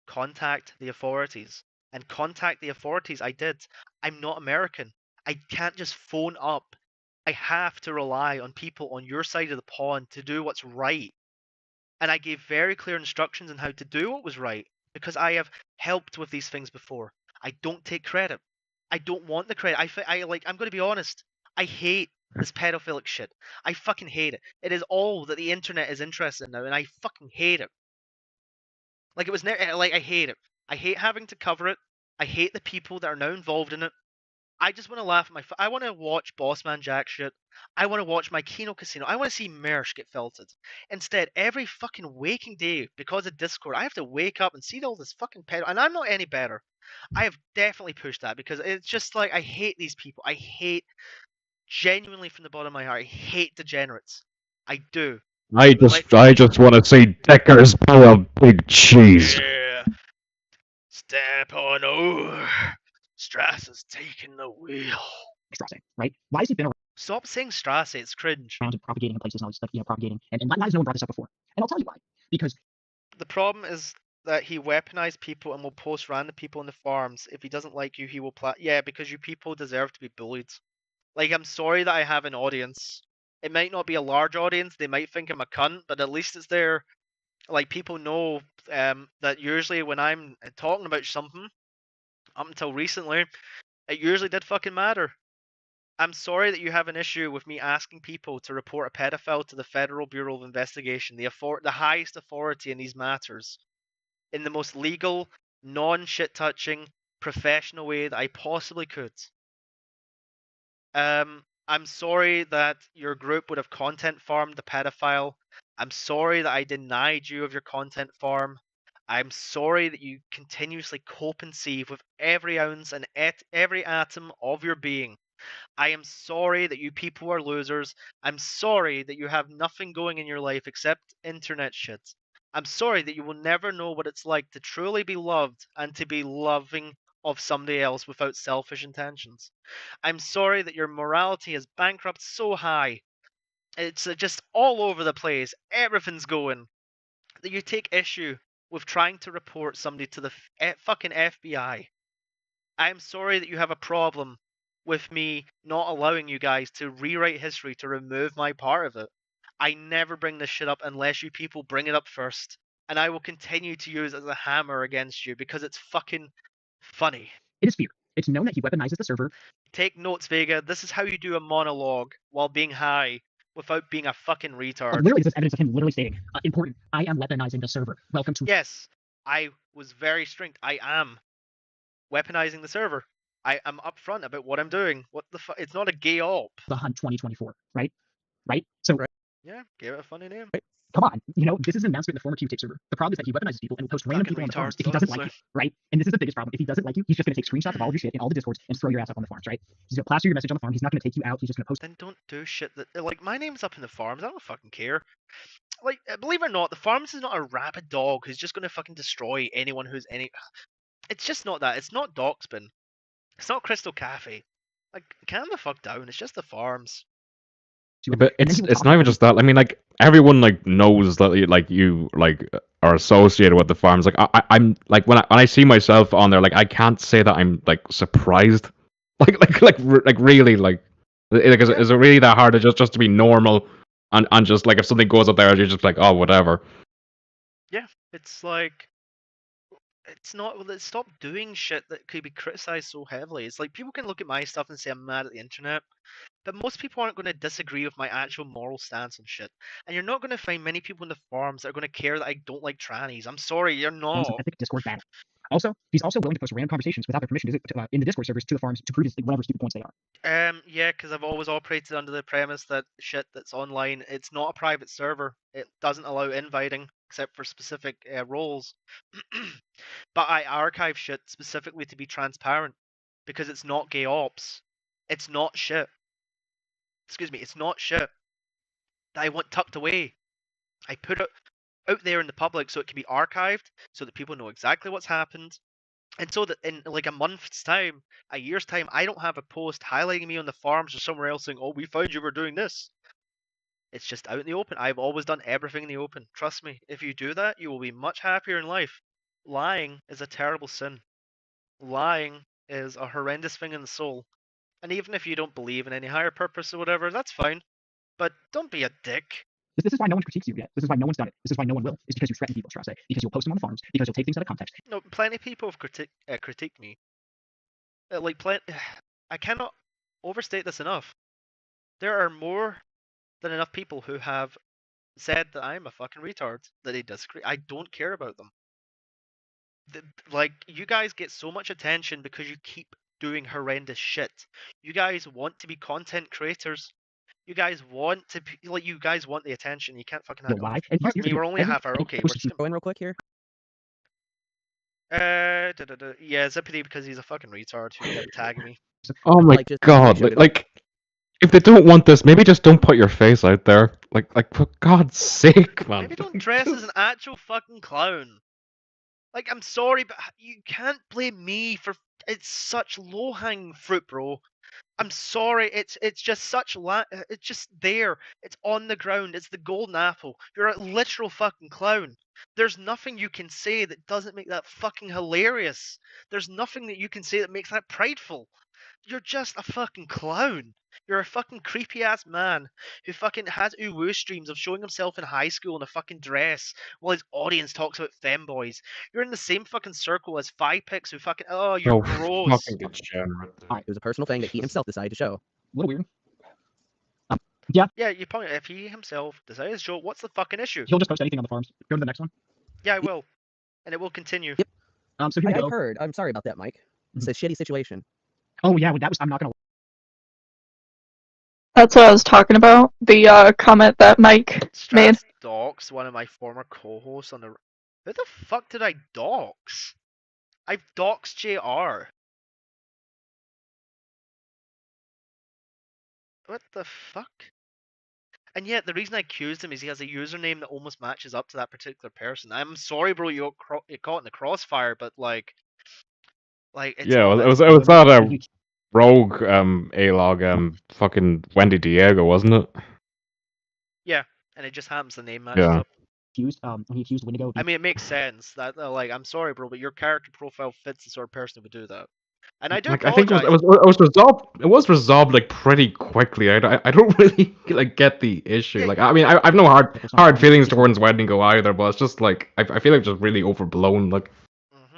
contact the authorities. And contact the authorities, I did. I'm not American. I can't just phone up. I have to rely on people on your side of the pond to do what's right. And I gave very clear instructions on how to do what was right, because I have helped with these things before. I don't take credit. I don't want the credit. I'm going to be honest. I hate this pedophilic shit. I fucking hate it. It is all that the internet is interested in now, and I fucking hate it. Like, it was never, like, I hate it. I hate having to cover it. I hate the people that are now involved in it. I just want to laugh at I want to watch Bossman Jack shit. I want to watch my Kino Casino. I want to see Mersh get filtered. Instead, every fucking waking day, because of Discord, I have to wake up and see all this fucking pedo. And I'm not any better. I have definitely pushed that because it's just like, I hate these people. I hate, genuinely from the bottom of my heart, I hate degenerates. I do. I just want to say Decker's power big cheese. Yeah. Step on over. Strauss has taken the wheel. Strauss, right? Why has he been around? Stop saying Strauss, it's cringe. And propagating in places and all this stuff, propagating. And why has no one brought this up before? And I'll tell you why. Because the problem is that he weaponized people and will post random people in the forums. If he doesn't like you, he will yeah, because you people deserve to be bullied. Like, I'm sorry that I have an audience. It might not be a large audience, they might think I'm a cunt, but at least it's there Like, people know that usually when I'm talking about something, up until recently, it usually did fucking matter. I'm sorry that you have an issue with me asking people to report a pedophile to the Federal Bureau of Investigation, the highest authority in these matters, in the most legal, non-shit-touching, professional way that I possibly could. I'm sorry that your group would have content farmed the pedophile. I'm sorry that I denied you of your content farm. I'm sorry that you continuously cope and seethe with every ounce and every atom of your being. I am sorry that you people are losers. I'm sorry that you have nothing going in your life except internet shit. I'm sorry that you will never know what it's like to truly be loved and to be loving of somebody else without selfish intentions. I'm sorry that your morality is bankrupt so high. It's just all over the place. Everything's going. That you take issue with trying to report somebody to the fucking FBI. I'm sorry that you have a problem with me not allowing you guys to rewrite history to remove my part of it. I never bring this shit up unless you people bring it up first. And I will continue to use it as a hammer against you because it's fucking funny. It is fear. It's known that he weaponizes the server. Take notes, Vega. This is how you do a monologue while being high without being a fucking retard. Literally, this is evidence of him literally stating, important, I am weaponizing the server. Welcome to... Yes, I was very strict. I am weaponizing the server. I am upfront about what I'm doing. What the fuck? It's not a gay op. The Hunt 2024, right? Right? So... Right. Yeah, gave it a funny name. Right. Come on, this is an announcement in the former Cube Tape server. The problem is that he weaponizes people and will post random people on the forums if he doesn't like you, right? And this is the biggest problem. If he doesn't like you, he's just going to take screenshots of all of your shit in all the discords and throw your ass up on the forums, right? He's going to plaster your message on the forum. He's not going to take you out. He's just going to post. Then don't do shit that, like, my name's up in the forums. I don't fucking care. Like, believe it or not, the forums is not a rabid dog who's just going to fucking destroy anyone who's any. It's just not that. It's not Doxbin. It's not Crystal Cafe. Like, calm the fuck down. It's just the farms. But it's not even just that. I mean, like, everyone like knows that you are associated with the farms. Like I'm like when I see myself on there, like I can't say that I'm like surprised. Like really like is it really that hard to just to be normal and just like if something goes up there, you're just like, oh, whatever. Yeah, it's like it's not. Stop doing shit that could be criticized so heavily. It's like people can look at my stuff and say I'm mad at the internet, but most people aren't going to disagree with my actual moral stance on shit. And you're not going to find many people in the forums that are going to care that I don't like trannies. I'm sorry, you're not. Epic Discord ban. Also, he's also willing to post random conversations without their permission in the Discord servers to the forums to prove whatever stupid points they are. Yeah, because I've always operated under the premise that shit that's online, it's not a private server. It doesn't allow inviting except for specific roles. But I archive shit specifically to be transparent because it's not gay ops. It's not shit. Excuse me, it's not shit that I want tucked away. I put it out there in the public so it can be archived, so that people know exactly what's happened, and so that in like a month's time, a year's time, I don't have a post highlighting me on the forums or somewhere else saying, oh, we found you were doing this. It's just out in the open. I've always done everything in the open. Trust me, if you do that, you will be much happier in life. Lying is a terrible sin. Lying is a horrendous thing in the soul. And even if you don't believe in any higher purpose or whatever, that's fine. But don't be a dick. This is why no one critiques you yet. This is why no one's done it. This is why no one will. It's because you threaten people, Strauss. Because you'll post them on the forums. Because you'll take things out of context. No, plenty of people have critiqued me. I cannot overstate this enough. There are more than enough people who have said that I'm a fucking retard, that they disagree. I don't care about them. Like, you guys get so much attention because you keep doing horrendous shit. You guys want to be content creators. You guys want to be, like, you guys want the attention. You can't fucking handle it. We were only a half hour. Okay, we're just go in real quick here. Yeah, Zippity because he's a fucking retard who kept tagging me. Oh my god! Like, if they don't want this, maybe just don't put your face out there. Like for God's sake, man. Maybe don't dress as an actual fucking clown. Like, I'm sorry, but you can't blame me for. It's such low-hanging fruit, bro. I'm sorry, it's just such it's just there. It's on the ground. It's the golden apple. You're a literal fucking clown. There's nothing you can say that doesn't make that fucking hilarious. There's nothing that you can say that makes that prideful. you're just a fucking clown. You're a fucking creepy ass man who fucking has uwu streams of showing himself in high school in a fucking dress while his audience talks about femboys. You're in the same fucking circle as Phypix who fucking you're Oh, gross. fucking degenerate. It was a personal thing that he himself decided to show. A little weird. Yeah, you point if he himself decided to show, what's the fucking issue? He'll just post anything on the forums. Go to the next one. Yeah, I will. And it will continue. Yep. So here we I've go. heard. I'm sorry about that, Mike. It's a shitty situation. Oh yeah, well, that was. I'm not gonna. That's what I was talking about. The comment that Mike made. Strats doxed one of my former co-hosts on the. Who the fuck did I dox? I've doxed JR. What the fuck? And yet, the reason I accused him is he has a username that almost matches up to that particular person. I'm sorry, bro, you got caught in the crossfire, but like it's Yeah, all it was that rogue A-log fucking Wendy Diego, wasn't it? Yeah, and it just happens the name matches Yeah. up. When he accused Wendigo. I mean, it makes sense that like I'm sorry, bro, but your character profile fits the sort of person who would do that. And I do Like, I think apologize. it was resolved. It was resolved like pretty quickly. I don't really like get the issue. Yeah. Like, I mean, I've no hard feelings towards Wendigo either, but it's just like I feel like it's just really overblown. Like,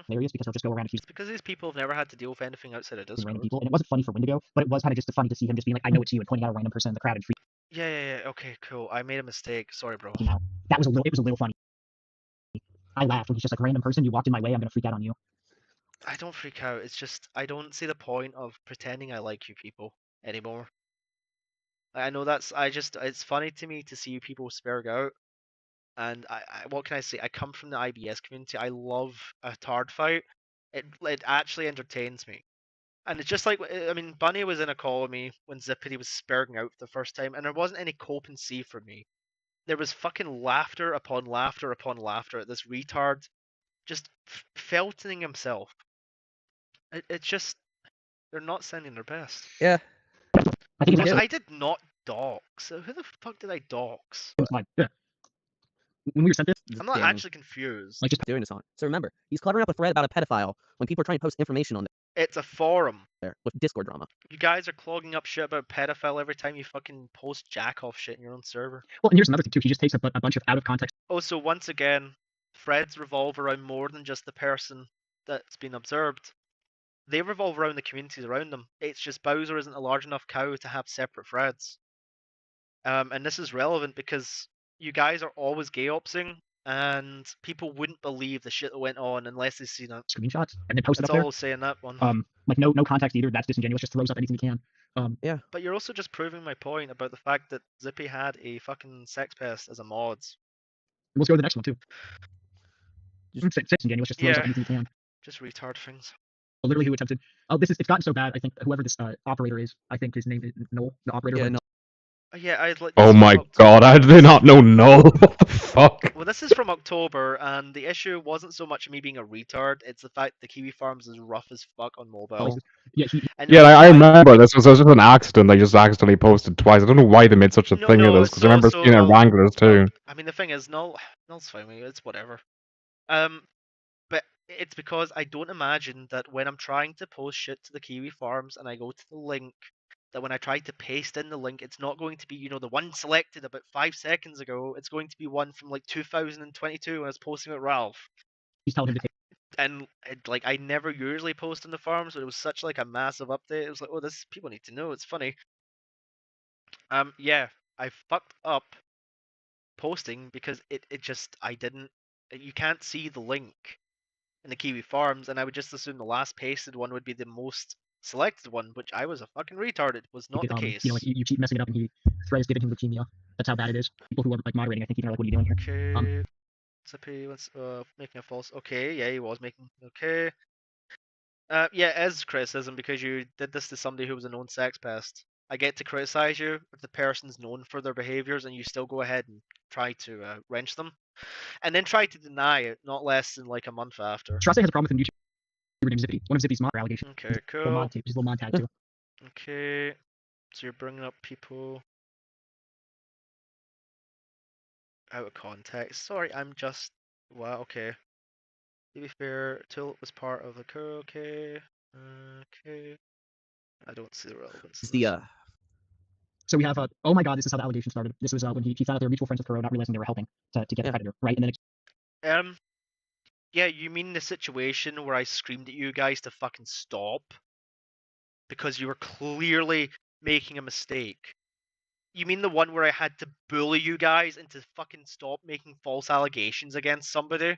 Hilarious because he'll just go around accusing It's because these people have never had to deal with anything outside of Discord. random people, and it wasn't funny for Wendigo, but it was kind of just funny to see him just being like, "I know it's you," and pointing out a random person in the crowd and freaking Yeah. Okay, cool. I made a mistake. Sorry, bro. out. That was a little funny. I laughed when he's just like, "Random person, you walked in my way, I'm gonna freak out on you." I don't freak out. It's just I don't see the point of pretending I like you people anymore. I know it's funny to me to see you people spurg out. And I what can I say? I come from the IBS community. I love a tard fight. It actually entertains me. And it's just like, I mean, Bunny was in a call with me when Zippity was spurging out for the first time, and there wasn't any cope and see from me. There was fucking laughter upon laughter upon laughter at this retard just felting himself. It's just, they're not sending their best. Yeah. I think Also, I did not dox. So who the fuck did I dox? it was like, yeah. When we were sent this, I'm not Damn. actually confused. like just Doing this on. So remember, he's covering up a thread about a pedophile when people are trying to post information on It's a forum. there with Discord drama. You guys are clogging up shit about pedophile every time you fucking post jack off shit in your own server. well, and here's another thing too. He just takes a bunch of out of context. Also, once again, threads revolve around more than just the person that's been observed. They revolve around the communities around them. It's just Bowser isn't a large enough cow to have separate threads. And this is relevant because you guys are always gay opsing, and people wouldn't believe the shit that went on unless they've seen it. Screenshots and then post it That's up all there. I'll say in that one. Like no context either. That's disingenuous. Just throws up anything he can. But you're also just proving my point about the fact that Zippy had a fucking sex pest as a mods. Let's go to the next one too. Just disingenuous. Just throws up Yeah. anything he can. Just retard things. Literally, who attempted? Oh, it's gotten so bad. I think whoever this operator is, I think his name is Noel, the operator. Yeah, no. Yeah, I'd like. oh my god, how did they not know Null? What the fuck? Well, this is from October, and the issue wasn't so much me being a retard; it's the fact that Kiwi Farms is rough as fuck on mobile. Yeah, And Yeah, I remember this was just an accident. They just accidentally posted twice. I don't know why they made such a thing of this because I remember seeing it in Wranglers too. I mean, the thing is, Null's fine with me. It's whatever. But it's because I don't imagine that when I'm trying to post shit to the Kiwi Farms and I go to the link, that when I try to paste in the link, it's not going to be, the one selected about 5 seconds ago. It's going to be one from like 2022 when I was posting with Ralph. he's telling him to take. And I never usually post on the forums, but it was such like a massive update. It was like, oh, this people need to know. It's funny. Yeah, I fucked up posting because you can't see the link in the Kiwi Farms, and I would just assume the last pasted one would be the most selected one, which I was a fucking retard. It was not the case. Like you keep messing it up, and he threads giving him leukemia. That's how bad it is. People who are like moderating, I think, even are like, "What are you doing here?" Okay. Zippy was making a false. Okay, yeah, he was making. Okay. Yeah, as criticism because you did this to somebody who was a known sex pest. I get to criticize you if the person's known for their behaviors and you still go ahead and try to wrench them, and then try to deny it not less than like a month after. Strasse has a problem with a YouTuber named Zippity. One of Zippy's mod allegations. Okay, cool. His little mod tag too. Okay, so you're bringing up people out of context. Sorry, I'm just. Wow, okay. To be fair, Tulip was part of the crew. Okay. Okay. I don't see the relevance. It's in the this. So we have oh my god, this is how the allegation started. This was when he found out they were mutual friends with Kuro, not realizing they were helping to get the Yeah. Predator, right? And then Yeah, you mean the situation where I screamed at you guys to fucking stop because you were clearly making a mistake? You mean the one where I had to bully you guys into fucking stop making false allegations against somebody?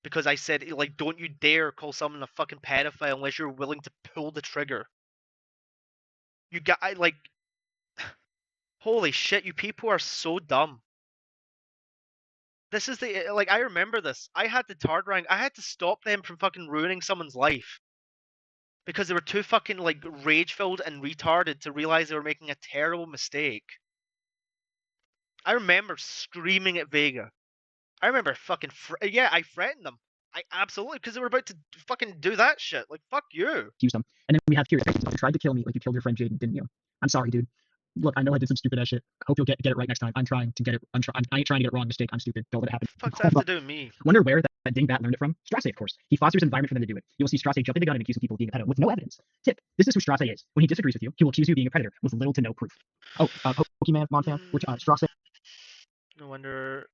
Because I said, like, don't you dare call someone a fucking pedophile unless you're willing to pull the trigger. You got, like, holy shit, you people are so dumb. This is the, like, I remember this. I had the Tard rank. I had to stop them from fucking ruining someone's life. Because they were too fucking, like, rage-filled and retarded to realize they were making a terrible mistake. I remember screaming at Vega. I remember fucking, yeah, I threatened them. I absolutely, because they were about to fucking do that shit. Like, fuck you. accuse them. And then we have Curious. You tried to kill me like you killed your friend Jaden, didn't you? I'm sorry, dude. Look, I know I did some stupid ass shit. Hope you'll get it right next time. I'm trying to get it. I ain't trying to get it wrong. Mistake. I'm stupid. Don't let it happen. What the fuck's that have to do with me? Wonder where that dingbat learned it from? Strasse, of course. He fosters an environment for them to do it. You'll see Strasse jumping the gun and accusing people of being a pedo with no evidence. Tip: this is who Strasse is. When he disagrees with you, he will accuse you of being a predator with little to no proof. Oh, Pokemon, Montan, which Strasse. No wonder.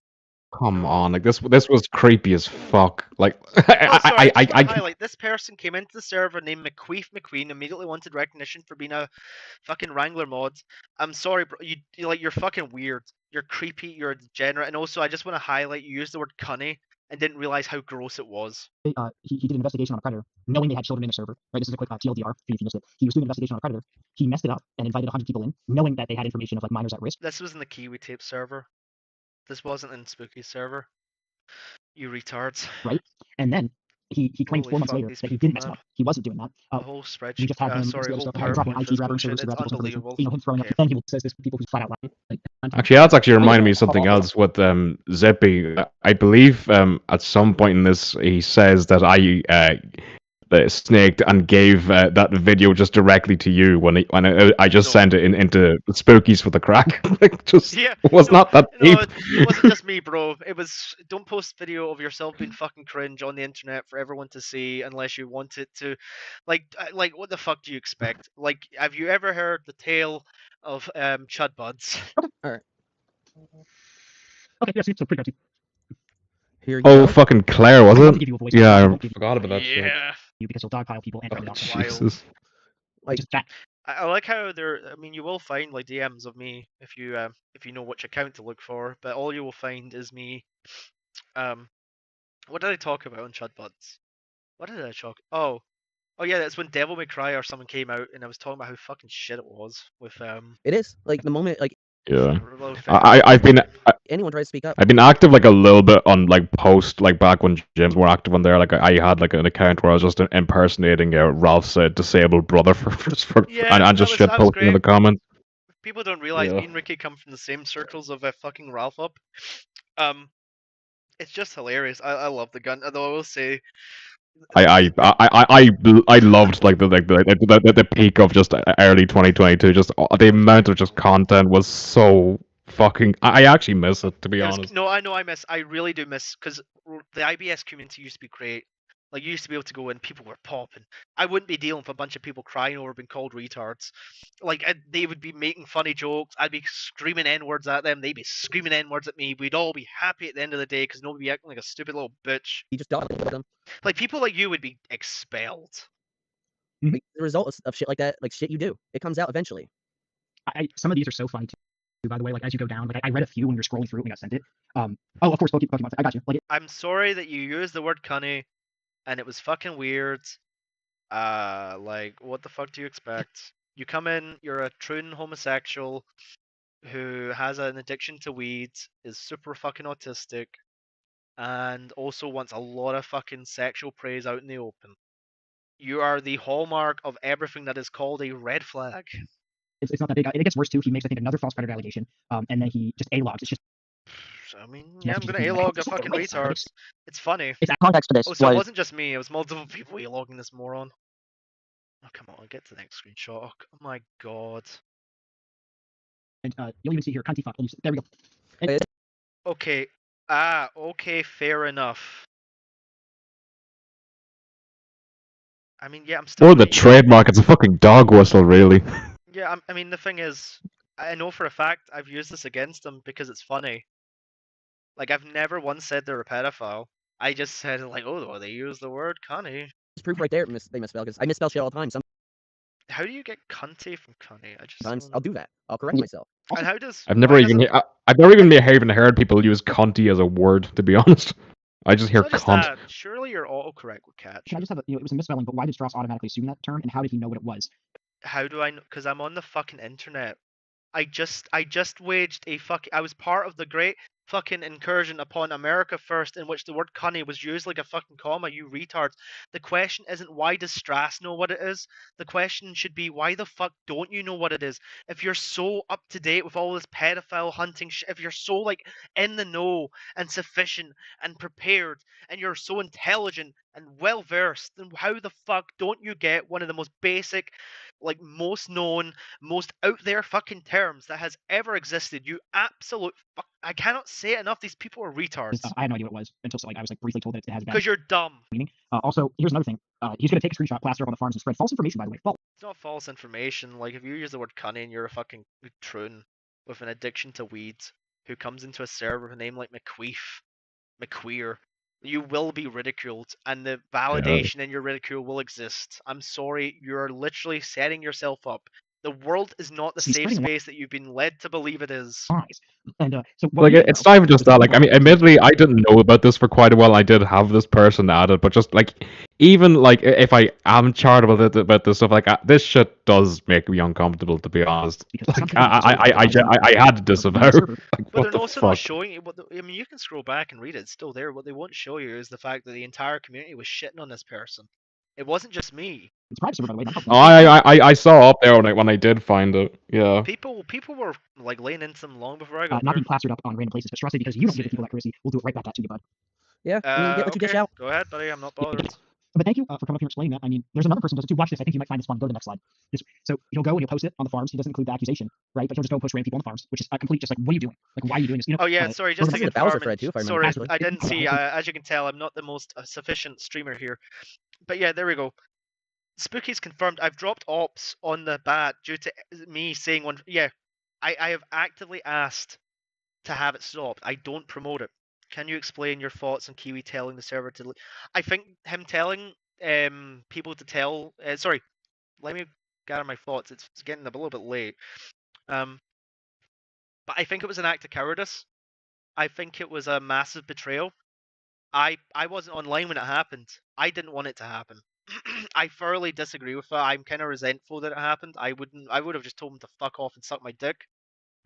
Come on, like this was creepy as fuck. Like Oh, sorry, I just I want to highlight this person came into the server named McQueef McQueen, immediately wanted recognition for being a fucking Wrangler mod. I'm sorry, bro. You're fucking weird. You're creepy. You're a degenerate. And also, I just want to highlight you used the word cunny and didn't realize how gross it was. He did an investigation on a predator, knowing they had children in the server. Right, this is a quick TLDR if you missed it. He was doing an investigation on a predator. He messed it up and invited 100 people in, knowing that they had information of like minors at risk. This was in the Kiwi Tape server. This wasn't in Spooky server. You retards. Right, and then he claimed Holy 4 months fuck, later these that he people, didn't mess man. up. He wasn't doing that. The whole spreadsheet. We just had him. Sorry, This whole stuff, dropping PowerPoint IG was rapping bullshit. servers to It's grab information. unbelievable. You know, him throwing Okay. up. Then he says this people who flat out lie. Like, Actually, that's actually reminded me of something else with Zippy. I believe at some point in this he says that I snaked and gave that video just directly to you when I just No. sent it into Spookies for the crack. Like, just Yeah, was no, not that deep. No, it wasn't just me, bro. It was don't post video of yourself being fucking cringe on the internet for everyone to see unless you want it to. Like what the fuck do you expect? Like, have you ever heard the tale of Chud Buds? All right. Okay, yeah, so pretty good. Here you Oh, go. fucking Claire, was I'm about to it? give you a voice. Yeah, I won't give you- forgot about that shit. Yeah. you because you'll dogpile people and turn it Fucking off. wild. Jesus. Like, Just chat. I like how there. I mean, you will find like DMs of me if you know which account to look for, but all you will find is me. What did I talk about on Chud Buds? What did I talk? Oh yeah, that's when Devil May Cry or someone came out, and I was talking about how fucking shit it was with it is like the moment like Yeah. Reload I've been anyone tries to speak up. I've been active like a little bit on like post like back when gyms were active on there. Like I had like an account where I was just impersonating Ralph's disabled brother Yeah, and that just was- shit that was posting in the great. comments. People don't realize Yeah. me and Ricky come from the same circles of fucking Ralph up. It's just hilarious. I love the gun. Although I will say, I loved like the peak of just early 2022. Just the amount of just content was so fucking. I actually miss it, to be honest. no, I know I really do miss because the IBS community used to be great. Like, you used to be able to go in, people were popping. I wouldn't be dealing with a bunch of people crying over being called retards. Like, they would be making funny jokes. I'd be screaming N-words at them. They'd be screaming N-words at me. We'd all be happy at the end of the day because nobody would be acting like a stupid little bitch. You just don't them. Like, people like you would be expelled. Like, the result of shit like that, like shit you do, it comes out eventually. Some of these are so funny too. By the way, like as you go down, like I read a few when you're scrolling through it when I sent it. Oh, of course, Pokemon. I got you. Like, I'm sorry that you used the word cunny, and it was fucking weird. Like, what the fuck do you expect? You come in, you're a troon homosexual who has an addiction to weed, is super fucking autistic, and also wants a lot of fucking sexual praise out in the open. You are the hallmark of everything that is called a red flag. it's not that big. It gets worse too. He makes I think another false predator allegation, and then he just a-logs. It's just I mean, Yeah, yeah, I'm just gonna being A-log a like, fucking "Wait, retard. It's funny. it's Context to this Oh, so it was wasn't just me, it was multiple people A-logging this moron. Oh, come on, get to the next screenshot. Oh my god. and you'll even see here cunty fuck. And there we go. And, Okay, okay, fair enough. I mean, yeah, I'm still. Or the gonna use- trademark, it's a fucking dog whistle, really. Yeah, I mean, the thing is, I know for a fact I've used this against them because it's funny. Like, I've never once said they're a pedophile. I just said, like, oh, well, they use the word cunny. It's proof right there. They misspell because I misspell shit all the time. How do you get cunty from cunny? I just Sometimes don't I'll know. do that. I'll correct myself. And how does I've never why even doesn't- I've never even heard people use cunty as a word, to be honest. I just it's hear not just cunt. that. Surely your autocorrect would catch. Can I just have a, it was a misspelling, but why did Strauss automatically assume that term, and how did he know what it was? How do I know? Because I'm on the fucking internet. I just waged a I was part of the great fucking incursion upon America First, in which the word cunny was used like a fucking comma, you retards. The question isn't why does Strass know what it is? The question should be why the fuck don't you know what it is? If you're so up to date with all this pedophile hunting shit, if you're so like in the know and sufficient and prepared, and you're so intelligent and well versed, then how the fuck don't you get one of the most basic, like most known, most out there fucking terms that has ever existed? You absolute fuck. I cannot say it enough. These people are retards. I had no idea what it was until I was like briefly told that it has a bad Because you're dumb. meaning. Also, here's another thing. He's going to take a screenshot, plaster up on the farms, and spread false information. By the way, false. It's not false information. Like, if you use the word cunning, you're a fucking troon with an addiction to weed who comes into a server with a name like McQueer. You will be ridiculed, and the validation in your ridicule will exist. I'm sorry, you're literally setting yourself up. The world is not the He's safe spreading space that you've been led to believe it is. lies. And so what Like, we do it's know not even just is that. Like, I mean, admittedly, I didn't know about this for quite a while. I did have this person added, but just like, even like, if I am charitable about this stuff, like, this shit does make me uncomfortable, to be honest. because Like, something I had to disavow. server. Like, But what they're the also not fuck? showing you. I mean, you can scroll back and read it; it's still there. What they won't show you is the fact that the entire community was shitting on this person. It wasn't just me. It's private server, by the way. Not public. Oh, I saw up there when I did find it. Yeah. People were like laying into them long before I got Not there. being plastered up on random places, but Strauss said because you don't give the people that courtesy, we'll do it right back at you, bud. Yeah, I mean, get what you dish Okay, out. go ahead, buddy. I'm not bothered. But thank you for coming up here and explaining that. I mean, there's another person who does it too. Watch this. I think you might find this fun. Go to the next slide. So he'll go and he'll post it on the farms. He doesn't include the accusation, right? But he'll just go and post random people on the farms, which is a complete just like, what are you doing? Like, why are you doing this? You know? Oh yeah, sorry. Just this to is the Bowser confirm. thread too, if I remember Sorry, correctly. I didn't see. As you can tell, I'm not the most sufficient streamer here. But yeah, there we go. Spooky's confirmed. I've dropped ops on the bat due to me saying one. Yeah, I have actively asked to have it stopped. I don't promote it. Can you explain your thoughts on Kiwi telling the server to? I think him telling people to tell. Sorry, let me gather my thoughts. It's getting a little bit late. But I think it was an act of cowardice. I think it was a massive betrayal. I wasn't online when it happened. I didn't want it to happen. I thoroughly disagree with that. I'm kind of resentful that it happened. I would have just told him to fuck off and suck my dick.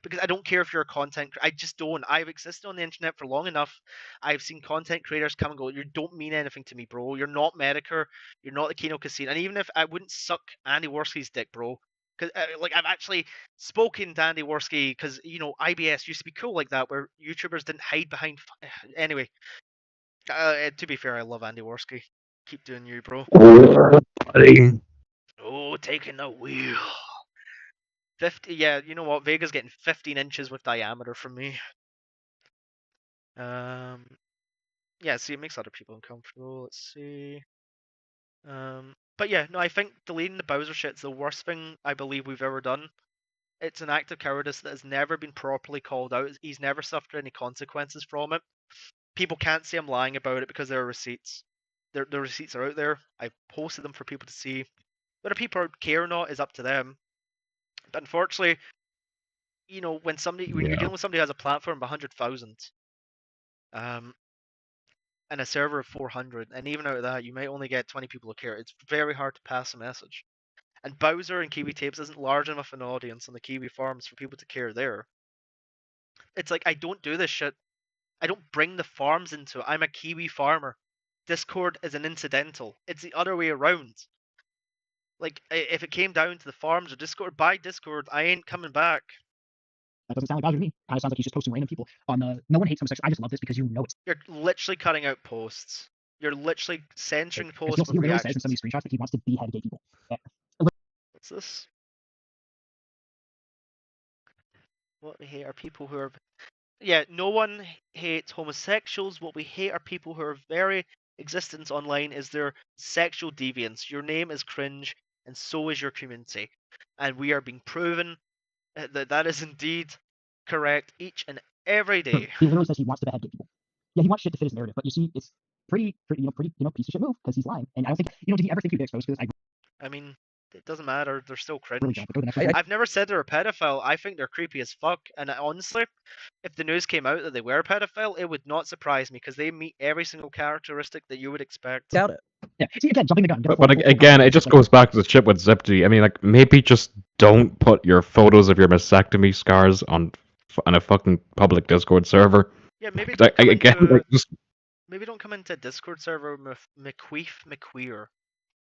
Because I don't care if you're a content I just don't. I've existed on the internet for long enough. I've seen content creators come and go, you don't mean anything to me, bro. You're not Medicare. You're not the Kino Casino. And even if I wouldn't suck Andy Worski's dick, bro. Because like I've actually spoken to Andy Worski because, you know, IBS used to be cool like that where YouTubers didn't hide behind... Anyway. To be fair, I love Andy Worski. Keep doing you, bro. Oh, taking the wheel. 50, yeah, you know what? Vega's getting 15 inches with diameter from me. Yeah, see, it makes other people uncomfortable. Let's see. But yeah, no, I think deleting the Bowser shit's the worst thing I believe we've ever done. It's an act of cowardice that has never been properly called out. He's never suffered any consequences from it. People can't say I'm lying about it because there are receipts. The receipts are out there. I posted them for people to see. Whether people care or not is up to them. But unfortunately, you know, when you're dealing with somebody who has a platform of 100,000, and a server of 400, and even out of that, you might only get 20 people who care. It's very hard to pass a message. And Bowser and Kiwi Tapes isn't large enough an audience on the Kiwi farms for people to care there. It's like, I don't do this shit. I don't bring the farms into it. I'm a Kiwi farmer. Discord is an incidental. It's the other way around. Like, if it came down to the farms or Discord, by Discord, I ain't coming back. That doesn't sound like Bowser to me. Kind of sounds like he's just posting random people on the. No one hates homosexuals. I just love this because you know it's. You're literally cutting out posts. You're literally censoring He posts with literally says in reactions. some of these screenshots that he wants to behead gay people. What's this? What we hate are people who are... Yeah, no one hates homosexuals. What we hate are people who are very existence online is their sexual deviance. Your name is cringe, and so is your community. And we are being proven that that is indeed correct each and every day. He literally says he wants to behead gay people. Yeah, he wants shit to fit his narrative, but you see, it's pretty piece of shit move because he's lying. And I don't think, did he ever think he'd be exposed to this? I mean, it doesn't matter. They're still really cringe. don't. But go to the next one. I've never said they're a pedophile. I think they're creepy as fuck. And honestly, if the news came out that they were a pedophile, it would not surprise me because they meet every single characteristic that you would expect. Doubt it. Yeah, see, again, jumping the gun. But again, it just goes back to the shit with Zipty. I mean, like, maybe just don't put your photos of your mastectomy scars on a fucking public Discord server. Yeah, maybe Like, don't come again, into, like, just maybe don't come into a Discord server with McQueer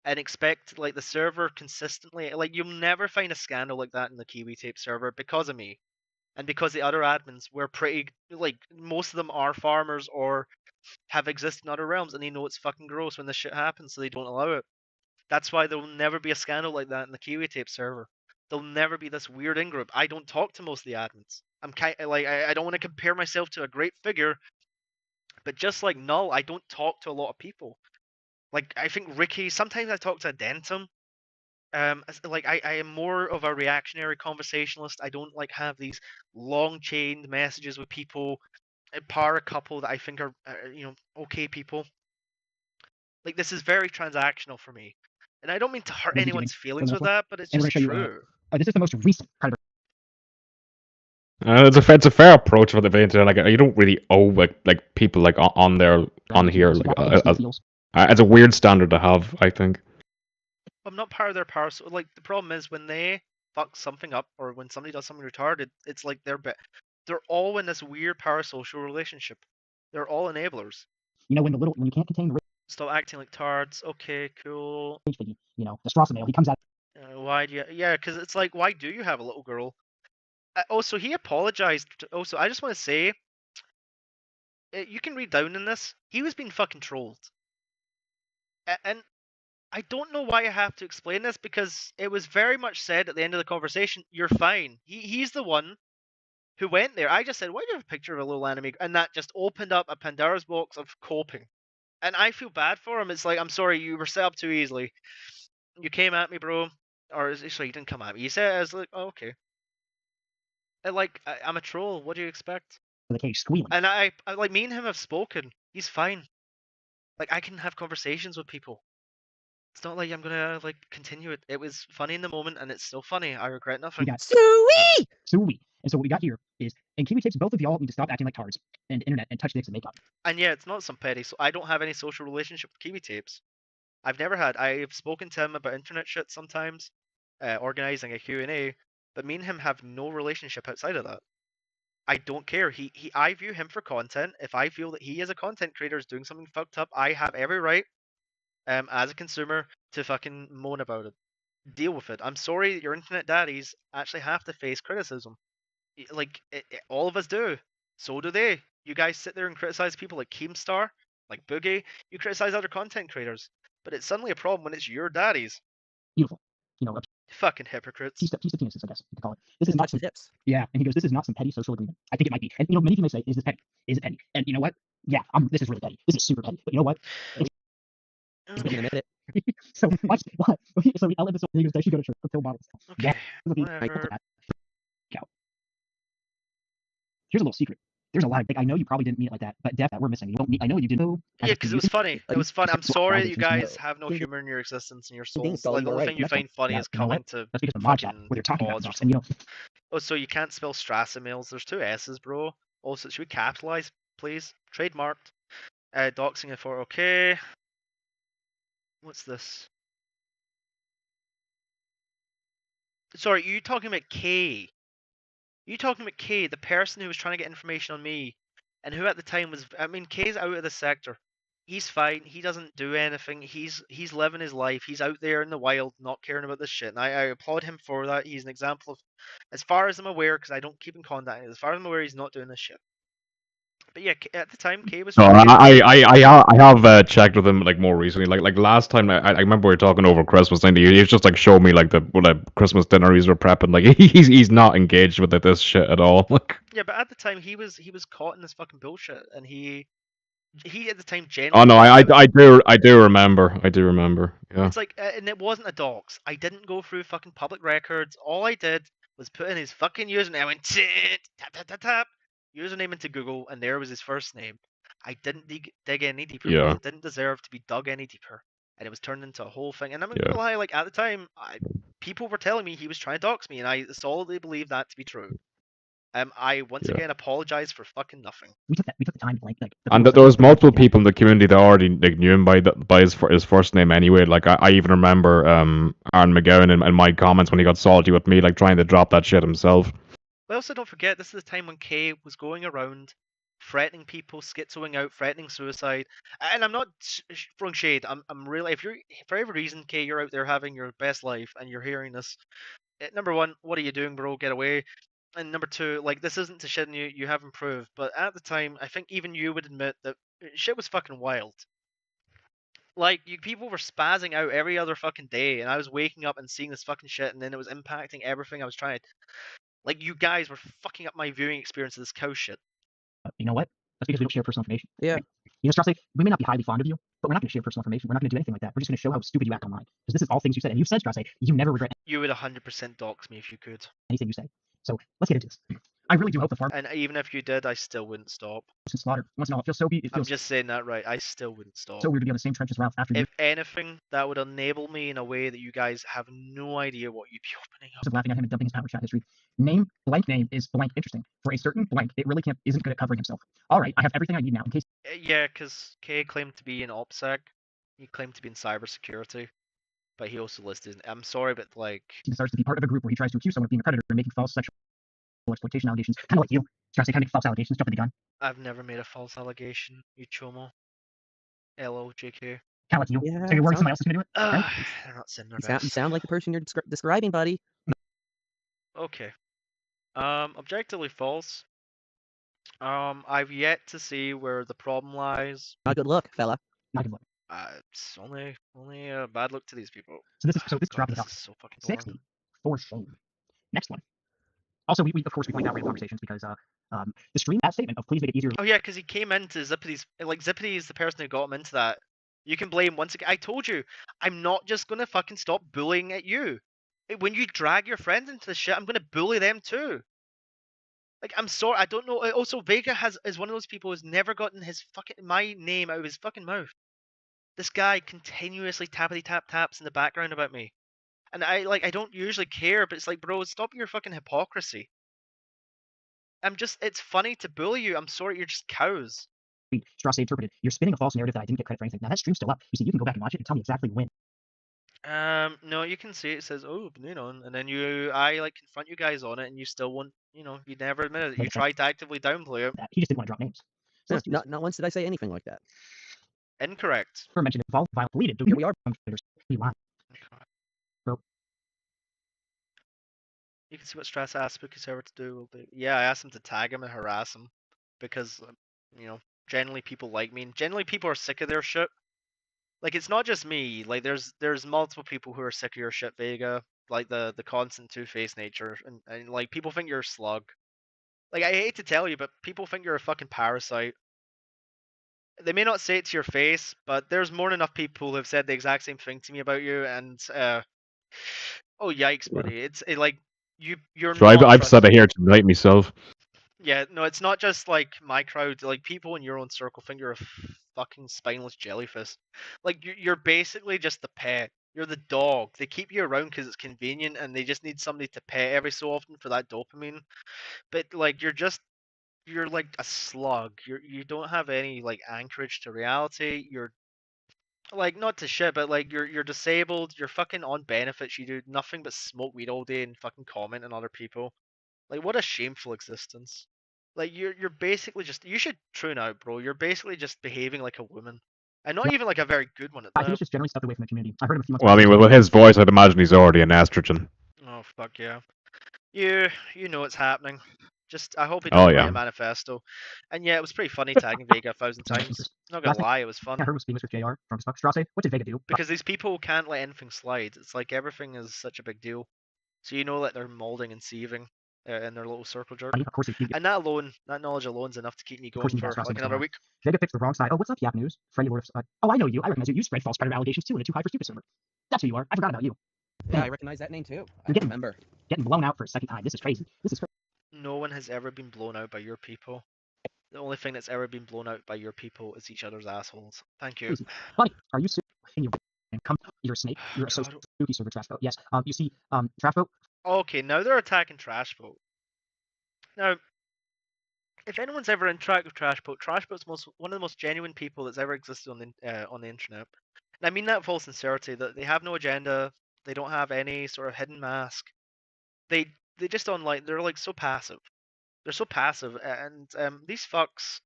and expect like the server consistently, like you'll never find a scandal like that in the Kiwi Tape server because of me. And because the other admins were pretty, like, most of them are farmers or have existed in other realms and they know it's fucking gross when this shit happens, so they don't allow it. That's why there will never be a scandal like that in the Kiwi Tape server. There'll never be this weird in-group. I don't talk to most of the admins. I'm kind of like, I don't want to compare myself to a great figure, but just like Null, I don't talk to a lot of people. Like, I think Ricky, sometimes I talk to Dentum. Like I am more of a reactionary conversationalist. I don't like have these long chained messages with people, par a couple that I think are okay people. Like this is very transactional for me, and I don't mean to hurt anyone's feelings with that, but it's just true. This is the most recent kind of. it's a fair approach for the internet. Like you don't really owe like people like on here like it's a weird standard to have, I think. I'm not part of their power. So, like the problem is when they fuck something up or when somebody does something retarded, it's like they're all in this weird parasocial relationship. They're all enablers. You know, when you can't contain the stop acting like tards. Okay, cool. You know, the Strasser he comes out. Why do you? Yeah, because it's like, why do you have a little girl? Also, he apologized. Also, I just want to say, you can read down in this. He was being fucking trolled, and I don't know why I have to explain this because it was very much said at the end of the conversation, you're fine. He's the one who went there. I just said, why do you have a picture of a little anime? And that just opened up a Pandora's box of coping. And I feel bad for him. It's like, I'm sorry, you were set up too easily. You came at me, bro. Or, sorry, you didn't come at me. You said, I was like, oh, okay. And like, I'm a troll. What do you expect? The cage squealing. And I like, me and him have spoken. He's fine. Like, I can have conversations with people. It's not like I'm gonna like continue it. It was funny in the moment, and it's still funny. I regret nothing. We got Suey! And so what we got here is, in Kiwi Tapes, both of y'all need to stop acting like tards and internet and touch dicks and makeup. And yeah, it's not some petty. So I don't have any social relationship with Kiwi Tapes. I've never had. I've spoken to him about internet shit sometimes, organizing a Q&A, but me and him have no relationship outside of that. I don't care. I view him for content. If I feel that he as a content creator is doing something fucked up, I have every right as a consumer to fucking moan about it. Deal with it. I'm sorry your internet daddies actually have to face criticism. Like, all of us do. So do they. You guys sit there and criticize people like Keemstar, like Boogie. You criticize other content creators. But it's suddenly a problem when it's your daddies. Beautiful. You know, fucking hypocrites. He's penises, I guess you could call it. This is not some tips. Yeah, and he goes, this is not some petty social agreement. I think it might be. And you know, many people may say, is this petty? Is it petty? And you know what? Yeah, this is really petty. This is super petty. But you know what? So watch what? So we episode he goes, does she go to church? Fill bottles. Okay. Yeah. Here's a little secret. There's a lot. Like, I know you probably didn't mean it like that, but Def, that we're missing. You don't mean, I know you didn't. Yeah, because it was funny. It was fun. I'm sorry that you guys have no humor in your existence and your souls. Like the only thing you find funny is coming to. That's because of mod chat where they're talking about stuff, and you know. Oh, so you can't spell Strassamails. There's 2 S's, bro. Also, should we capitalize, please? Trademarked. Doxing it for okay. What's this? Sorry, you talking about K? You talking about K, the person who was trying to get information on me, and who at the time was? I mean, K's out of the sector. He's fine. He doesn't do anything. He's living his life. He's out there in the wild, not caring about this shit. And I applaud him for that. He's an example of, as far as I'm aware, because I don't keep in contact. As far as I'm aware, he's not doing this shit. But yeah, at the time, K was. No, I have checked with him like more recently. Like last time, I remember we were talking over Christmas, and he was just like showing me like the Christmas dinner he's prepping. Like he's not engaged with this shit at all. Like yeah, but at the time he was caught in this fucking bullshit, and he he at the time Oh genuinely. no, I do remember. I do remember. Yeah. It's like, and it wasn't a dox. I didn't go through fucking public records. All I did was put in his fucking username. I went tap tap tap tap username into Google, and there was his first name. I didn't dig any deeper Yeah. because it didn't deserve to be dug any deeper, and it was turned into a whole thing. And I'm not Yeah. gonna lie, like at the time, people were telling me he was trying to dox me, and I solidly believe that to be true. I once Yeah. again apologize for fucking nothing. We took the time to like the And people there was said- multiple people in the community that already like, knew him by his first name anyway. Like I even remember Aaron McGowan in my comments when he got salty with me, like trying to drop that shit himself. But also don't forget, this is the time when Kay was going around threatening people, schizoing out, threatening suicide. And I'm not throwing shade. I'm really, if you're, for every reason, Kay, you're out there having your best life and you're hearing this, number one, what are you doing, bro? Get away. And number two, like, this isn't to shit on you, you have improved. But at the time, I think even you would admit that shit was fucking wild. Like, people were spazzing out every other fucking day, and I was waking up and seeing this fucking shit, and then it was impacting everything I was trying. Like, you guys were fucking up my viewing experience of this cow shit. You know what? That's because we don't share personal information. Yeah. Right? You know, Strauss, we may not be highly fond of you, but we're not going to share personal information. We're not going to do anything like that. We're just going to show how stupid you act online. Because this is all things you said. And you've said, Strauss, you never regret You would 100% dox me if you could. anything you say. So let's get into this. I really do hope the farm And even if you did, I still wouldn't stop. is slaughtered. Once in all, it feels so it I'm feels just saying that right. I still wouldn't stop. so weird to be on the same trench as Ralph after If anything, that would enable me in a way that you guys have no idea what you'd be opening years of up. laughing at him and dumping his power shot history. Name is blank interesting. For a certain blank, it really isn't good at covering himself. All right, I have everything I need now in case Yeah, because Kay claimed to be in OPSEC. He claimed to be in cybersecurity. But he also listed, I'm sorry, but like, he decides to be part of a group where he tries to accuse someone of being a predator and making false sexual exploitation allegations. Kind of like you. Strauss, kind of make false allegations, jumping the gun. I've never made a false allegation, you chomo. LOJK. Kind of like you. Yeah, So you're worried sounds- somebody else is going to do it? Right? They're not sending their You best. sound like the person you're describing, buddy. Okay. Objectively false. I've yet to see where the problem lies. Not good luck, fella. Not good luck. It's only a bad look to these people. So this is God, dropping this off. is so fucking boring. 60. For shame. Next one. Also, we of course we point out random conversations because the stream that statement of please make it easier. Oh yeah, because he came into Zippity's, like Zippity is the person who got him into that. You can blame once again. I told you, I'm not just gonna fucking stop bullying at you. When you drag your friends into this shit, I'm gonna bully them too. Like, I'm sorry, I don't know. Also, Vega is one of those people who's never gotten my name out of his fucking mouth. This guy continuously tappity taps in the background about me. And I don't usually care, but it's like, bro, stop your fucking hypocrisy. It's funny to bully you. I'm sorry, you're just cows. Strauss interpreted. You're spinning a false narrative that I didn't get credit for anything. Now that stream's still up. You see, you can go back and watch it and tell me exactly when. No, you can see it says, oh, Banunon, and then I like confront you guys on it, and you still won't, you never admit it. You Like, tried to actively downplay it. That. He just didn't want to drop names. So let's do this. Not once did I say anything like that. Incorrect. For mentioned Violent deleted. Here we are. We lied. Bro. You can see what Strauss asked Spooky Server to do. Yeah, I asked him to tag him and harass him because, generally people like me, and generally people are sick of their shit. Like, it's not just me. Like, there's multiple people who are sick of your shit, Vega. Like the constant two-faced nature, and like people think you're a slug. Like, I hate to tell you, but people think you're a fucking parasite. They may not say it to your face, but there's more than enough people who have said the exact same thing to me about you, and oh yikes, buddy! You're. So I've said it here to delight myself. Yeah, no, it's not just like my crowd. Like, people in your own circle think you're a fucking spineless jellyfish. Like, you're basically just the pet. You're the dog. They keep you around because it's convenient, and they just need somebody to pet every so often for that dopamine. But like, you're like a slug. You don't have any like anchorage to reality. You're like, not to shit, but like you're disabled. You're fucking on benefits. You do nothing but smoke weed all day and fucking comment on other people. Like, what a shameful existence. Like, you're basically just, you should tune out, bro. You're basically just behaving like a woman. And not even like a very good one at I think that. it's just generally stepped away from the community. I heard him a few months Well, I ago. mean, with his voice, I'd imagine he's already an estrogen. Oh, fuck yeah. You know what's happening. Just, I hope he Oh, doesn't yeah. write a manifesto. And yeah, it was pretty funny tagging Vega 1,000 times. Not gonna lie, it was fun. I heard him speaking with JR from Strauss. What did Vega do? Because these people can't let anything slide. It's like everything is such a big deal. So you know that they're molding and sieving. in their little circle jerk. I mean, of course, you And that knowledge alone is enough to keep me course going you for guys crossed like what's another going on. week. Jacob picked the wrong side. Oh, what's up, Yap News? Friendly word of... oh, I know you. I recognize you. You spread false predator allegations too in a Too High for Stupid server. That's who you are. I forgot about you. Yeah, I recognize that name too. I getting- remember. Getting blown out for a second time. This is crazy. This is crazy. No one has ever been blown out by your people. The only thing that's ever been blown out by your people is each other's assholes. Thank you. Buddy, are you serious? And come, you're a snake. You're a so God. spooky server trash boat. Yes. You see, trash boat. Okay, now they're attacking Trashboat. Now, if anyone's ever interacted with Trashboat, Trashboat's one of the most genuine people that's ever existed on the internet. And I mean that with full sincerity. That they have no agenda. They don't have any sort of hidden mask. They just online. They're like so passive. They're so passive, and these fucks.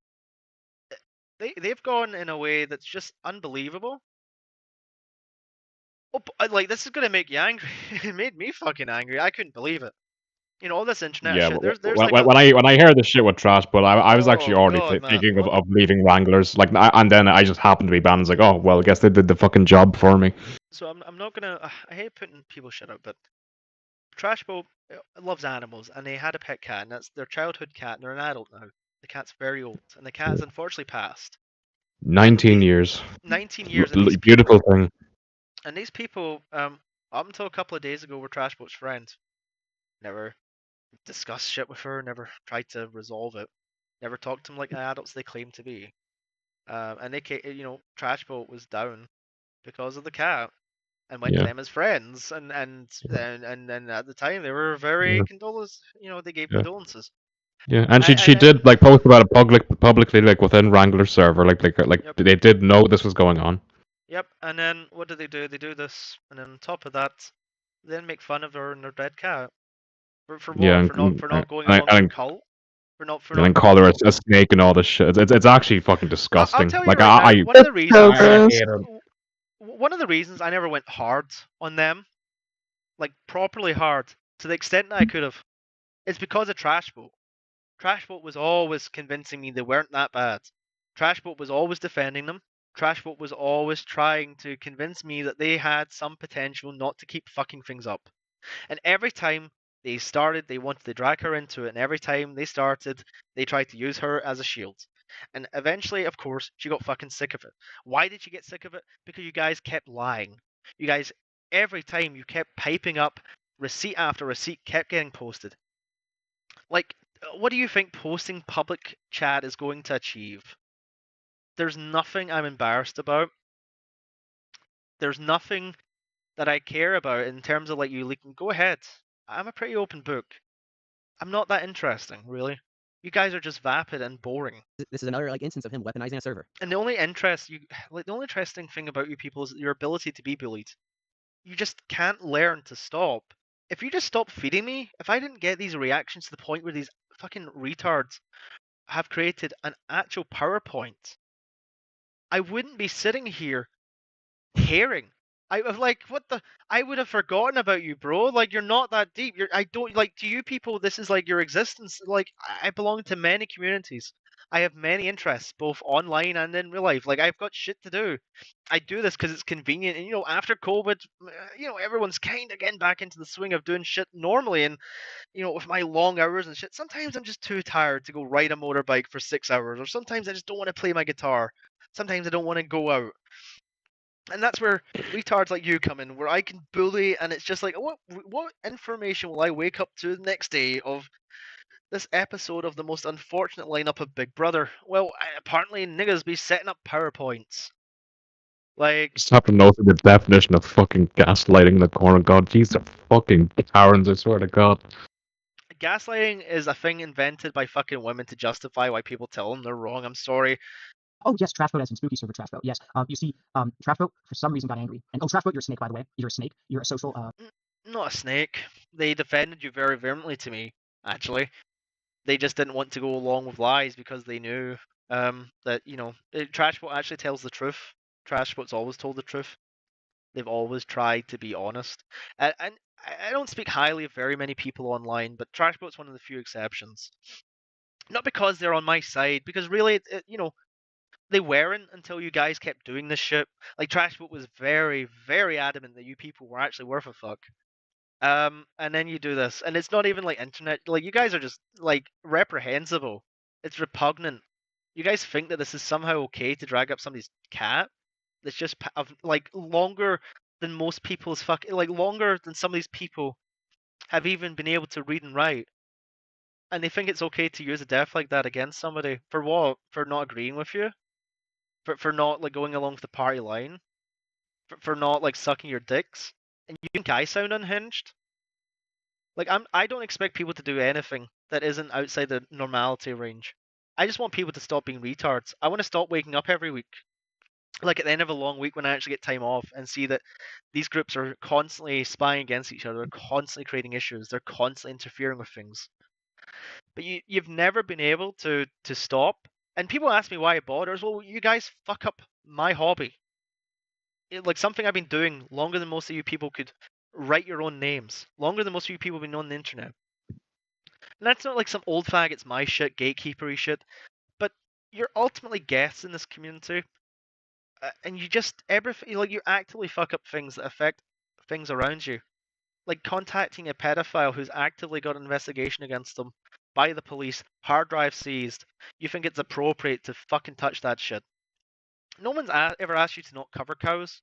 They've gone in a way that's just unbelievable. Oh, like this is gonna make you angry. It made me fucking angry. I couldn't believe it. You know, all this internet Yeah, shit. There's when, like when I hear this shit with trash, but I was actually Oh, already God, man. thinking of leaving Wranglers, like, and then I just happened to be banned. It's like, oh well, I guess they did the fucking job for me. So I'm not gonna. I hate putting people shit out, but Trashboat loves animals, and they had a pet cat, and that's their childhood cat. And they're an adult now. The cat's very old, and the cat has unfortunately passed. 19 years. 19 years. And these Beautiful thing. And these people, up until a couple of days ago, were Trashboat's friends. Never discussed shit with her. Never tried to resolve it. Never talked to them like the adults they claim to be. And they, Trashboat was down because of the cat, and went to them as friends. And at the time they were very condolence. They gave condolences. Yeah, and she did like post about it publicly, like within Wrangler server, like Yep. they did know this was going on. Yep. And then what do? They do this, and then on top of that, they then make fun of her and their dead cat. For what? Yeah, For not going along with the cult. For then call her a snake and all this shit. It's actually fucking disgusting. I'll tell you Like right now, one of the reasons I never went hard on them, like properly hard, to the extent that I could have, is because of Trashboat. Trashboat was always convincing me they weren't that bad. Trashboat was always defending them. Trashboat was always trying to convince me that they had some potential not to keep fucking things up. And every time they started, they wanted to drag her into it, and every time they started, they tried to use her as a shield. And eventually, of course, she got fucking sick of it. Why did she get sick of it? Because you guys kept lying. You guys, every time you kept piping up, receipt after receipt kept getting posted. Like, what do you think posting public chat is going to achieve? There's nothing I'm embarrassed about. There's nothing that I care about in terms of like you leaking. Go ahead. I'm a pretty open book. I'm not that interesting, really. You guys are just vapid and boring. This is another like instance of him weaponizing a server. And the only interesting thing about you people is your ability to be bullied. You just can't learn to stop. If you just stop feeding me, if I didn't get these reactions to the point where these fucking retards have created an actual PowerPoint, I wouldn't be sitting here caring. I was like, what the? I would have forgotten about you, bro. Like, you're not that deep. I don't like. To you people, this is like your existence. Like, I belong to many communities. I have many interests, both online and in real life. Like, I've got shit to do. I do this because it's convenient. And after COVID, everyone's kind of getting back into the swing of doing shit normally. And with my long hours and shit, sometimes I'm just too tired to go ride a motorbike for 6 hours, or sometimes I just don't want to play my guitar. Sometimes I don't want to go out. And that's where retards like you come in, where I can bully, and it's just like, what information will I wake up to the next day of this episode of the most unfortunate lineup of Big Brother? Well, apparently niggas be setting up PowerPoints. Like, just have to know the definition of fucking gaslighting in the corner. God, these are fucking Karens, I swear to God. Gaslighting is a thing invented by fucking women to justify why people tell them they're wrong. I'm sorry. Oh yes, Trashboat as in spooky server Trashboat. Yes. You see, Trashboat for some reason got angry. And Trashboat, you're a snake, by the way. You're a snake. You're a social. Not a snake. They defended you very vehemently to me. Actually, they just didn't want to go along with lies because they knew that Trashboat actually tells the truth. Trashboat's always told the truth. They've always tried to be honest. And I don't speak highly of very many people online, but Trashboat's one of the few exceptions. Not because they're on my side, because really, they weren't until you guys kept doing this shit. Like, Trashboat was very, very adamant that you people were actually worth a fuck. And then you do this, and it's not even like internet. Like you guys are just like reprehensible. It's repugnant. You guys think that this is somehow okay to drag up somebody's cat? That's just like longer than most people's like longer than some of these people have even been able to read and write. And they think it's okay to use a death like that against somebody for what? For not agreeing with you? For not like going along with the party line? For not like sucking your dicks? And you think I sound unhinged? Like I don't expect people to do anything that isn't outside the normality range. I just want people to stop being retards. I want to stop waking up every week, like at the end of a long week when I actually get time off, and see that these groups are constantly spying against each other, they're constantly creating issues, they're constantly interfering with things. But you've never been able to stop. And people ask me why it bothers. Well, you guys fuck up my hobby. Like something I've been doing longer than most of you people could write your own names, longer than most of you people have been on the internet. And that's not like some old fag, it's my shit, gatekeepery shit. But you're ultimately guests in this community. And you just, everything, like you actively fuck up things that affect things around you. Like contacting a pedophile who's actively got an investigation against them by the police, hard drive seized. You think it's appropriate to fucking touch that shit. No one's ever asked you to not cover cows.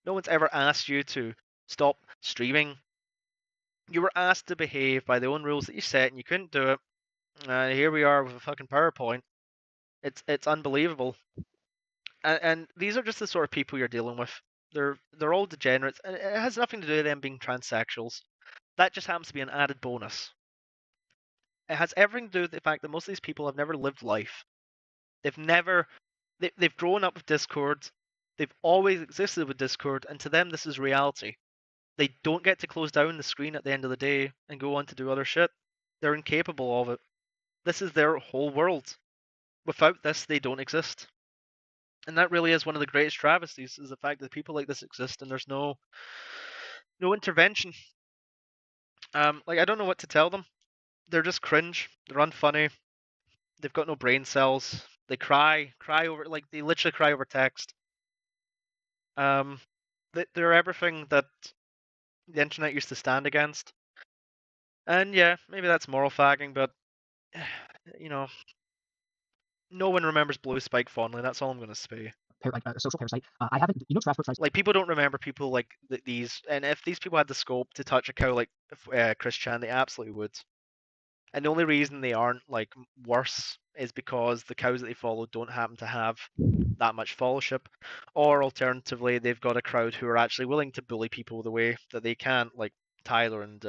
No one's ever asked you to stop streaming. You were asked to behave by the own rules that you set, and you couldn't do it. Here we are with a fucking PowerPoint. It's unbelievable. And these are just the sort of people you're dealing with. They're all degenerates, and it has nothing to do with them being transsexuals. That just happens to be an added bonus. It has everything to do with the fact that most of these people have never lived life. They've grown up with Discord. They've always existed with Discord, and to them this is reality. They don't get to close down the screen at the end of the day and go on to do other shit. They're incapable of it. This is their whole world. Without this, they don't exist. And that really is one of the greatest travesties, is the fact that people like this exist and there's no intervention. Like I don't know what to tell them. They're just cringe. They're unfunny. They've got no brain cells. They cry over, like they literally cry over text. They're everything that the internet used to stand against. And yeah, maybe that's moral fagging, but you know, no one remembers Blue Spike fondly. That's all I'm gonna say. Like a social parasite. I haven't. You know, Trash tries. Like people don't remember people like these, and if these people had the scope to touch a cow like Chris Chan, they absolutely would. And the only reason they aren't like worse is because the cows that they follow don't happen to have that much followership, or alternatively, they've got a crowd who are actually willing to bully people the way that they can, like Tyler and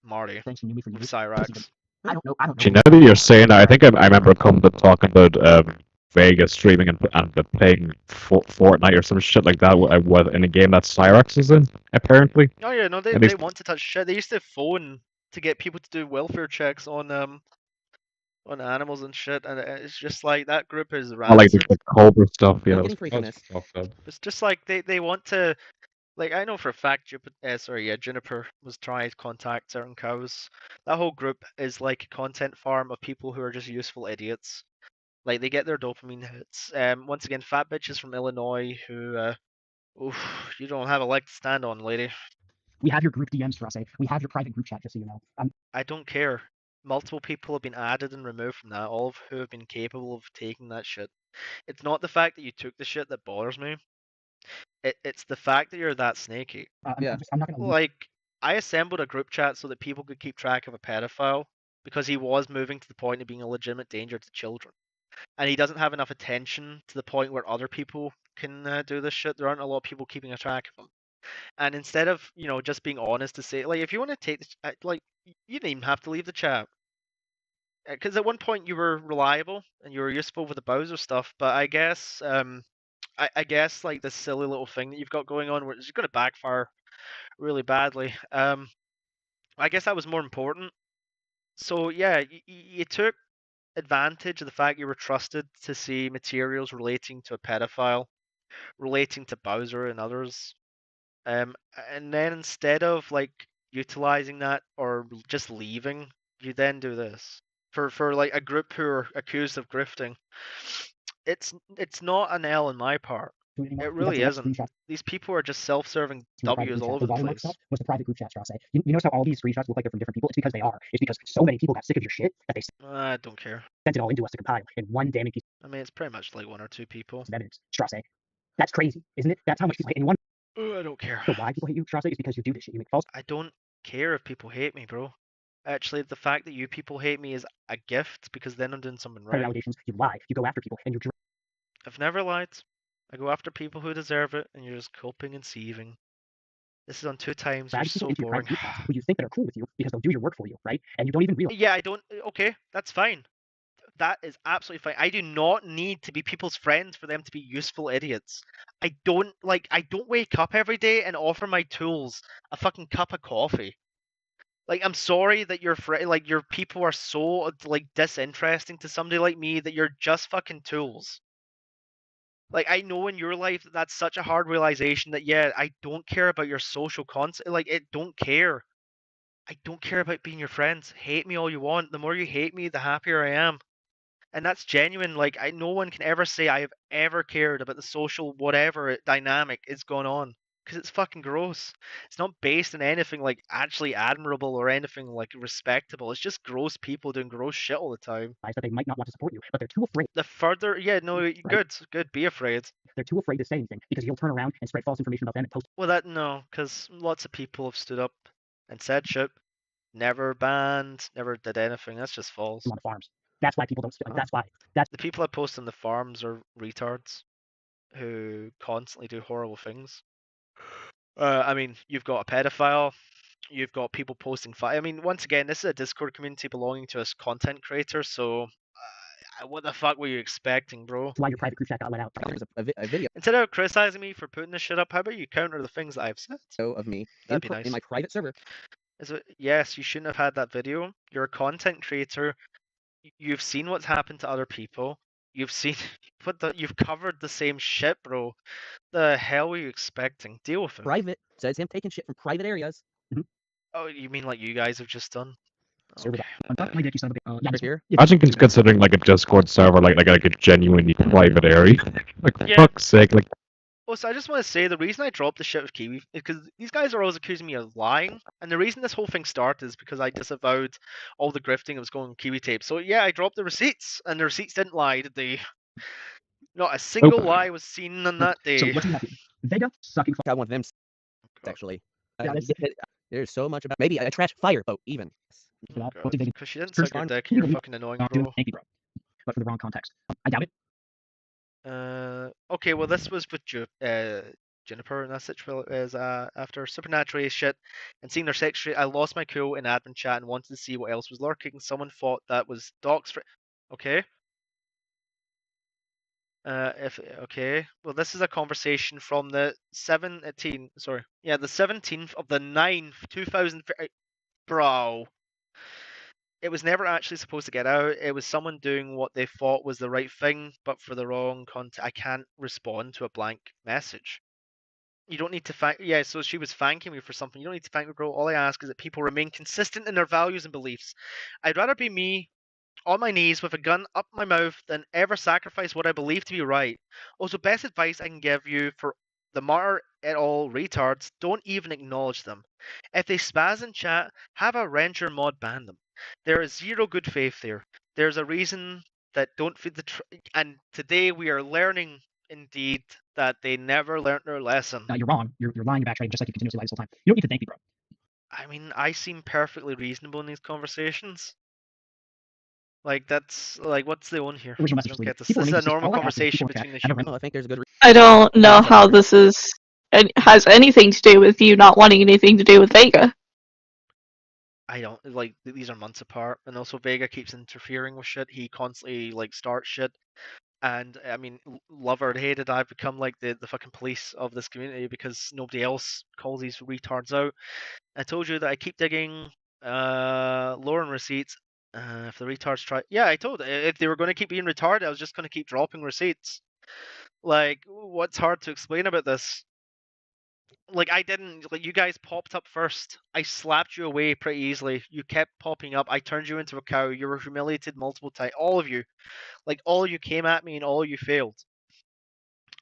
Marty Thanks, you knew me for with years. Cyrax. I don't know. Actually, now that you're saying that, I think I remember Cumba talking about Vegas streaming and playing Fortnite or some shit like that in a game that Cyrax is in, apparently. Oh yeah, no, they want to touch shit. They used to phone to get people to do welfare checks on animals and shit, and it's just like that group is I like rancid. the Cobra stuff, you I'm know. getting free from this. It's just like they want to, like I know for a fact Juniper was trying to contact certain cows. That whole group is like a content farm of people who are just useful idiots. Like they get their dopamine hits. Once again, fat bitches from Illinois who, you don't have a leg to stand on, lady. We have your group DMs, Trace. We have your private group chat, just so you know. I don't care. Multiple people have been added and removed from that, all of who have been capable of taking that shit. It's not the fact that you took the shit that bothers me. It's the fact that you're that snaky. Yeah. I'm not gonna. Like, I assembled a group chat so that people could keep track of a pedophile because he was moving to the point of being a legitimate danger to children. And he doesn't have enough attention to the point where other people can do this shit. There aren't a lot of people keeping a track of him. And instead of, just being honest to say, like, if you want to take this, like, you didn't even have to leave the chat. Because at one point you were reliable and you were useful with the Bowser stuff, but I guess, I guess like this silly little thing that you've got going on, which is going to backfire really badly. I guess that was more important. So yeah, you took advantage of the fact you were trusted to see materials relating to a pedophile, relating to Bowser and others, and then instead of like utilizing that or just leaving, you then do this for like a group who are accused of grifting. It's not an L on my part. to it anymore. It We got really direct isn't. screenshots These people are just self-serving from the private W's group all chat. over The the watermark place. stuff was the private group chat, Strauss. You notice how all these screenshots look like they're from different people? It's because they are. It's because so many people got sick of your shit that they I don't care. sent it all into us to compile in one damning piece I mean, it's pretty much like 1 or 2 people. of evidence. Strauss, that's crazy, isn't it? That's how much people hate anyone. I don't care. So why people hate you, Strauss, is because you do this shit. You make false. I don't care if people hate me, bro. Actually, the fact that you people hate me is a gift because then I'm doing something right. Allegations. You lie. You go after people, and you're I've never lied. I go after people who deserve it, and you're just coping and sieving. This is on 2 times. You're dragging people so into your boring. private group chats who you think that are cool with you because they'll do your work for you, right? And you don't even realize. Yeah, I don't. Okay, that's fine. That is absolutely fine. I do not need to be people's friends for them to be useful idiots. I don't wake up every day and offer my tools a fucking cup of coffee. Like, I'm sorry that your people are so like disinteresting to somebody like me that you're just fucking tools. Like, I know in your life that that's such a hard realization that yeah, I don't care about your social concept. Like, I don't care. I don't care about being your friends. Hate me all you want. The more you hate me, the happier I am. And that's genuine. Like, no one can ever say I have ever cared about the social whatever dynamic is going on, because it's fucking gross. It's not based on anything like actually admirable or anything like respectable. It's just gross people doing gross shit all the time. That they might not want to support you, but they're too afraid. The further, yeah, no, good, be afraid. They're too afraid to say anything because you'll turn around and spread false information about them and post. Well, that no, because lots of people have stood up and said shit. Never banned, never did anything. That's just false. On the farms. That's why people don't. That's why. That's the people that post on the farms are retards who constantly do horrible things. I mean, you've got a pedophile. You've got people posting. I mean, once again, this is a Discord community belonging to us content creators. So, what the fuck were you expecting, bro? That's why your private group chat got let out. There's a video Instead of criticizing me for putting this shit up, how about you counter the things that I've said? of me That'd be nice. in my private server. Yes, you shouldn't have had that video. You're a content creator. You've seen what's happened to other people. You've seen, you've covered the same shit, bro. The hell were you expecting? Deal with it. Private says him taking shit from private areas. Oh, you mean like you guys have just done? Server. Okay. You son of a Over here. Imagine considering like a Discord server like a genuinely private area. Like Yeah. fuck's sake, like Also, I just want to say the reason I dropped the shit with Kiwi is because these guys are always accusing me of lying, and the reason this whole thing started is because I disavowed all the grifting that was going on Kiwi tape. So yeah, I dropped the receipts, and the receipts didn't lie, did they? Not a single lie was seen on that day. So what's gonna happen? Vega sucking. I want them actually. Yeah, There's so much about maybe a trash fireboat even. Because she didn't suck your dick, you're fucking annoying, bro. Thank you, bro. But for the wrong context. I doubt it. Okay, well this was with Juniper and that situation is after Supernatural shit and seeing their sex trade. I lost my cool in admin chat and wanted to see what else was lurking. Someone thought that was Doc's okay. Okay, well this is a conversation from the 17th of the 9th, 2000. Bro. It was never actually supposed to get out. It was someone doing what they thought was the right thing, but for the wrong content. I can't respond to a blank message. You don't need to thank. Yeah, so she was thanking me for something. You don't need to thank me, bro. All I ask is that people remain consistent in their values and beliefs. I'd rather be me on my knees with a gun up my mouth than ever sacrifice what I believe to be right. Also, best advice I can give you for the martyr et al. Retards, don't even acknowledge them. If they spaz in chat, have a Ranger mod ban them. There is zero good faith there. There's a reason that don't feed the and today we are learning indeed that they never learned their lesson. No, you're wrong. You're lying about trading just like you continuously lie this whole time. You don't need to thank me, bro. I mean, I seem perfectly reasonable in these conversations. Like that's like what's the one here? Original I message don't leader. get this. People This is a remain normal consistent. All I ask is conversation people between the chat. humans. I think there's a good I don't know how this has anything to do with you not wanting anything to do with Vega. I don't like these are months apart, and also Vega keeps interfering with shit. He constantly like starts shit, and I mean, love or hate it, I've become like the fucking police of this community because nobody else calls these retards out. I told you that I keep digging lowering receipts. If the retards try, yeah, I told if they were going to keep being retarded, I was just going to keep dropping receipts. Like, what's hard to explain about this? Like, I didn't, like, you guys popped up first. I slapped you away pretty easily. You kept popping up. I turned you into a cow. You were humiliated multiple times. All of you. Like, all of you came at me and all of you failed.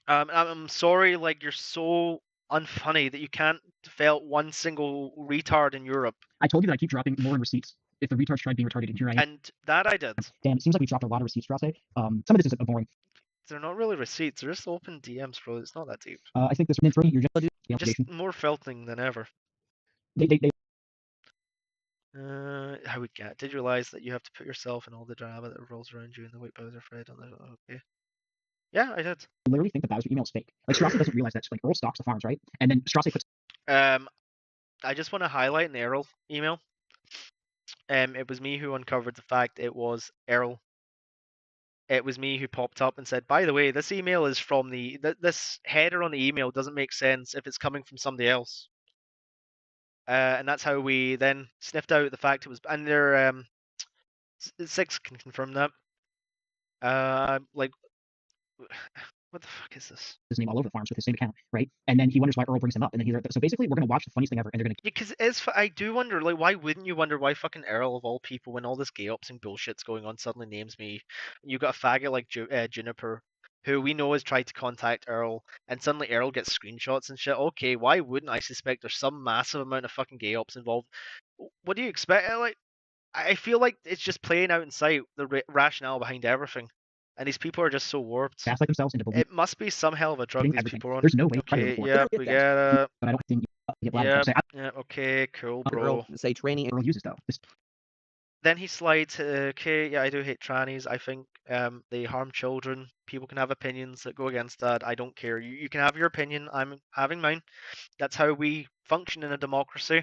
I'm sorry, like you're so unfunny that you can't felt one single retard in Europe. I told you that I keep dropping more in receipts. If the retards tried being retarded, and here I am. And that I did. Damn, it seems like we dropped a lot of receipts, Strasse. Some of this is boring. They're not really receipts, they're just open DMs, bro. It's not that deep. I think this one, you're Just more felting than ever. They How we get? Did you realize that you have to put yourself in all the drama that revolves around you and the white Bowser Fred on the okay? Yeah, I did. literally think the Bowser email is fake. Like Strasse doesn't realize that like Earl stalks the farms, right? And then Strasse puts I just want to highlight in the Errol email. It was me who uncovered the fact it was Errol. It was me who popped up and said, by the way, this email is from this header on the email doesn't make sense if it's coming from somebody else. And that's how we then sniffed out the fact it was, and there, Six can confirm that. Like, what the fuck is this? his name all over the farms with his same account, right? And then he wonders why Earl brings him up, and then so basically we're gonna watch the funniest thing ever, and they're gonna. Because I do wonder, like, why wouldn't you wonder why fucking Earl of all people, when all this gay ops and bullshit's going on, suddenly names me? You got a faggot like Juniper, who we know has tried to contact Earl, and suddenly Earl gets screenshots and shit. Okay, why wouldn't I suspect there's some massive amount of fucking gay ops involved? What do you expect? Like, I feel like it's just playing out in sight the rationale behind everything, and these people are just so warped. Gaslight themselves into believing It must be some hell of a drug these everything. people are on. There's no way. Okay, yeah, we get it. But I don't think you get Yeah, say, yeah, okay, cool, bro. Earl, say training. Earl uses though. Then he slides, okay, yeah, I do hate trannies. I think they harm children. People can have opinions that go against that. I don't care. You can have your opinion. I'm having mine. That's how we function in a democracy.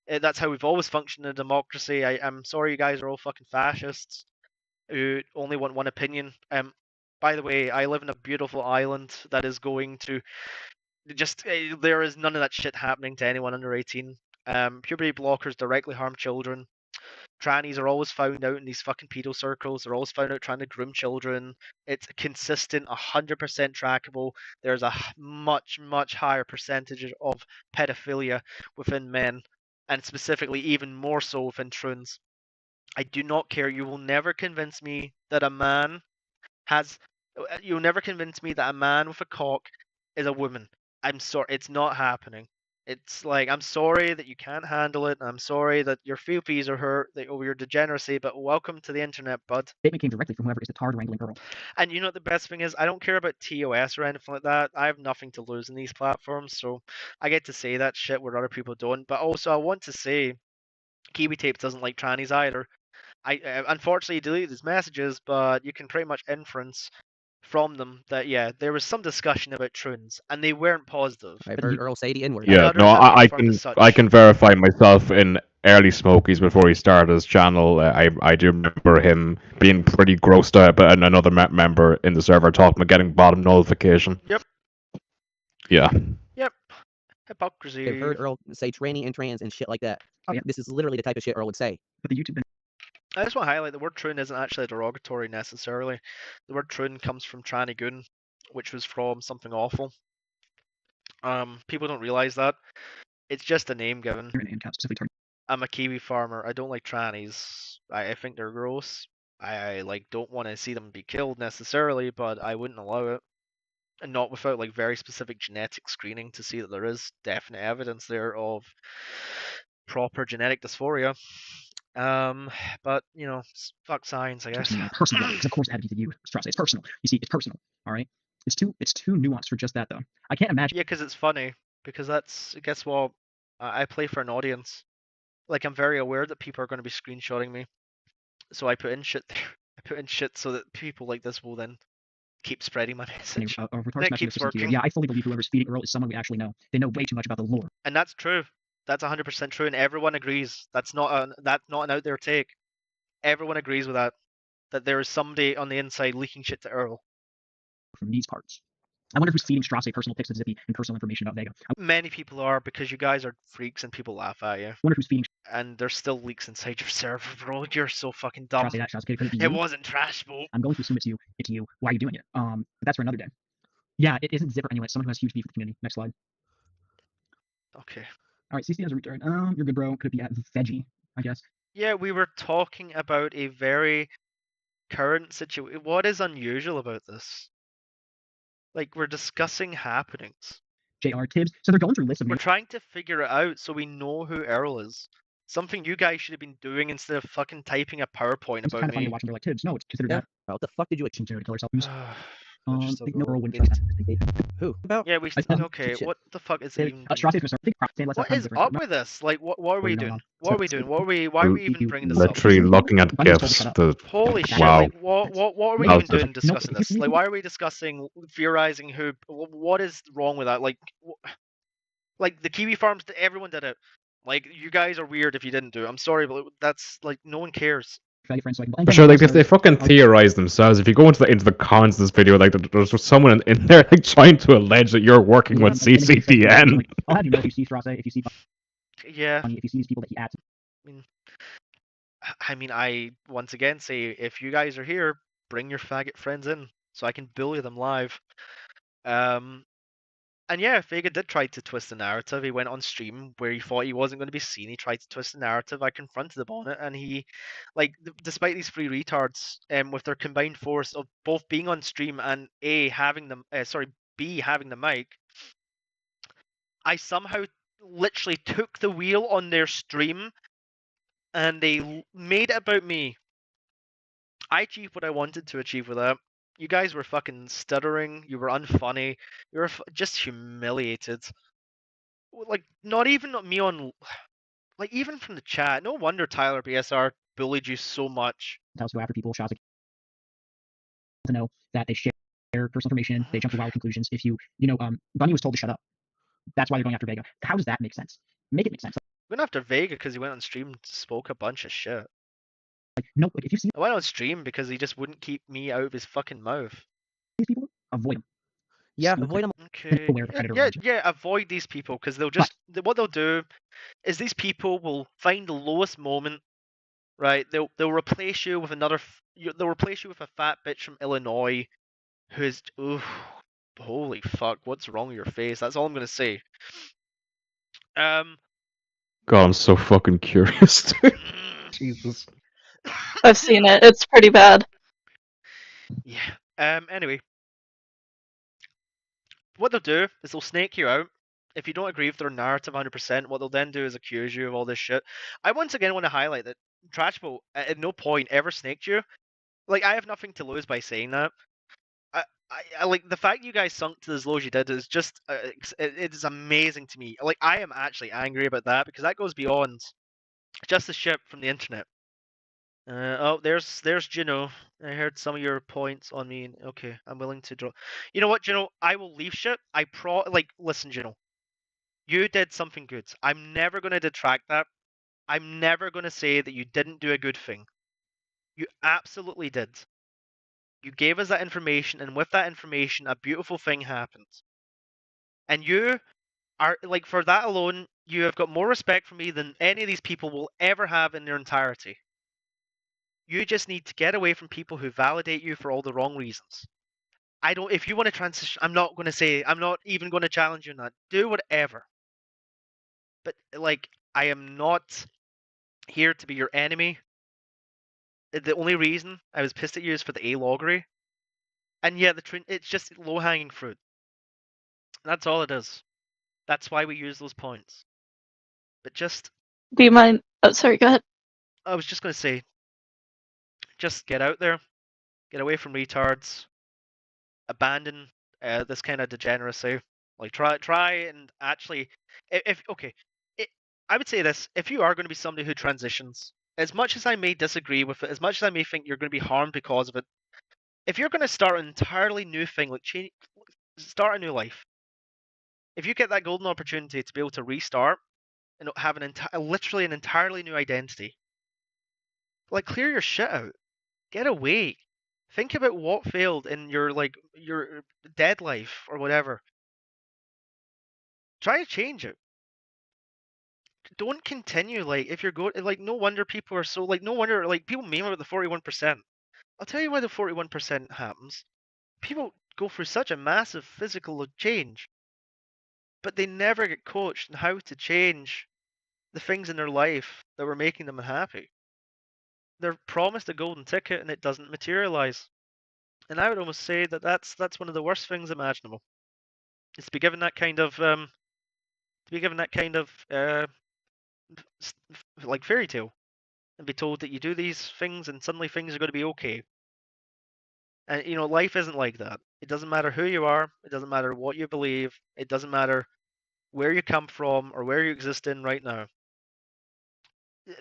That's how we've always functioned in a democracy. I'm sorry you guys are all fucking fascists who only want one opinion. By the way, I live in a beautiful island that is going to just there is none of that shit happening to anyone under 18. Puberty blockers directly harm children. Trannies are always found out in these fucking pedo circles. They're always found out trying to groom children. It's consistent, 100% trackable. There's a much, much higher percentage of pedophilia within men, and specifically even more so within troons. I do not care. You will never convince me that a man has. You'll never convince me that a man with a cock is a woman. I'm sorry, it's not happening. It's like, I'm sorry that you can't handle it. I'm sorry that your feelings are hurt over your degeneracy, but welcome to the internet, bud. Statement came directly from whoever is the tard wrangling Earl. And you know what the best thing is? I don't care about TOS or anything like that. I have nothing to lose in these platforms, so I get to say that shit where other people don't. But also, I want to say, Kiwi Tapes doesn't like trannies either. I unfortunately deleted his messages, but you can pretty much inference from them that there was some discussion about troons, and they weren't positive. I've heard Earl say the N-word. Yeah, no, I can verify myself in early Smokies before he started his channel. I do remember him being pretty grossed out about another member in the server talking about getting bottom notification. Yep. Yeah. Yep. Hypocrisy. I've heard Earl say tranny and trans and shit like that. Oh, yeah. This is literally the type of shit Earl would say. But the YouTube. I just want to highlight the word troon isn't actually derogatory necessarily. The word troon comes from tranny goon, which was from something awful. People don't realize that. It's just a name given. I'm a Kiwi farmer. I don't like trannies. I think they're gross. I like don't want to see them be killed necessarily, but I wouldn't allow it. And not without like very specific genetic screening to see that there is definite evidence there of proper genetic dysphoria. But you know, fuck science, I guess. Personal, because of course it had to be to you. Trust, it's personal. You see, it's personal. All right. It's too nuanced for just that though. I can't imagine. Yeah, because it's funny. Because guess what? I play for an audience. Like I'm very aware that people are going to be screenshotting me, so I put in shit there. I put in shit so that people like this will then keep spreading my message. That keeps working. Yeah, I fully believe whoever's feeding Earl is someone we actually know. They know way too much about the lore. And that's true. That's 100% true, and everyone agrees. That's not an out there take. Everyone agrees with that. That there is somebody on the inside leaking shit to Earl. From these parts. I wonder who's feeding Strasse personal pics of Zippy and personal information about Vega. Many people are, because you guys are freaks and people laugh at you. I wonder who's feeding. And there's still leaks inside your server, bro. You're so fucking dumb. Strasse, it wasn't trash, bro. I'm going to assume it's you. Why are you doing it? But that's for another day. Yeah, it isn't Zipper anyway. It's someone who has huge beef with the community. Next slide. Okay. All right, CC has a return. You're good, bro. Could it be at Veggie, I guess. Yeah, we were talking about a very current situation. What is unusual about this? Like, we're discussing happenings. J.R. Tibbs. So they're going through lists of We're names. trying to figure it out so we know who Earl is. Something you guys should have been doing instead of fucking typing a PowerPoint It's about kind of funny me. to watch them. They're like, Tibbs, no, it's considered Yeah. that. What the fuck did you? Generator kill herself. Just I think no overall, Earl wouldn't I mean- trust that. Who? About? Yeah, we. I don't- Okay, shit. what the fuck is it even? Strasse's concerned. I think Stan lets What that kind is of difference. up with this? Like, what are we Well, doing? no. What are we doing? Why are we even bringing this up? Literally looking at Bunny was told to gifs. shut up. The Holy shit! Wow. Like, what are we No, even it's just- doing discussing No, this? here's- Like, why are we discussing theorizing who? What is wrong with that? Like the Kiwi Farms, everyone did it. Like, you guys are weird if you didn't do it. I'm sorry, but that's like no one cares. Faggot friends, so I can- For sure, like if they fucking theorize themselves, if you go into the cons of this video, like there's someone in there like trying to allege that you're working with CCDN. Like, I'll have you know if you see Strasse, if you see Yeah. Bunny, if you see these people that he adds. I mean, I once again say, if you guys are here, bring your faggot friends in so I can bully them live. And yeah, Vega did try to twist the narrative. He went on stream where he thought he wasn't going to be seen. He tried to twist the narrative. I confronted him on it, and he, like, despite these three retards, with their combined force of both being on stream and B having the mic, I somehow literally took the wheel on their stream, and they made it about me. I achieved what I wanted to achieve with that. You guys were fucking stuttering. You were unfunny. You were just humiliated. Like, not even me on, like, even from the chat. No wonder Tyler BSR bullied you so much. Tells go after people. Strasse to know that they share personal information. They jump to wild conclusions. If Bunny was told to shut up. That's why they're going after Vega. How does that make sense? Make it make sense. Went after Vega because he went on stream and spoke a bunch of shit. Like, no, like if you see I went on stream because he just wouldn't keep me out of his fucking mouth. these people, avoid them. Yeah, Look avoid them. Okay. aware of the predator range. Yeah, avoid these people because they'll just what they'll do is these people will find the lowest moment, right? They'll replace you with they'll replace you with a fat bitch from Illinois who's holy fuck, what's wrong with your face? That's all I'm gonna say. God, I'm so fucking curious. Jesus. I've seen it. It's pretty bad. Yeah. Anyway, what they'll do is they'll snake you out. If you don't agree with their narrative 100%, what they'll then do is accuse you of all this shit. I once again want to highlight that Trashbo at no point ever snaked you. Like, I have nothing to lose by saying that. I like the fact you guys sunk to as low as you did is just it is amazing to me. Like, I am actually angry about that because that goes beyond just the shit from the internet. Oh, there's Juno. I heard some of your points on me. Okay, I'm willing to draw. You know what, Juno? I will leave shit. Listen, Juno. You did something good. I'm never gonna detract that. I'm never gonna say that you didn't do a good thing. You absolutely did. You gave us that information, and with that information, a beautiful thing happened. And you are, like, for that alone, you have got more respect for me than any of these people will ever have in their entirety. You just need to get away from people who validate you for all the wrong reasons. If you want to transition, I'm not even going to challenge you on that. Do whatever. But, like, I am not here to be your enemy. The only reason I was pissed at you is for the A-loggery. And yeah, it's just low-hanging fruit. That's all it is. That's why we use those points. But just... Do you mind? Oh, sorry, go ahead. I was just going to say, just get out there. Get away from retards. Abandon this kind of degeneracy. Like, try and actually... I would say this. If you are going to be somebody who transitions, as much as I may disagree with it, as much as I may think you're going to be harmed because of it, if you're going to start an entirely new thing, like start a new life, if you get that golden opportunity to be able to restart and have literally an entirely new identity, like, clear your shit out, get away, think about what failed in your dead life or whatever. Try to change it. Don't continue, like, if you're going, like, no wonder people are so, like, no wonder, like, people meme about the 41%. I'll tell you why the 41% happens. People go through such a massive physical change, but they never get coached on how to change the things in their life that were making them unhappy. They're promised a golden ticket and it doesn't materialize. And I would almost say that that's one of the worst things imaginable. Is to be given that kind of like fairy tale, and be told that you do these things and suddenly things are going to be okay. And you know, life isn't like that. It doesn't matter who you are. It doesn't matter what you believe. It doesn't matter where you come from or where you exist in right now.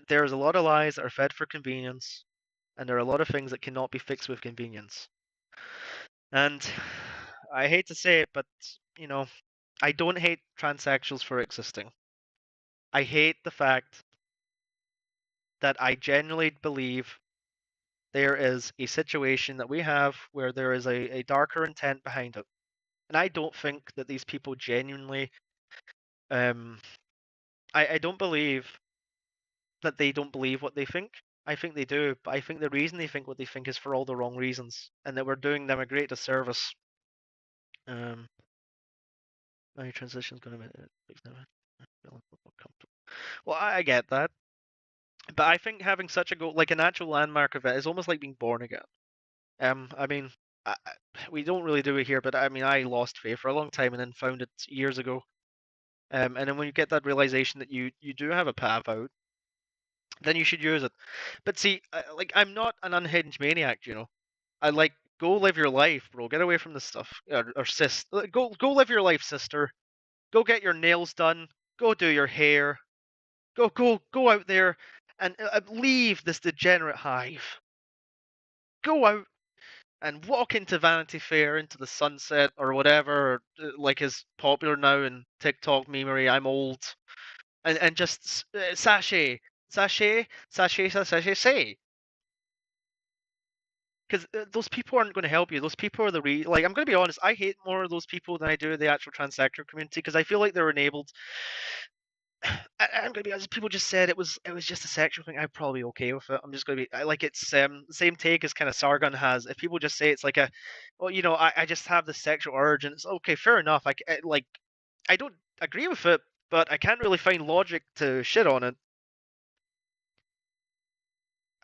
There's a lot of lies that are fed for convenience, and there are a lot of things that cannot be fixed with convenience. And I hate to say it, but you know, I don't hate transsexuals for existing. I hate the fact that I genuinely believe there is a situation that we have where there is a darker intent behind it. And I don't think that these people genuinely I don't believe that they don't believe what they think. I think they do, but I think the reason they think what they think is for all the wrong reasons, and that we're doing them a great disservice. My transition's going to be well, I get that, but I think having such a goal, like an actual landmark event, is almost like being born again. I mean, we don't really do it here, but I mean, I lost faith for a long time and then found it years ago. And then when you get that realization that you do have a path out, then you should use it. But see, like I'm not an unhinged maniac, you know. I like go live your life, bro. Get away from this stuff, or sis. Go live your life, sister. Go get your nails done. Go do your hair. Go out there and leave this degenerate hive. Go out and walk into Vanity Fair, into the sunset or whatever, like is popular now in TikTok memery. I'm old, and just sashay, say. Because those people aren't going to help you. Those people are like. I'm going to be honest. I hate more of those people than I do the actual transsexual community because I feel like they're enabled. I'm gonna be honest. People just said it was just a sexual thing. I'm probably okay with it. I'm just gonna be like it's the same take as kind of Sargon has. If people just say it's like a, well, you know, I just have this sexual urge, and it's okay, fair enough. Like I don't agree with it, but I can't really find logic to shit on it.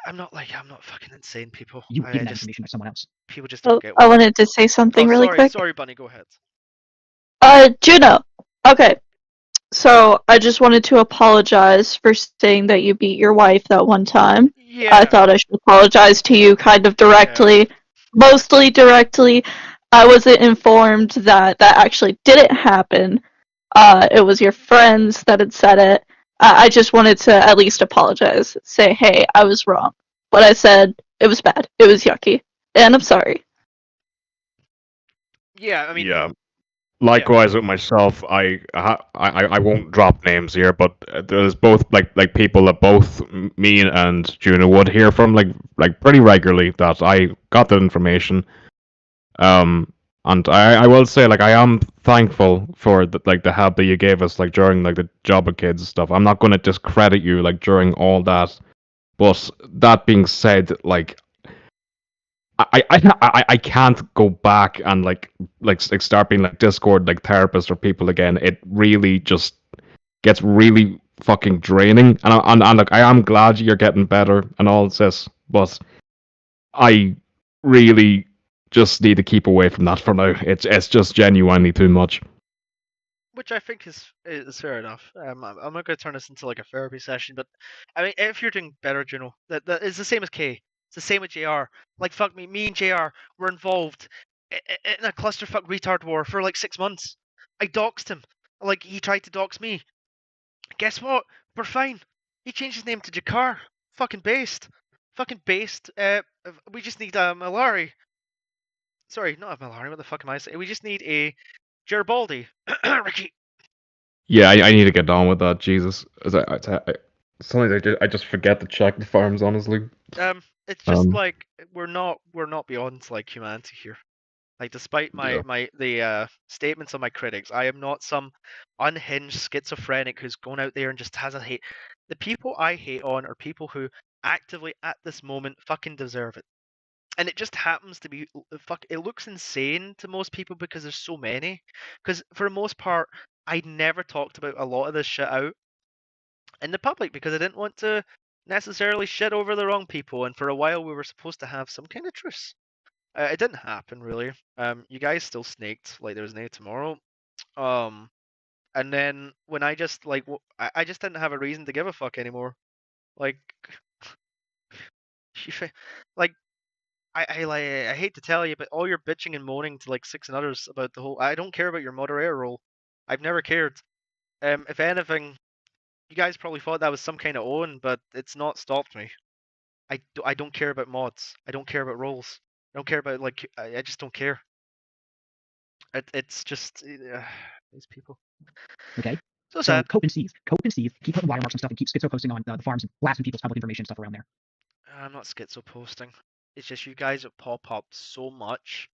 I'm not fucking insane, people. You I giving that just information to someone else. people just don't Oh, get. I wanted to say something really sorry, quick. sorry, Bunny. Go ahead. Juno. Okay. So I just wanted to apologize for saying that you beat your wife that one time. Yeah. I thought I should apologize to you kind of directly, mostly directly. I wasn't informed that that actually didn't happen. It was your friends that had said it. I just wanted to at least apologize. Say, hey, I was wrong. What I said, it was bad. It was yucky. And I'm sorry. Yeah, I mean. Yeah. Likewise with myself, I won't drop names here, but there's both like people that both me and Juno would hear from like pretty regularly that I got that information. And I will say like I am thankful for the help that you gave us like during like the Jobba Kids stuff. I'm not going to discredit you like during all that, but that being said, like I can't go back and like start being like Discord like therapist for people again. It really just gets really fucking draining. And look, I am glad you're getting better and all this, but I really just need to keep away from that for now. It's just genuinely too much. Which I think is fair enough. I'm not going to turn this into like a therapy session, but I mean, if you're doing better, Juno, that is the same as Kay. It's the same with JR. Like fuck me and JR were involved in a clusterfuck retard war for like 6 months. I doxed him. Like he tried to dox me. Guess what? We're fine. He changed his name to Jakar. Fucking based. Fucking based. We just need a Malari. Sorry, not a Malari. What the fuck am I saying? We just need a Geribaldi. Ricky. Yeah, I need to get on with that. Jesus, sometimes I just forget to check the farms. Honestly, It's just like we're not beyond like humanity here. Like despite the statements of my critics, I am not some unhinged schizophrenic who's gone out there and just has a hate. The people I hate on are people who actively at this moment fucking deserve it. And it just happens to be it looks insane to most people because there's so many. Because for the most part, I never talked about a lot of this shit out in the public because I didn't want to necessarily shit over the wrong people. And for a while, we were supposed to have some kind of truce. It didn't happen really. You guys still snaked like there was no tomorrow. And then when I just like I just didn't have a reason to give a fuck anymore. Like, like I hate to tell you, but all your bitching and moaning to like 6 and others about the whole. I don't care about your moderator role. I've never cared. If anything, you guys probably thought that was some kind of own, but it's not stopped me. I don't care about mods. I don't care about roles. I don't care about like I just don't care. It's just these people. Okay. So So sad. Cope and Steve keep putting watermarks and stuff and keep schizo posting on the farms and blasting people's public information and stuff around there. I'm not schizo posting. It's just you guys that pop up so much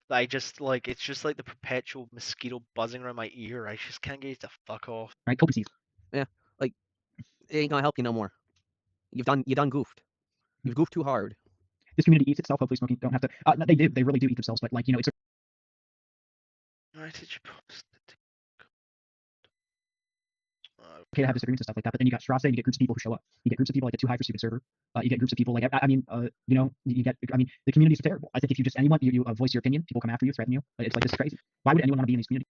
that I just like it's just like the perpetual mosquito buzzing around my ear. I just can't get you to fuck off. Right, Cope and Steve. Yeah, like it ain't gonna help you no more. You done goofed. You've goofed too hard. This community eats itself. Hopefully, smoking don't have to. No, they do. They really do eat themselves. But like it's Why did you post it? okay to have disagreements and stuff like that. But then you got Strasse, and you get groups of people who show up. You get groups of people like the 2 Hyper Stupid server. You get groups of people like I mean, you get. I mean, the community's terrible. I think if you just you voice your opinion, people come after you, threaten you. It's like this is crazy. Why would anyone want to be in these communities?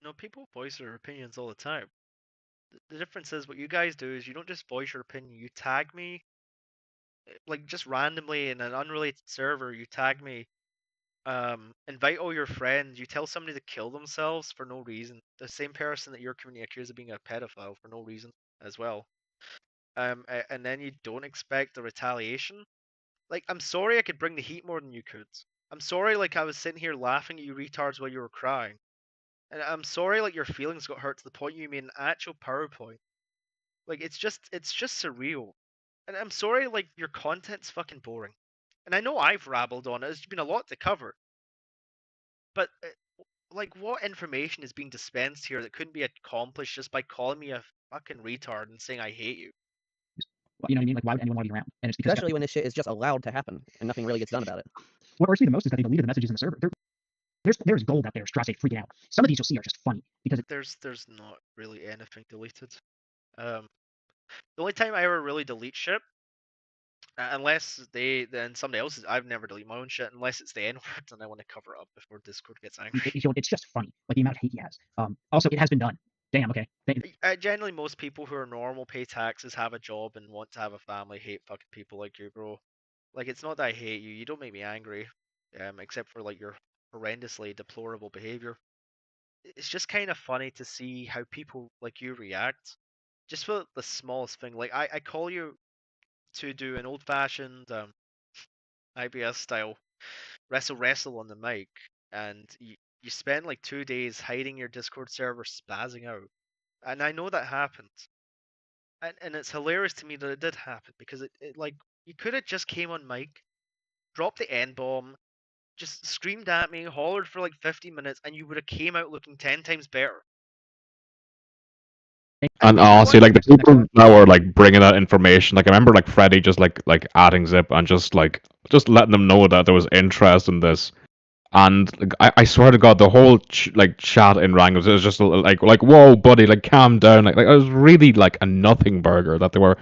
No, people voice their opinions all the time. The difference is what you guys do is you don't just voice your opinion. You tag me, like just randomly in an unrelated server. You tag me. Invite all your friends. You tell somebody to kill themselves for no reason. The same person that your community accused of being a pedophile for no reason as well. And then you don't expect the retaliation. Like, I'm sorry I could bring the heat more than you could. I'm sorry, like I was sitting here laughing at you retards while you were crying. And I'm sorry, like your feelings got hurt to the point you made an actual PowerPoint. Like it's just surreal. And I'm sorry, like your content's fucking boring. And I know I've rabbled on it. There's been a lot to cover. But like, what information is being dispensed here that couldn't be accomplished just by calling me a fucking retard and saying I hate you? You know what I mean? Like, why would anyone want to be around? And it's because Especially when this shit is just allowed to happen and nothing really gets done about it. what hurts me the most is that they deleted the messages in the server. There's gold out there. Strasse freaking out. Some of these you'll see are just funny because there's not really anything deleted. The only time I ever really delete shit, unless then somebody else's, I've never deleted my own shit unless it's the N-word and I want to cover it up before Discord gets angry. it's just funny, like the amount of hate he has. Also, it has been done. Damn. Okay. Generally, most people who are normal, pay taxes, have a job, and want to have a family hate fucking people like you, bro. Like, it's not that I hate you. You don't make me angry, except for like your horrendously deplorable behavior. It's just kind of funny to see how people like you react, just for the smallest thing. Like I call you to do an old-fashioned IBS style wrestle on the mic, and you spend like 2 days hiding your Discord server spazzing out, and I know that happened, and it's hilarious to me that it did happen because it like you could have just came on mic, dropped the N-bomb, just screamed at me, hollered for like 50 minutes, and you would have came out looking 10 times better. And honestly, like the people that were like bringing that information, like I remember like Freddy just like adding Zip and just letting them know that there was interest in this, and like, I swear to God, the whole like chat in Wrangles was just like whoa, buddy, like calm down, like it was really like a nothing burger that they were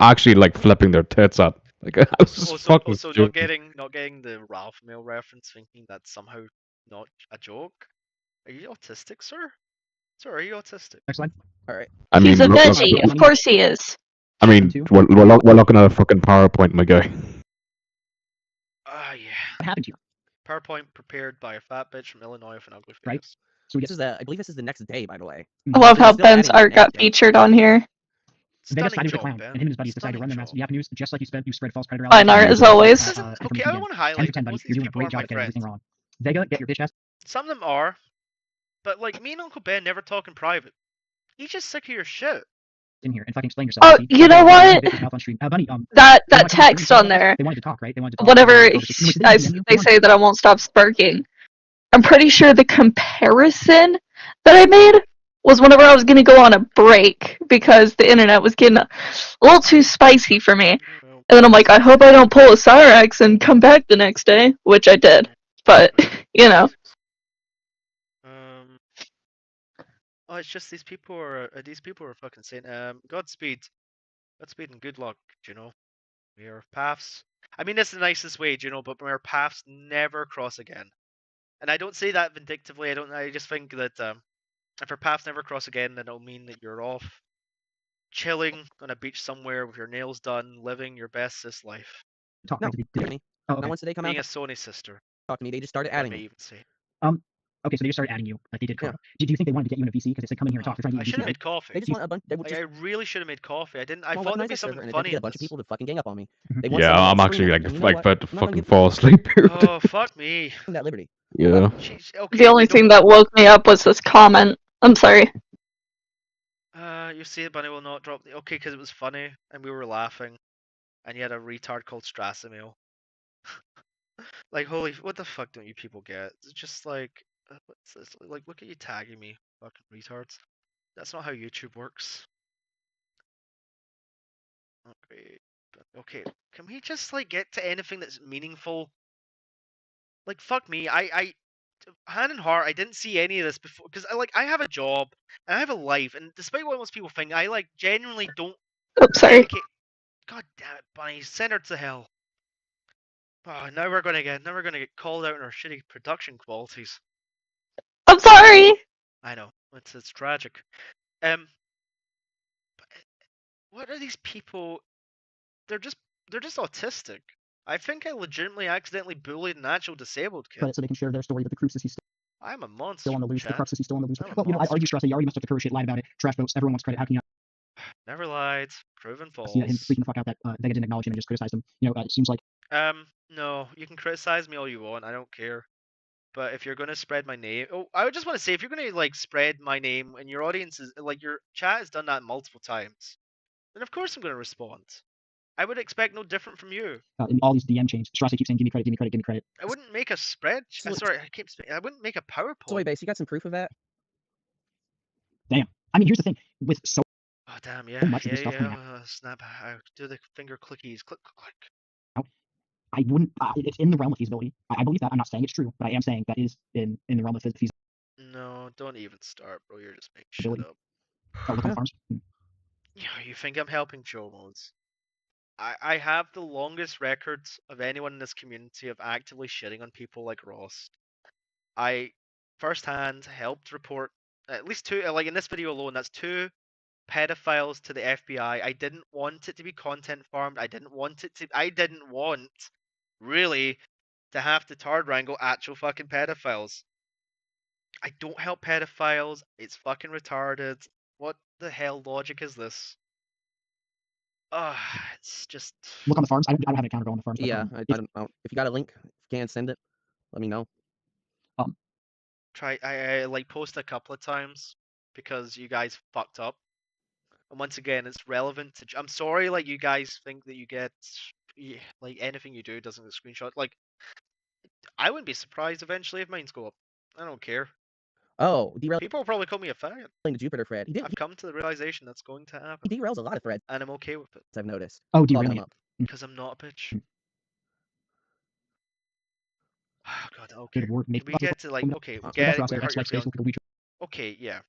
actually like flipping their tits at. Like I was just fucking Also, stupid. not getting the Ralph Mail reference, thinking that's somehow not a joke. Are you autistic, sir? Sir, are you autistic? Next slide. All right. I mean, He's a veggie. Of course he is. I mean, we're looking at a fucking PowerPoint, my guy. Ah, yeah. What happened to you? PowerPoint prepared by a fat bitch from Illinois with an ugly face. Right. So this is I believe this is the next day, by the way. I love So how he's still Ben's adding art it got next day. featured on here. Vega Stunning sided with the job, clown, Ben. and him and his buddies decided to run their Stunning mess. Yahoo News, just like you spread false credit Fine art as always. Okay, I want to 10 highlight for 10, buddy. most of You're these doing a people are great job my at getting everything friends. wrong. Vega, get your bitch ass. Some of them are, but like me and Uncle Ben never talk in private. He's just sick of your shit. In here and fucking explain yourself. Oh, See? you know what? Bunny, that text on there. They wanted to talk, right? They wanted to talk. Whenever they say that I won't stop sparking, I'm pretty sure the comparison that I made was whenever I was gonna go on a break because the internet was getting a little too spicy for me. And then I'm like, I hope I don't pull a Cyrax and come back the next day, which I did. But you know. Oh, it's just these people are fucking saying, Godspeed and good luck. You know, your paths I mean this the nicest way, you know, but our paths never cross again. And I don't say that vindictively. I just think that if our paths never cross again, then it'll mean that you're off chilling on a beach somewhere with your nails done, living your best cis life. Talk No, to me. hear me. Oh, Now okay. once they come out Being a and Sony sister. talk to me, they just started Let adding me me. even say. Okay, so they just started adding you, like they did Yeah. Carl. Do you think they wanted to get you in a VC because they said come in here and talk? They're trying to I get you should in have a VC. made coffee. They just want a bunch. They would Like, just I really should have made coffee. I didn't. I want thought a there'd be nice server, something and they funny get a in bunch of this. people to fucking gang up on me. They want Yeah, someone I'm to actually scream like at me. You know what? about to I'm not gonna fucking give fall asleep. Oh fuck me. them that liberty. Yeah. Jeez, okay, The only we don't- thing that woke me up was this comment. I'm sorry. You see, Bunny will not drop the. Okay, because it was funny and we were laughing, and you had a retard called Strassimil. Like, holy, what the fuck don't you people get? It's just like, what's this? Like, look at you tagging me, fucking retards. That's not how YouTube works. Okay, okay. Can we just like get to anything that's meaningful? Like, fuck me. Hand in heart, I didn't see any of this before because I have a job and I have a life, and despite what most people think, I like genuinely don't Oops, sorry. dedicate. God damn it, Bunny, send her to hell. Oh, now we're gonna get called out on our shitty production qualities. I'm sorry. I know it's tragic. What are these people? They're just autistic. I think I legitimately accidentally bullied an actual disabled kid. Credit so they can share their story, but the Crux is he's I'm a monster. still on the loose. The chat. Crux is he's still on the loose. I'm a Well, you know, I monster. argue Strauss. You already messed up the Curry shit, lied about it. Trash votes. Everyone wants credit. How can you Never lied. Proven false. see him freaking the fuck out that Vega didn't acknowledge him and just criticized him? You know, it seems like No, you can criticize me all you want. I don't care. But if you're gonna spread my name, I would just want to say, if you're gonna like spread my name and your audience is like your chat has done that multiple times, then of course I'm gonna respond. I would expect no different from you. in all these DM chains, Strauss keeps saying, "Give me credit, give me credit, give me credit." I wouldn't make a spread. So- Sorry, I wouldn't make a PowerPoint. Soy base, you got some proof of that? Damn. I mean, here's the thing with so. Oh damn, yeah, much of this stuff coming snap. I do the finger clickies, click, click, click. I wouldn't. It's in the realm of feasibility. I believe that. I'm not saying it's true, but I am saying that is in the realm of feasibility. No, don't even start, bro. You're just making shit Ability. up. Oh, look on the farms. Yeah, you think I'm helping Joe Modes? I have the longest records of anyone in this community of actively shitting on people like Ross. I firsthand helped report at least two, like in this video alone, that's 2 pedophiles to the FBI. I didn't want it to be content farmed. I didn't want really to have to tard wrangle actual fucking pedophiles. I don't help pedophiles. It's fucking retarded. What the hell logic is this? It's just. Look on the farms. I don't have an account on the farms. But, Yeah, I don't know. If you got a link, if you can send it, let me know. I like post a couple of times because you guys fucked up. And once again, it's relevant to. I'm sorry, like you guys think that you get like anything you do doesn't get screenshot. Like, I wouldn't be surprised eventually if mines go up. I don't care. Oh, derailing People will probably call me a faggot. the Jupiter thread. I've come to the realization that's going to happen, He derails a lot of threads, and I'm okay with it I've noticed. Oh, Call derailing them it. up. because I'm not a bitch. Oh god. Okay. Good word. Can we get to like okay? We That's get it. Strauss, We X hurt your space, feelings. look at the Weecher. Okay, yeah.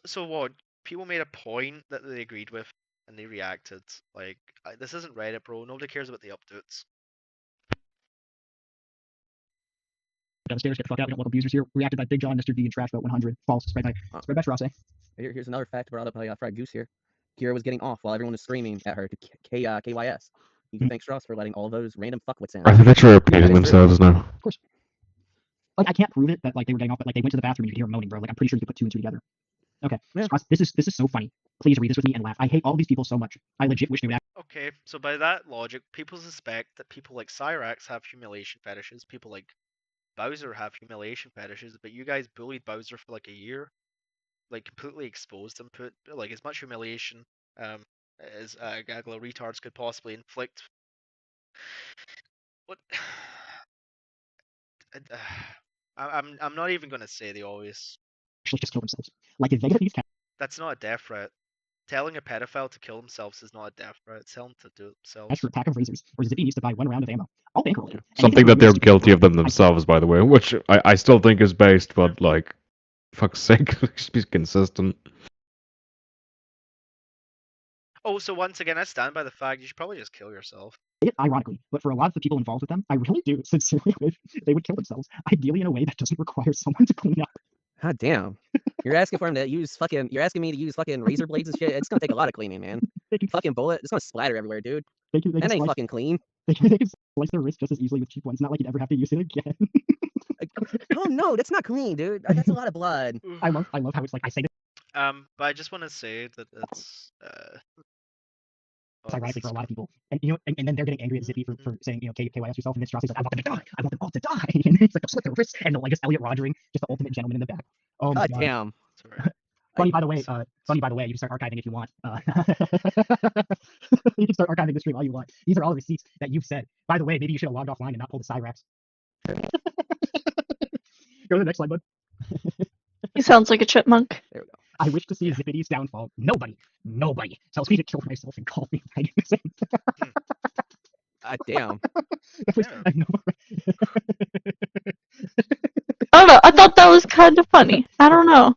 So what? People made a point that they agreed with, and they reacted. Like, this isn't Reddit, bro. Nobody cares about the updates. Downstairs, get the fuck out. We don't want abusers here. Reacted by Big John, Mr. D, and Trash Vote 100. False. Spread by Strauss. Here's another fact brought up by Fried Goose here. Kira was getting off while everyone was screaming at her to KYS. You can thank Strauss for letting all those random fuckwits in. Are they literally repeating themselves now? Of course. Like, I can't prove it that like they were getting off, but like they went to the bathroom and you could hear them moaning, bro. Like, I'm pretty sure you could put 2 and 2 together. Okay. Yeah. Strauss, this is so funny. Please read this with me and laugh. I hate all these people so much. I legit wish they would act. Okay, so by that logic, people suspect that people like Cyrax have humiliation fetishes. People like Bowser have humiliation fetishes, but you guys bullied Bowser for like a year, like completely exposed him, put like as much humiliation as a gaggle of retards could possibly inflict. What? I'm not even gonna say the obvious. Actually just kill themselves. Like, if Vega these That's not a death threat. Telling a pedophile to kill themselves is not a death threat. It's telling them to do it cash themselves. for a pack of razors, or Zippy needs to buy 1 round of ammo. I'll bankroll it. Something that they're guilty of them themselves, by the way, which I still think is based, but like, fuck's sake, just be consistent. Also, once again, I stand by the fact you should probably just kill yourself. It ironically, but for a lot of the people involved with them, I really do sincerely wish they would kill themselves, ideally in a way that doesn't require someone to clean up. God damn. You're asking for him to use fucking. You're asking me to use fucking razor blades and shit. It's gonna take a lot of cleaning, man. They can, Fucking bullet. It's gonna splatter everywhere, dude. they can, they That can ain't slice, fucking clean. they can slice their wrist just as easily with cheap ones. Not like you'd ever have to use it again. Oh no, that's not clean, dude. That's a lot of blood. I love how it's like I say this But I just want to say that it's ironically for a lot of people, and you know, and then they're getting angry at Zippy for saying, you know, KYS yourself, and then Straussi's like, I want them to die, I want them all to die, and it's like they'll slit their wrists, and they'll like just Elliot Rodgering, just the ultimate gentleman in the back. Oh my God god. damn. Funny by the way, you can start archiving if you want. You can start archiving the stream all you want. These are all receipts that you've said. By the way, maybe you should have logged offline and not pulled the Cyrax. Go to the next slide, bud. He sounds like a chipmunk. There we go. I wish to see Zippity's downfall. Nobody tells me to kill myself and call me writing the same. God damn. I know. I don't know. I thought that was kind of funny. I don't know.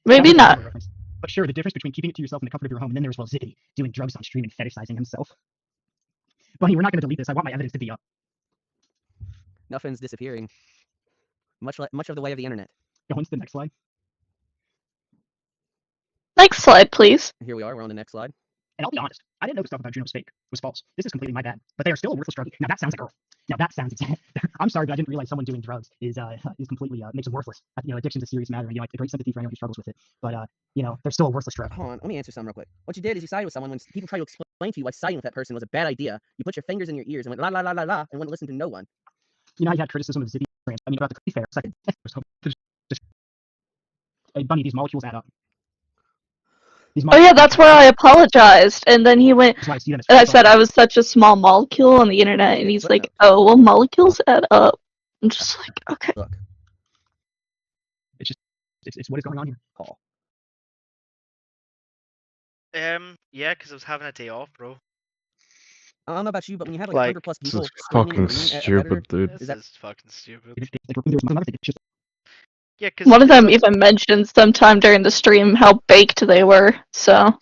Maybe not. But sure, the difference between keeping it to yourself in the comfort of your home and then there's Zippity doing drugs on stream and fetishizing himself. Bunny, we're not going to delete this. I want my evidence to be up. Nothing's disappearing. Much of the way of the internet. Go on to the next slide. Next slide, please. Here we are. We're on the next slide. And I'll be honest, I didn't know the stuff about Juno was fake, was false. This is completely my bad. But they are still a worthless drug. Now that sounds like a girl. Now that sounds I'm sorry, but I didn't realize someone doing drugs is completely makes them worthless. You know, addiction's a serious matter, and you know, I have great sympathy for anyone who struggles with it. But you know, they're still a worthless drug. Hold on, let me answer something real quick. What you did is you sided with someone when people try to explain to you why siding with that person was a bad idea. You put your fingers in your ears and went la la la la la and wouldn't listen to no one. You know, I had criticism of Zippy. I mean, about the Cookie Fair. Second, hey, Bunny, these molecules add up. Oh yeah, that's where I apologized, and then he went. And I said I was such a small molecule on the internet, and he's like, "Oh, well, molecules add up." I'm just like, okay. Look, it's what is going on here. Paul. Yeah, because I was having a day off, bro. I don't know about you, but when you have Like, 100+ This people is screaming and fucking agreeing at a predator, stupid, dude. This Is that- is fucking stupid. There's another thing. It's just Yeah, because One of them even mentioned sometime during the stream how baked they were, so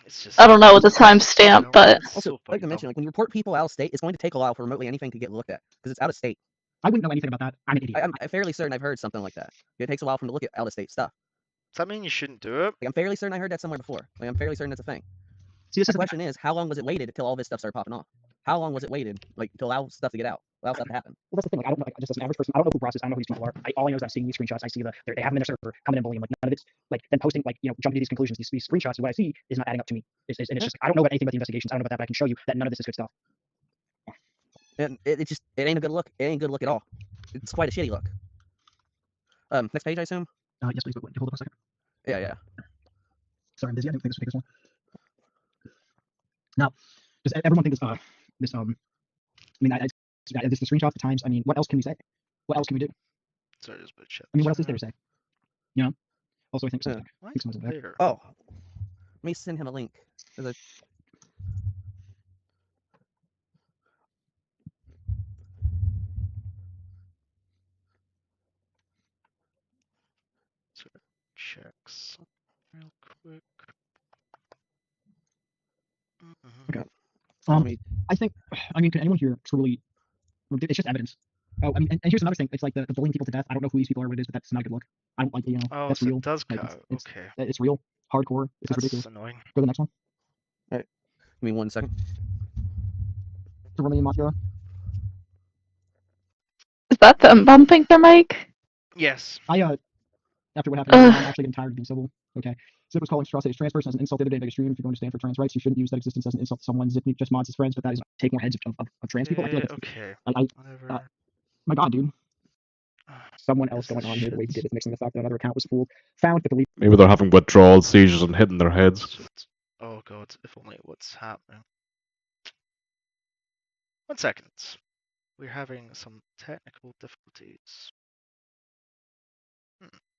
it's just I don't know the timestamp, but it's Also, so like I fucking mentioned, like when you report people out of state, it's going to take a while for remotely anything to get looked at because it's out of state. I wouldn't know anything about that. I'm an idiot. I'm fairly certain I've heard something like that. It takes a while for them to look at out of state stuff. Does that mean you shouldn't do it? Like, I'm fairly certain I heard that somewhere before. Like, I'm fairly certain that's a thing. See, this The is question is, how long was it waited until all this stuff started popping off? How long was it waited, like, to allow stuff to get out, allow stuff to happen? Well, that's the thing. Like, I don't know. Like, just as an average person, I don't know who Ross is. I don't know who these people are. All I know is I'm seeing these screenshots. I see they have them in their server, coming and bullying. Like none of it's like then posting like jumping to these conclusions. These screenshots. What I see is not adding up to me. And it's just I don't know about anything about the investigations. I don't know about that. But I can show you that none of this is good stuff. And it ain't a good look. It ain't a good look at all. It's quite a shitty look. Next page, I assume. Yes, please. Wait, hold up a second. Yeah. Sorry, I'm busy. I didn't think this would take this long. Now, does everyone think this? I mean, this the screenshot, the times. I mean, what else can we say? What else can we do? Sorry, just put shit. I mean, what else is there to say? You know. Also, I think Yeah. something. I think someone's in there. There. Oh, let me send him a link. There's a Check something real quick. Okay. Let me- I think. I mean, can anyone here truly? It's just evidence. Oh, I mean, and here's another thing. It's like the bullying people to death. I don't know who these people are, what it is, but that's not a good look. I don't like Oh, that's so real. it does Like, go. it's Okay. it's real, hardcore. This is That's ridiculous. annoying. Go to the next one. Give me 1 second. To Romeo Matula. is that them bumping their mic? Yes. After what happened, I'm actually getting tired of being civil. Okay. Zip was calling Strauss a trans person as an insult the other day by stream. If you're going to stand for trans rights, you shouldn't use that existence as an insult to someone. Zip just mods his friends, but that is take more heads of trans people. I feel like it's, Okay. Whatever. My God, dude. Someone else going on here the way he did is mixing the fact that another account was fooled. Found but deleted. Maybe they're having withdrawal seizures and hitting their heads. Oh god, if only what's happening. 1 second. We're having some technical difficulties.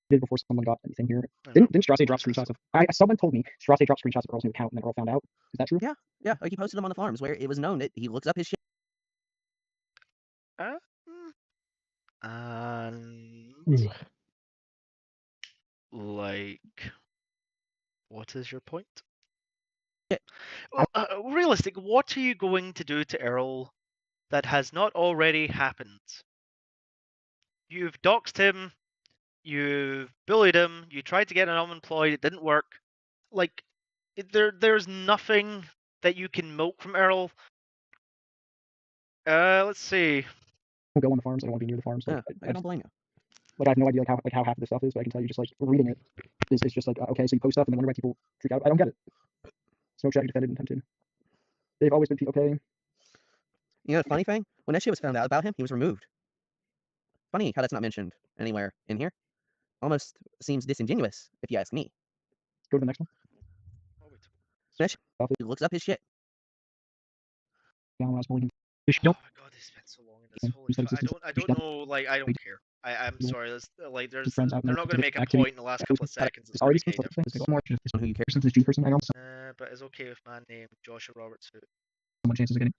Did before someone got anything here. I Didn't know. Strauss drop screenshots of? Someone told me Strauss dropped screenshots of Earl's new account and then Earl found out. Is that true? Yeah, like he posted them on the forums where it was known that he looks up his shit. And like, what is your point? Well, realistic, what are you going to do to Earl that has not already happened? You've doxed him, you've bullied him, you tried to get him unemployed, it didn't work. Like, there's nothing that you can milk from Earl. Let's see. I don't go on the farms. I don't want to be near the farms. Like, Yeah, I don't blame you. Like I have no idea like how half of this stuff is, but I can tell you just like reading it is just like okay, so you post stuff and then wonder why people freak out. I don't get it. Smoke Shack defended and tempted. They've always been okay. You know the funny thing? When that shit was found out about him, he was removed. Funny how that's not mentioned anywhere in here. Almost seems disingenuous, if you ask me. Go to the next one. That shit, he looks up his shit. Down when I was bullying. Oh my god, they spent so long in this. Yeah, Holy instead of fuck. systems, I don't know, like, I don't care. I'm Yeah. sorry, like, His friends out they're there not going to make a activity- point in the last couple of seconds. It's already split. It's like more just on who you care. Since it's G person, I know But it's okay with man named Joshua Roberts. someone chances of getting.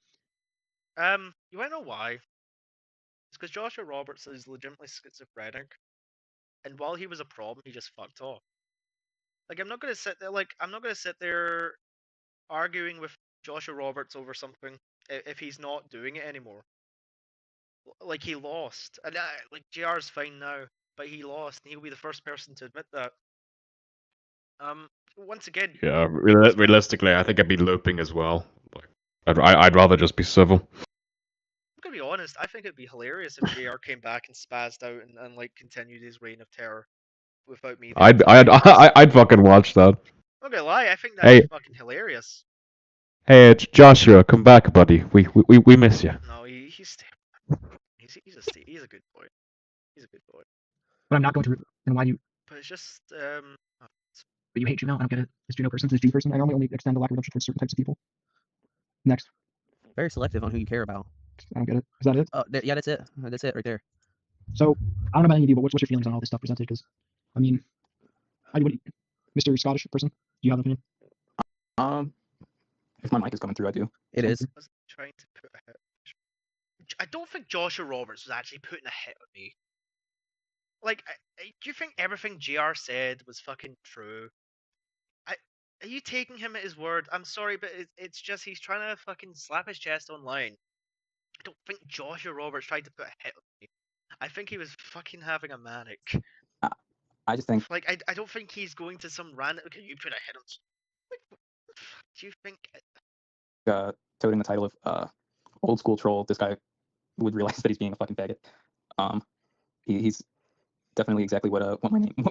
You wanna know why? It's because Joshua Roberts is legitimately schizophrenic, and while he was a problem, he just fucked off. Like, I'm not gonna sit there arguing with Joshua Roberts over something if he's not doing it anymore. Like, he lost, and like JR's fine now, but he lost, and he'll be the first person to admit that. Once again, Yeah, realistically, I think I'd be looping as well. Like, I'd rather just be civil. I'm gonna be honest, I think it'd be hilarious if JR came back and spazzed out and like continued his reign of terror without me. I'd fucking watch that. I'm not gonna lie, I think that'd be fucking hilarious. Hey, it's Joshua, come back, buddy. We miss you. No, he's a good boy. He's a good boy. But I'm not going to. And why do you? But it's just But you hate Juno. I don't get it. Is Juno person? Is G person? I normally only extend the lack of redemption towards certain types of people. Next. Very selective on who you care about. I don't get it. Is that it? Oh, yeah, that's it. That's it right there. So I don't know about any of you, but what's your feelings on all this stuff presented? Because I mean, Mr. Scottish person, do you have an opinion? If my mic is coming through, I do. It is. I was trying to put a hit. I don't think Joshua Roberts was actually putting a hit on me. Like, do you think everything JR said was fucking true? Are you taking him at his word? I'm sorry, but it's just he's trying to fucking slap his chest online. I don't think Joshua Roberts tried to put a hit on me. I think he was fucking having a manic. I just think, Like, I don't think he's going to some random. Okay, you put a hit on. Like, what the fuck do you think? toting the title of old school troll, this guy would realize that he's being a fucking faggot. He's definitely exactly what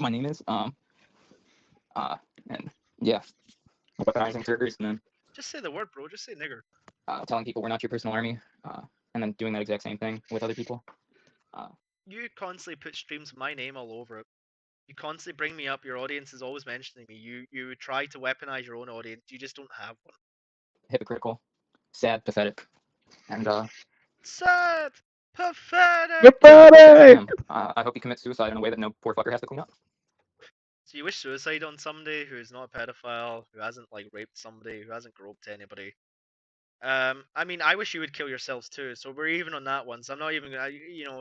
my name is. And yeah, weaponizing characters and then Just say the word, bro. Just say nigger. telling people we're not your personal army, and then doing that exact same thing with other people. You constantly put streams with my name all over it. You constantly bring me up. Your audience is always mentioning me. You try to weaponize your own audience. You just don't have one. Hypocritical, sad, pathetic, and sad, pathetic. Pathetic! I hope he commits suicide in a way that no poor fucker has to clean up. So you wish suicide on somebody who's not a pedophile, who hasn't like raped somebody, who hasn't groped anybody. I mean, I wish you would kill yourselves too. So we're even on that one. So I'm not even gonna,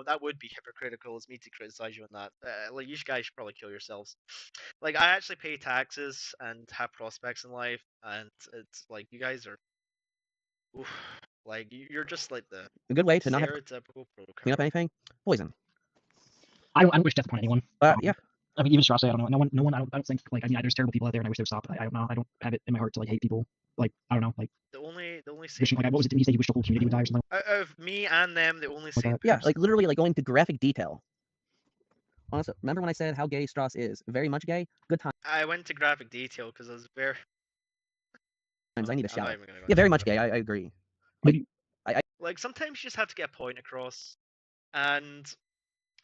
that would be hypocritical as me to criticize you on that. Like, you guys should probably kill yourselves. Like, I actually pay taxes and have prospects in life, and it's like you guys are, oof, like you're just like the A good way to not have stereotypical clean up anything. Poison. I don't wish death upon anyone. Yeah. I mean, even Strauss, I don't know. No one. I don't think like. I mean, there's terrible people out there, and I wish they would stop. I don't know. I don't have it in my heart to like hate people. Like, I don't know. Like the only wishing, like, what was it? Did he say he wished the whole community would die or something? out of me and them, the only same. Yeah, like literally like going to graphic detail. Honestly, remember when I said how gay Strauss is? Very much gay. Good times. I went to graphic detail because I was very. I need a I'm not shower. even gonna go Yeah, very into much it. gay. I agree. Maybe Like, sometimes you just have to get a point across, and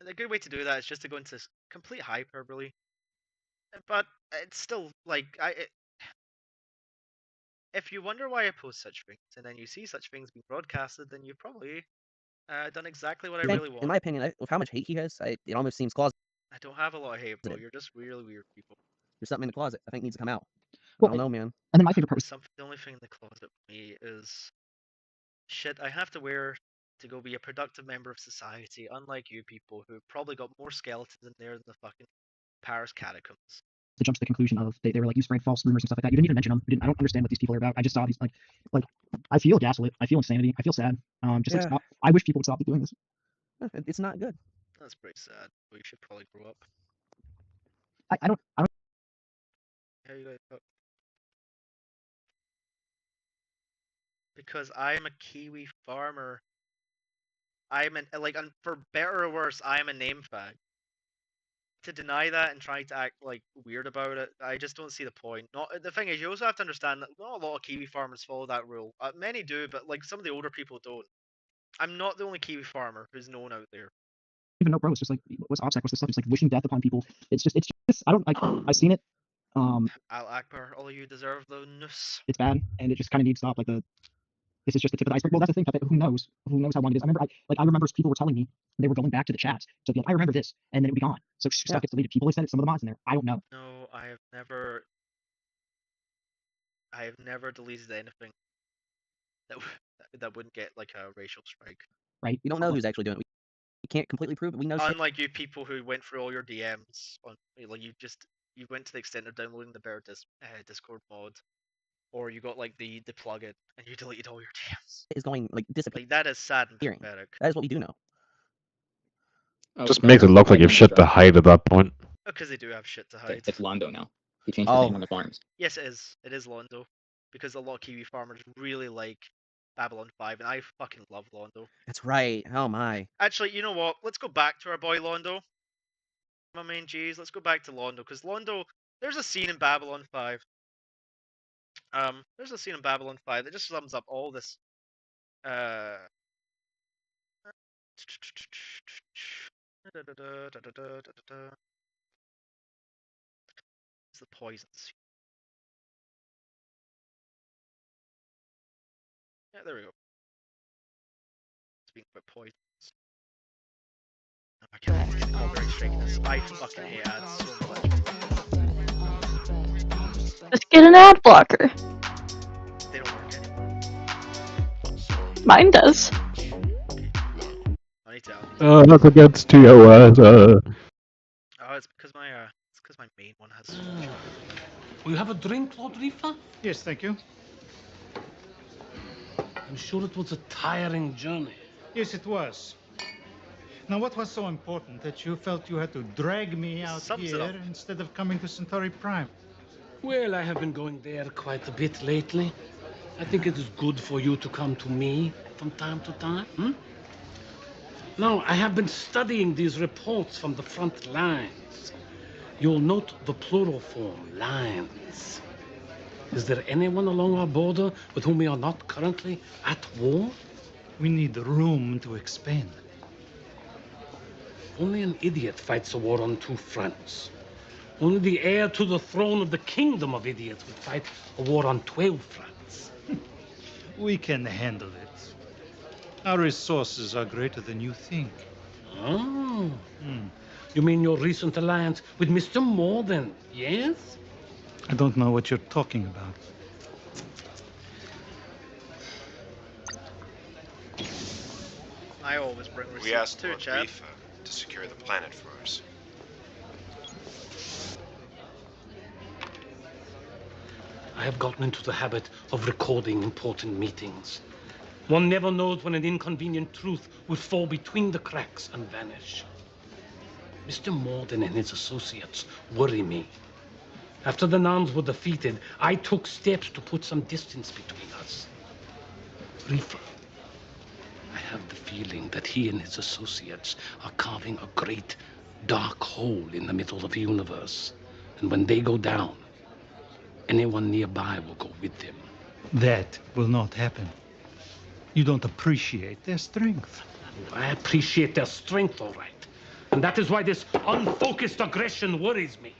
a good way to do that is just to go into complete hyperbole. But it's still like if you wonder why I post such things and then you see such things being broadcasted, then you've probably done exactly what I really want. In my opinion, with how much hate he has, it almost seems closeted. I don't have a lot of hate, bro. You're just really weird people. There's something in the closet. I think needs to come out. Well, I don't know, man. And then my favorite part was The only thing in the closet for me is shit I have to wear to go be a productive member of society, unlike you people who probably got more skeletons in there than the fucking Paris catacombs. to jump to the conclusion of they were like, you spread false rumors and stuff like that. You didn't even mention them. I don't understand what these people are about. I just saw these like I feel gaslit. I feel insanity. I feel sad. Just like Yeah. stop. I wish people would stop doing this. It's not good. That's pretty sad. We should probably grow up. I don't. How you guys up? Because I'm a Kiwi farmer. I'm an like, and for better or worse, I am a name fag. To deny that and try to act like weird about it, I just don't see the point. Not the thing is, you also have to understand that not a lot of Kiwi farmers follow that rule. Many do, but like some of the older people don't. I'm not the only Kiwi farmer who's known out there. Even know, bro. It's just like what's OPSEC, what's this stuff? It's like wishing death upon people. It's just I don't like. I've seen it. Al Akbar, all of you deserve the noose. It's bad, and it just kind of needs to stop. Like this is just the tip of the iceberg. Well, that's the thing. Who knows? Who knows how long it is? I remember people were telling me they were going back to the chats to be like, I remember this, and then it would be gone. So stuff gets deleted. People have said it. Some of the mods in there. I don't know. No, I have never deleted anything that wouldn't get like a racial strike. Right. We don't know who's actually doing it. We can't completely prove it. We know. Unlike you people who went through all your DMs on, like you went to the extent of downloading the Bear Discord mod, or you got like the plugin and you deleted all your DMs. Is going like disappearing. Like that is sad and pathetic. That is what we do know. Just makes it look like you've shit to hide at that point. Because they do have shit to hide. It's Londo now. He changed his name on the farms. Yes, it is. It is Londo. Because a lot of Kiwi farmers really like Babylon 5, and I fucking love Londo. That's right. Oh my. Actually, you know what? Let's go back to our boy Londo. My main G's. Let's go back to Londo, because Londo, there's a scene in Babylon 5. There's a scene in Babylon 5 that just sums up all this. It's the poisons. Yeah, there we go. Speaking about poisons. I can't get copyright strike this. I fucking hate ads so much. Just get an ad blocker. They don't work anymore. Mine does. I need to. Not against TOS. Oh, it's because my main one has. Will you have a drink, Lord Reefer? Yes, thank you. I'm sure it was a tiring journey. Yes, it was. Now, what was so important that you felt you had to drag me out here instead of coming to Centauri Prime? Well, I have been going there quite a bit lately. I think it is good for you to come to me from time to time. Now, I have been studying these reports from the front lines. You'll note the plural form, lines. Is there anyone along our border with whom we are not currently at war? We need room to expand. Only an idiot fights a war on two fronts. Only the heir to the throne of the kingdom of idiots would fight a war on 12 fronts. We can handle it. Our resources are greater than you think. Oh. You mean your recent alliance with Mr. Morden, yes? I don't know what you're talking about. I always bring We receipts asked too, Lord chap. Reefer to secure the planet for us. I have gotten into the habit of recording important meetings. One never knows when an inconvenient truth will fall between the cracks and vanish. Mr. Morden and his associates worry me. After the Nouns were defeated, I took steps to put some distance between us. Reefer, I have the feeling that he and his associates are carving a great dark hole in the middle of the universe. And when they go down, anyone nearby will go with them. That will not happen. You don't appreciate their strength. I appreciate their strength, all right. And that is why this unfocused aggression worries me.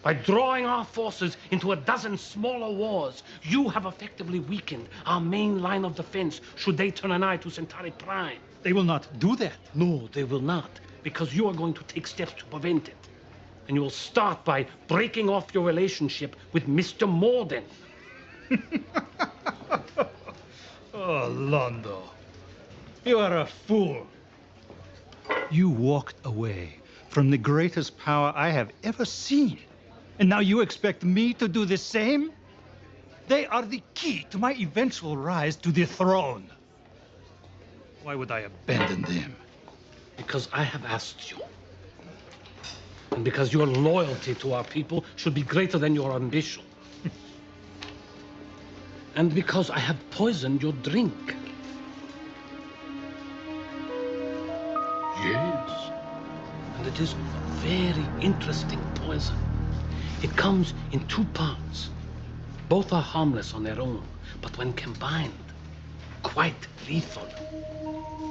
By drawing our forces into a dozen smaller wars, you have effectively weakened our main line of defense should they turn an eye to Centauri Prime. They will not do that. No, they will not, because you are going to take steps to prevent it. And you will start by breaking off your relationship with Mr. Morden. Oh, Londo. You are a fool. You walked away from the greatest power I have ever seen And now you expect me to do the same? They are the key to my eventual rise to the throne. Why would I abandon them? Because I have asked you. And because your loyalty to our people should be greater than your ambition. And because I have poisoned your drink. Yes. And it is a very interesting poison. It comes in 2 parts. Both are harmless on their own, but when combined, quite lethal.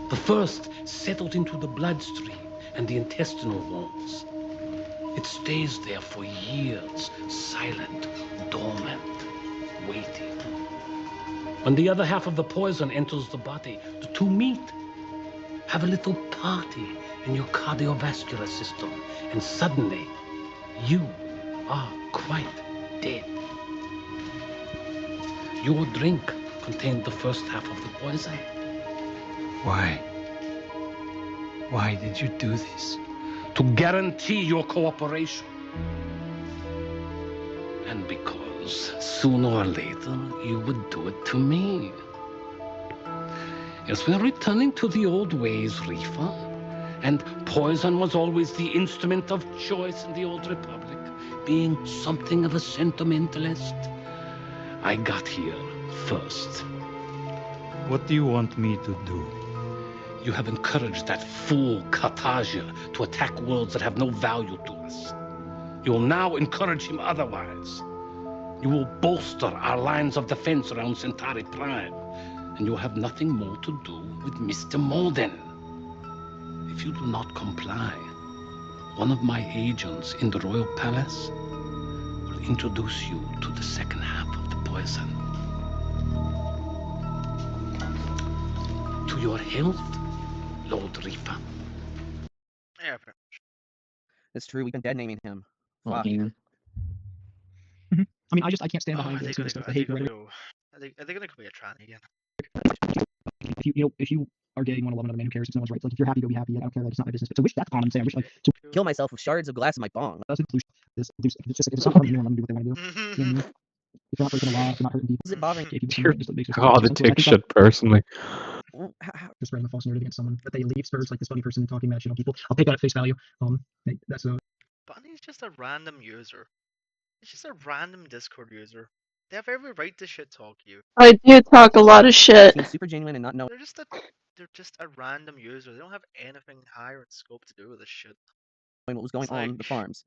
The first settled into the bloodstream and the intestinal walls. It stays there for years, silent, dormant, waiting. When the other half of the poison enters the body, the two meet. Have a little party in your cardiovascular system, and suddenly, you are quite dead. Your drink contained the first half of the poison. Why? Why did you do this? To guarantee your cooperation. And because sooner or later you would do it to me. Yes, we're returning to the old ways, Rifa. And poison was always the instrument of choice in the Old Republic, being something of a sentimentalist. I got here first. What do you want me to do? You have encouraged that fool Cartagia to attack worlds that have no value to us. You will now encourage him otherwise. You will bolster our lines of defense around Centauri Prime, and you'll have nothing more to do with Mr. Molden. If you do not comply, one of my agents in the Royal Palace will introduce you to the second half of the poison. To your health, Lord Rifa. Yeah, It's true. We've been dead naming him. Oh, Fuck. man. I mean, I just can't stand Oh, behind are they this gonna stuff. go? I Are they hate gonna rhetoric. go? Are they gonna be a tranny again? If you are gay, you want to love another man, who cares? It's no one's right. Like, if you're happy, go be happy. I don't care. Like, it's not my business. But to wish death upon them, say I wish like to Kill myself with shards of glass in my bong. That's inclusion. It's just like, if it's not harming anyone, let them do what they want to do. You know what I mean? If you're not breaking the law, if you're not hurting people, Is it bothering? if you do Dear something, just makes yourself God, look it senseless. I takes think shit personally. just spreading a false narrative against someone that they leave spurs like this funny person talking mad shit on people. I'll take that at face value. That's a Bunny's just a random user. It's just a random Discord user. They have every right to shit talk you. I do talk a lot of shit. Seems super genuine and not know. They're just a random user. They don't have anything higher in scope to do with this shit. What was going It's on like- the farms.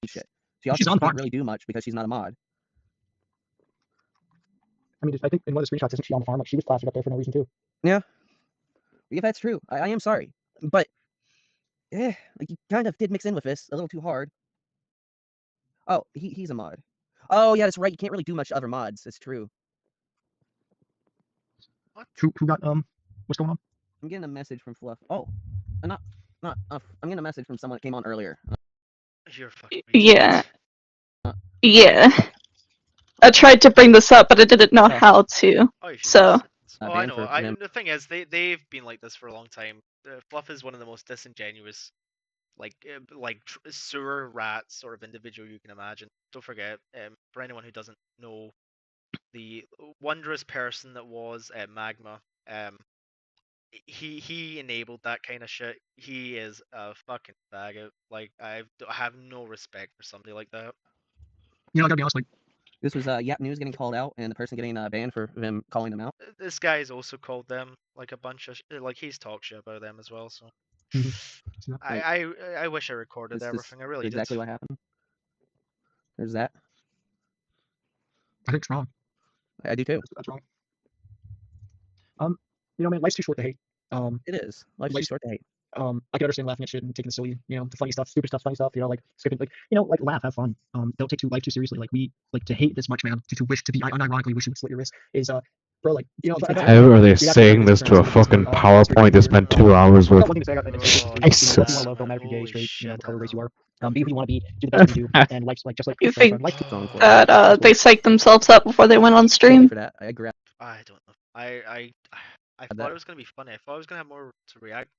Shit. She also She's on can't farms. really do much because she's not a mod. I mean, I think in one of the screenshots, isn't she on the farm? Like, she was plastered up there for no reason too. Yeah. Yeah, that's true. I am sorry. But, like, you kind of did mix in with this a little too hard. Oh, he's a mod. Oh, yeah, that's right. You can't really do much to other mods. It's true. Who got what's going on? I'm getting a message from Fluff. Oh, I'm getting a message from someone that came on earlier. You're fucking Yeah. Yeah. I tried to bring this up, but I didn't know how to. Oh, you should So. Oh, I know. The thing is, they've been like this for a long time. Fluff is one of the most disingenuous, like sewer rat sort of individual you can imagine. Don't forget, for anyone who doesn't know, the wondrous person that was Magma, he enabled that kind of shit. He is a fucking faggot. Like, I have no respect for somebody like that. You know, I gotta be honest. Like, this was Yap News getting called out, and the person getting banned for them calling them out. This guy's also called them like a bunch of like he's talked shit about them as well. So I wish I recorded This is everything. I really exactly did. what happened. There's that. I think it's wrong. I do too. That's wrong. You know, man, life's too short to hate. It is. Life's too short to hate. I can understand laughing at shit and taking it silly, you know, the funny stuff, stupid stuff, funny stuff, you know, like skipping, like, you know, like laugh, have fun. Don't take life too seriously. Like, to hate this much, man, to wish to be unironically wish you would slit your wrist is, bro, like, you know. How are they saying this to a fucking PowerPoint they spent 2 hours with? I So, you love, no matter if you're gay, straight, you know, whatever race you are. Be who you want to be, do the best you can do, and life's like, just like, You think life that they psyched themselves up before they went on stream? For that, I agree. I don't know. I thought it was gonna be funny. I thought I was gonna have more to react.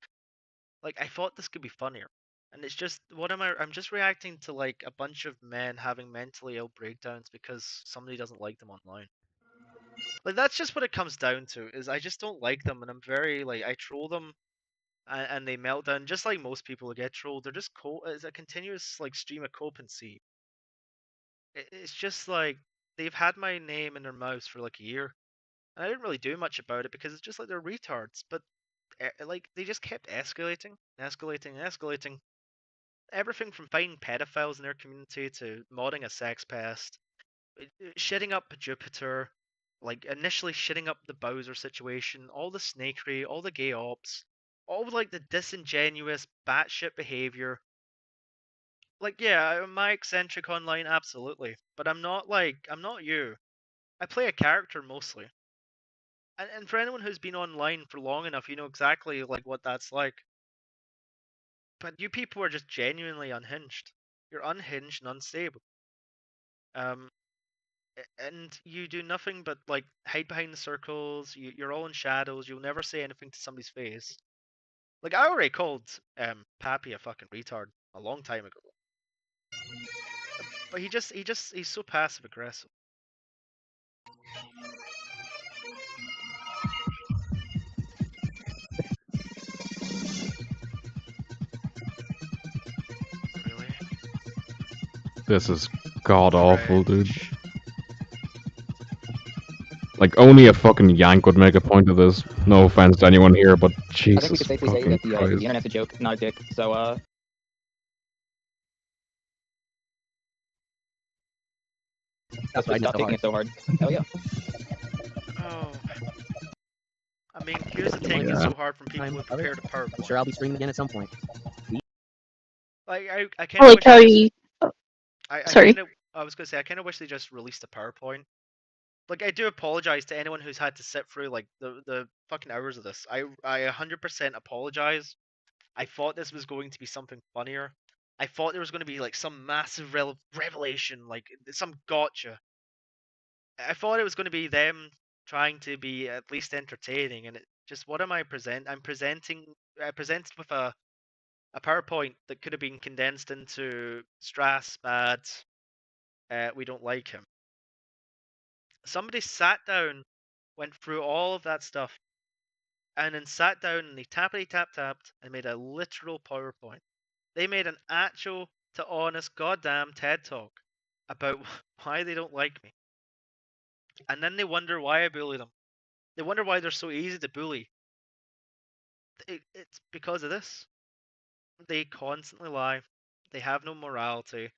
Like, I thought this could be funnier. And it's just, what am I? I'm just reacting to like a bunch of men having mentally ill breakdowns because somebody doesn't like them online. Like that's just what it comes down to. Is I just don't like them, and I'm very like I troll them, and they melt down just like most people who get trolled. They're just it's a continuous like stream of copency. It's just like they've had my name in their mouths for like a year, and I didn't really do much about it because it's just like they're retards. But like they just kept escalating, escalating, escalating. Everything from finding pedophiles in their community to modding a sex pest, shitting up Jupiter, like initially shitting up the Bowser situation, all the snakery, all the gay ops, all like the disingenuous batshit behavior. Like, yeah, am I eccentric online? Absolutely. But I'm not you. I play a character mostly. And for anyone who's been online for long enough, you know exactly like what that's like. But you people are just genuinely unhinged. You're unhinged and unstable. And you do nothing but like hide behind the circles. You're all in shadows. You'll never say anything to somebody's face. Like I already called Pappy a fucking retard a long time ago. But he's so passive aggressive. Really? This is god awful, dude. Like, only a fucking yank would make a point of this. No offense to anyone here, but I think we Jesus could safely say fucking that the Christ. internet's a joke, not a dick. So That's why I stop taking it so hard. Hell yeah. Oh. I mean, here's the taking it so hard from people who prepared a I'm PowerPoint. sure I'll be streaming again at some point. Like I I kind of like wish how they just, you. I Sorry. was gonna say I kind of wish they just released a PowerPoint. Like I do apologize to anyone who's had to sit through like the fucking hours of this. I 100% apologize. I thought this was going to be something funnier. I thought there was going to be like some massive revelation, like some gotcha. I thought it was going to be them trying to be at least entertaining, and it just what am I present? I'm presenting. I presented with a PowerPoint that could have been condensed into Strass bad. We don't like him. Somebody sat down, went through all of that stuff, and then sat down and they tappity tapped and made a literal PowerPoint. They made an actual to honest goddamn TED talk about why they don't like me. And then they wonder why I bully them. They wonder why they're so easy to bully. It's because of this. They constantly lie. They have no morality.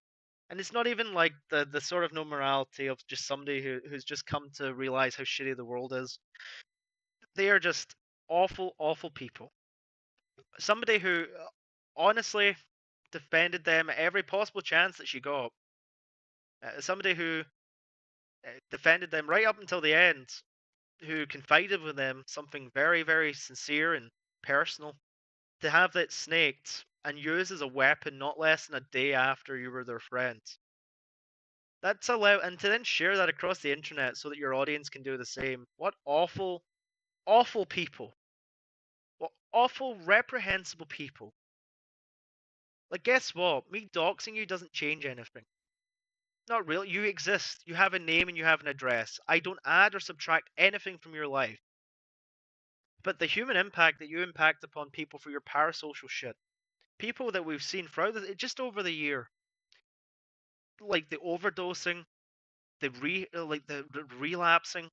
And it's not even like the sort of no morality of just somebody who's just come to realize how shitty the world is. They are just awful, awful people. Somebody who honestly defended them at every possible chance that she got. Somebody who defended them right up until the end, who confided with them something very, very sincere and personal. To have that snaked and used as a weapon not less than a day after you were their friend. That's allowed, and to then share that across the internet so that your audience can do the same. What awful, awful people. What awful, reprehensible people. Like, guess what? Me doxing you doesn't change anything. Not really. You exist. You have a name and you have an address. I don't add or subtract anything from your life. But the human impact that you impact upon people for your parasocial shit, people that we've seen throughout just over the year, like the overdosing, the relapsing,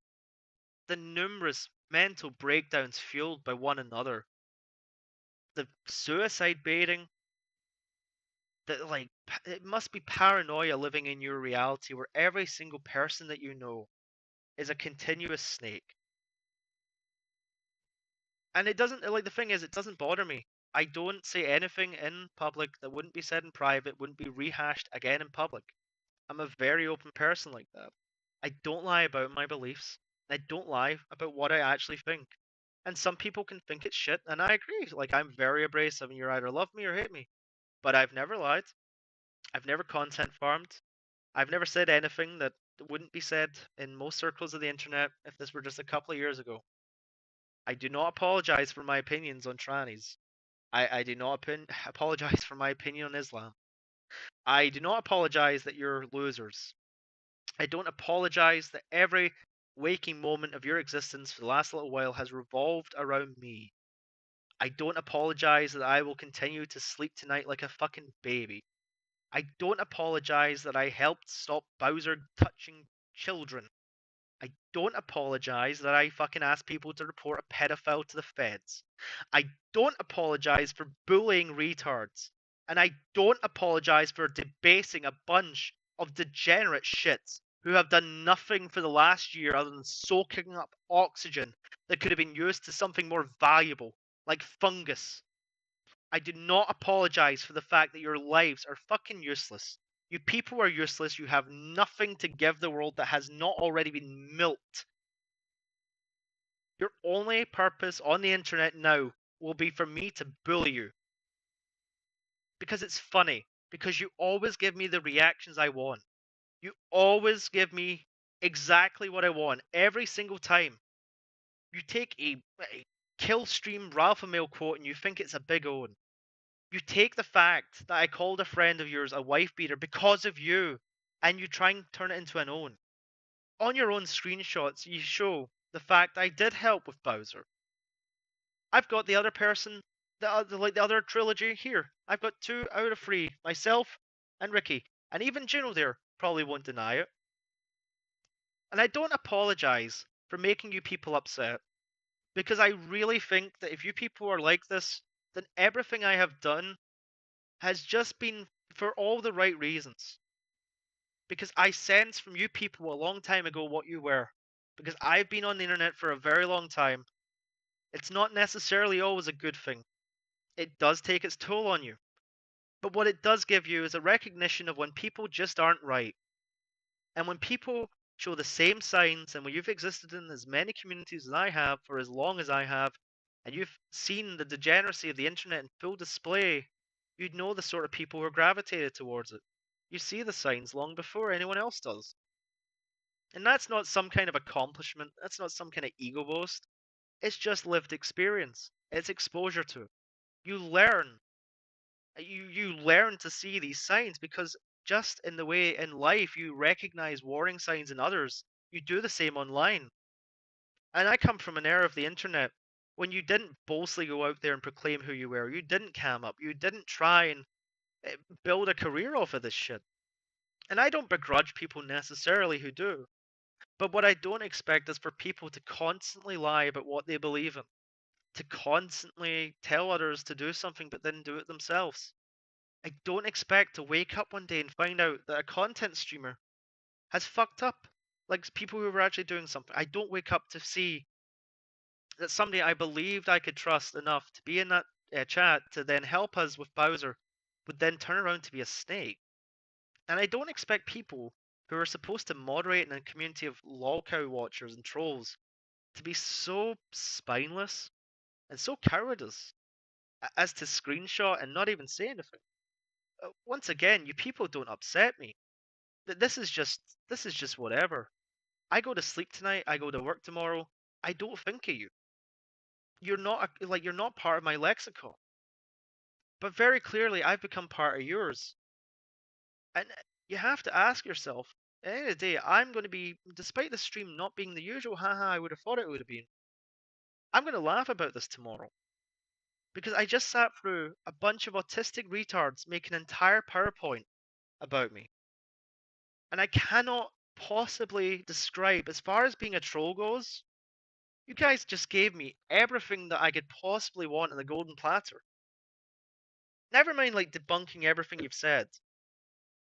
the numerous mental breakdowns fueled by one another, the suicide baiting, that like it must be paranoia living in your reality where every single person that you know is a continuous snake. And it doesn't, like, the thing is, it doesn't bother me. I don't say anything in public that wouldn't be said in private, wouldn't be rehashed again in public. I'm a very open person like that. I don't lie about my beliefs. I don't lie about what I actually think. And some people can think it's shit, and I agree. Like, I'm very abrasive, and you either love me or hate me. But I've never lied. I've never content farmed. I've never said anything that wouldn't be said in most circles of the internet if this were just a couple of years ago. I do not apologize for my opinions on trannies. I do not apologize for my opinion on Islam. I do not apologize that you're losers. I don't apologize that every waking moment of your existence for the last little while has revolved around me. I don't apologize that I will continue to sleep tonight like a fucking baby. I don't apologize that I helped stop Bowser touching children. I don't apologize that I fucking asked people to report a pedophile to the feds. I don't apologize for bullying retards. And I don't apologize for debasing a bunch of degenerate shits who have done nothing for the last year other than soaking up oxygen that could have been used to something more valuable, like fungus. I do not apologize for the fact that your lives are fucking useless. You people are useless. You have nothing to give the world that has not already been milked. Your only purpose on the internet now will be for me to bully you. Because it's funny. Because you always give me the reactions I want. You always give me exactly what I want every single time. You take a Killstream Ralph Mail quote and you think it's a big own. You take the fact that I called a friend of yours a wife beater because of you, and you try and turn it into an own. On your own screenshots, you show the fact I did help with Bowser. I've got the other person, the other trilogy here. I've got 2 out of 3, myself and Ricky, and even Juno there probably won't deny it. And I don't apologize for making you people upset, because I really think that if you people are like this, then everything I have done has just been for all the right reasons. Because I sensed from you people a long time ago what you were. Because I've been on the internet for a very long time. It's not necessarily always a good thing. It does take its toll on you. But what it does give you is a recognition of when people just aren't right. And when people show the same signs, and when you've existed in as many communities as I have for as long as I have, and you've seen the degeneracy of the internet in full display, you'd know the sort of people who are gravitated towards it. You see the signs long before anyone else does. And that's not some kind of accomplishment, that's not some kind of ego boast. It's just lived experience. It's exposure to it. You learn. You learn to see these signs because just in the way in life you recognize warning signs in others, you do the same online. And I come from an era of the internet when you didn't boldly go out there and proclaim who you were. You didn't cam up. You didn't try and build a career off of this shit. And I don't begrudge people necessarily who do. But what I don't expect is for people to constantly lie about what they believe in. To constantly tell others to do something but then do it themselves. I don't expect to wake up one day and find out that a content streamer has fucked up. Like people who were actually doing something. I don't wake up to see that somebody I believed I could trust enough to be in that chat to then help us with Bowser would then turn around to be a snake. And I don't expect people who are supposed to moderate in a community of lolcow watchers and trolls to be so spineless and so cowardice as to screenshot and not even say anything. Once again, you people don't upset me. This is just whatever. I go to sleep tonight. I go to work tomorrow. I don't think of you. You're not you're not part of my lexicon. But very clearly, I've become part of yours. And you have to ask yourself, at the end of the day, I'm going to be, despite the stream not being the usual haha I would have thought it would have been, I'm going to laugh about this tomorrow. Because I just sat through a bunch of autistic retards make an entire PowerPoint about me. And I cannot possibly describe, as far as being a troll goes, you guys just gave me everything that I could possibly want in the golden platter. Never mind like debunking everything you've said.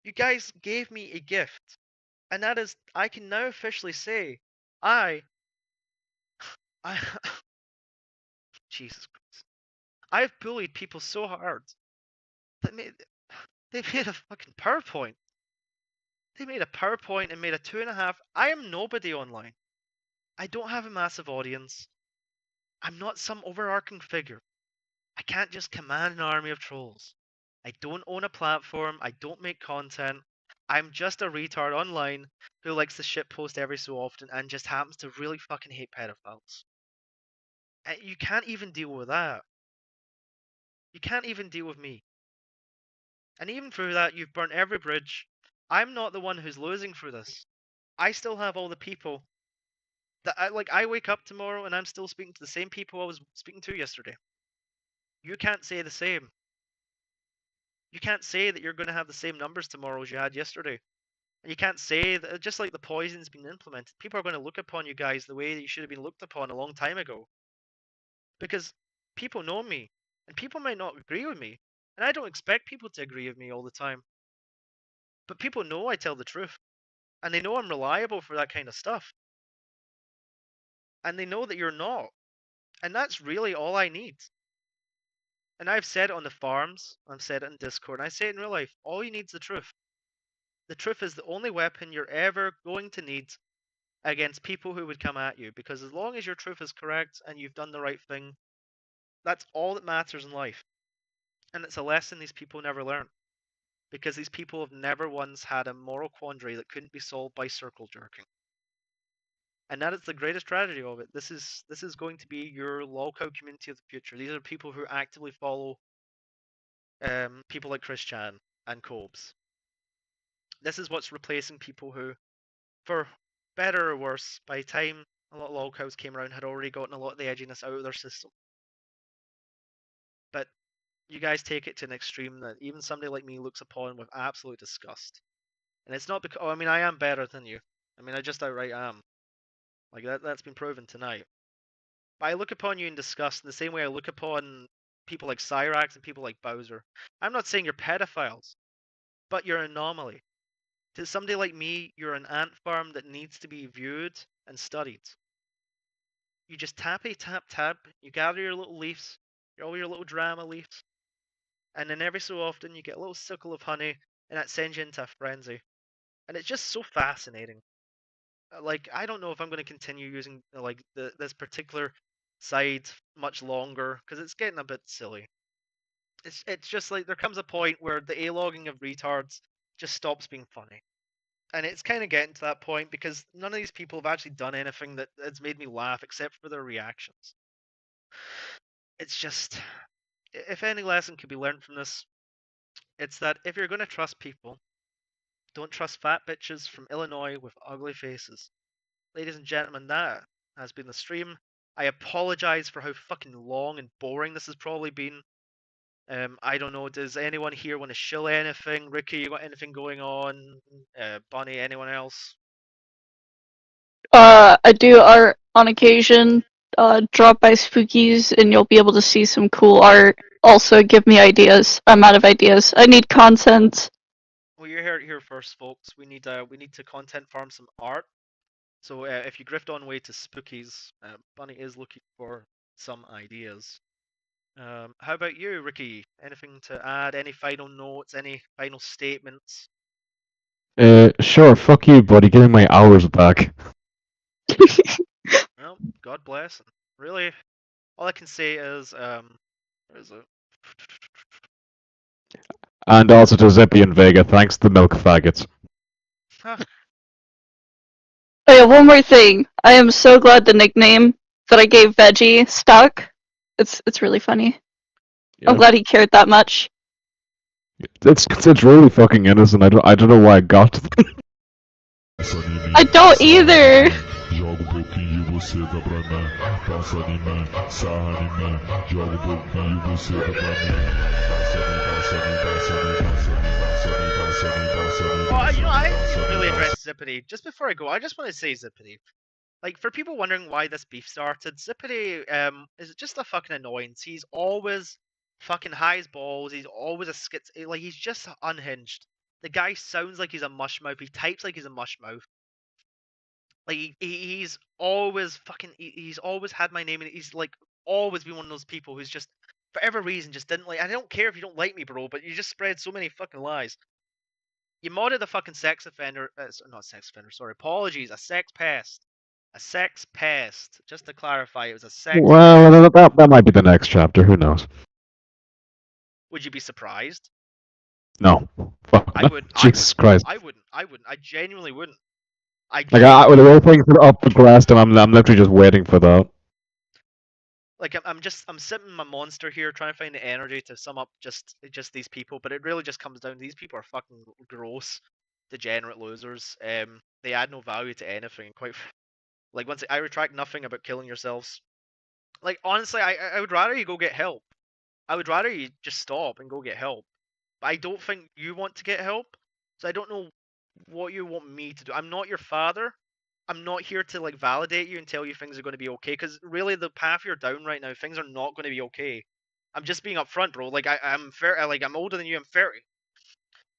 You guys gave me a gift. And that is, I can now officially say, I Jesus Christ. I've bullied people so hard that they made a fucking PowerPoint. They made a PowerPoint and made a 2.5. I am nobody online. I don't have a massive audience. I'm not some overarching figure. I can't just command an army of trolls. I don't own a platform. I don't make content. I'm just a retard online who likes to shitpost every so often and just happens to really fucking hate pedophiles. You can't even deal with that. You can't even deal with me. And even through that, you've burnt every bridge. I'm not the one who's losing through this. I still have all the people that I wake up tomorrow and I'm still speaking to the same people I was speaking to yesterday. You can't say the same. You can't say that you're going to have the same numbers tomorrow as you had yesterday. And you can't say that, just like the poison's been implemented, people are going to look upon you guys the way that you should have been looked upon a long time ago. Because people know me, and people might not agree with me, and I don't expect people to agree with me all the time. But people know I tell the truth, and they know I'm reliable for that kind of stuff. And they know that you're not. And that's really all I need. And I've said it on the farms, I've said it in Discord, and I say it in real life, all you need is the truth. The truth is the only weapon you're ever going to need against people who would come at you, because as long as your truth is correct and you've done the right thing, that's all that matters in life. And it's a lesson these people never learn, because these people have never once had a moral quandary that couldn't be solved by circle jerking. And that is the greatest tragedy of it. This is going to be your lolcow community of the future. These are people who actively follow people like Chris Chan and Cobes. This is what's replacing people who, for better or worse, by the time a lot of lolcows came around, had already gotten a lot of the edginess out of their system. But you guys take it to an extreme that even somebody like me looks upon with absolute disgust. And it's not because, I mean, I am better than you. I mean, I just outright am. Like, that's been proven tonight. But I look upon you in disgust in the same way I look upon people like Cyrax and people like Bowser. I'm not saying you're pedophiles, but you're an anomaly. To somebody like me, you're an ant farm that needs to be viewed and studied. You just tappy tap tap, you gather your little leaves, all your little drama leaves, and then every so often you get a little sickle of honey, and that sends you into a frenzy. And it's just so fascinating. Like, I don't know if I'm going to continue using like this particular side much longer, because it's getting a bit silly. It's just like there comes a point where the A-logging of retards just stops being funny. And it's kind of getting to that point because none of these people have actually done anything that has made me laugh except for their reactions. It's just, if any lesson could be learned from this, it's that if you're going to trust people, don't trust fat bitches from Illinois with ugly faces. Ladies and gentlemen, that has been the stream. I apologize for how fucking long and boring this has probably been. I don't know, does anyone here want to shill anything? Ricky, you got anything going on? Bunny, anyone else? I do art on occasion. Drop by Spookies and you'll be able to see some cool art. Also, give me ideas. I'm out of ideas. I need content. Well, you heard it here first, folks. We need to content farm some art. So if you drift on way to Spookies, Bunny is looking for some ideas. How about you, Ricky? Anything to add? Any final notes? Any final statements? Sure, fuck you, buddy. Give me my hours back. Well, God bless. Really, all I can say is, where is it? And also to Zippy and Vega, thanks to the milk faggots. Oh yeah, one more thing. I am so glad the nickname that I gave Veggie stuck. It's really funny. Yeah. I'm glad he cared that much. It's really fucking innocent. I don't know why I got to them. I don't either. Joga pouquinho e você dá pra mim. Passa em mim, sarra em mim. Joga pouquinho e você dá pra mim. Well, you know, I didn't really address Zippity. Just before I go, I just want to say Zippity. Like, for people wondering why this beef started, Zippity is just a fucking annoyance. He's always fucking high as balls. He's always a like, he's just unhinged. The guy sounds like he's a mushmouth. He types like he's a mushmouth. Like, he's always fucking, he's always had my name, and he's like always been one of those people who's just, for every reason, just didn't like. I don't care if you don't like me, bro, but you just spread so many fucking lies. You modded a fucking sex offender, not sex offender, sorry, apologies, a sex pest. A sex pest. Just to clarify, it was a sex Well, that might be the next chapter. Who knows? Would you be surprised? No. Fuck. I would. Jesus Christ. I wouldn't. I genuinely wouldn't. Like, the whole thing's up progressed, and I'm literally just waiting for that. Like I'm sitting my monster here trying to find the energy to sum up just these people, but it really just comes down to these people are fucking gross, degenerate losers. They add no value to anything. Quite like once I retract nothing about killing yourselves. Like honestly, I would rather you go get help. I would rather you just stop and go get help. But I don't think you want to get help, so I don't know what you want me to do. I'm not your father. I'm not here to like validate you and tell you things are going to be okay, because really the path you're down right now, things are not going to be okay. I'm just being upfront, bro. Like I'm fair. Like I'm older than you. I'm 30.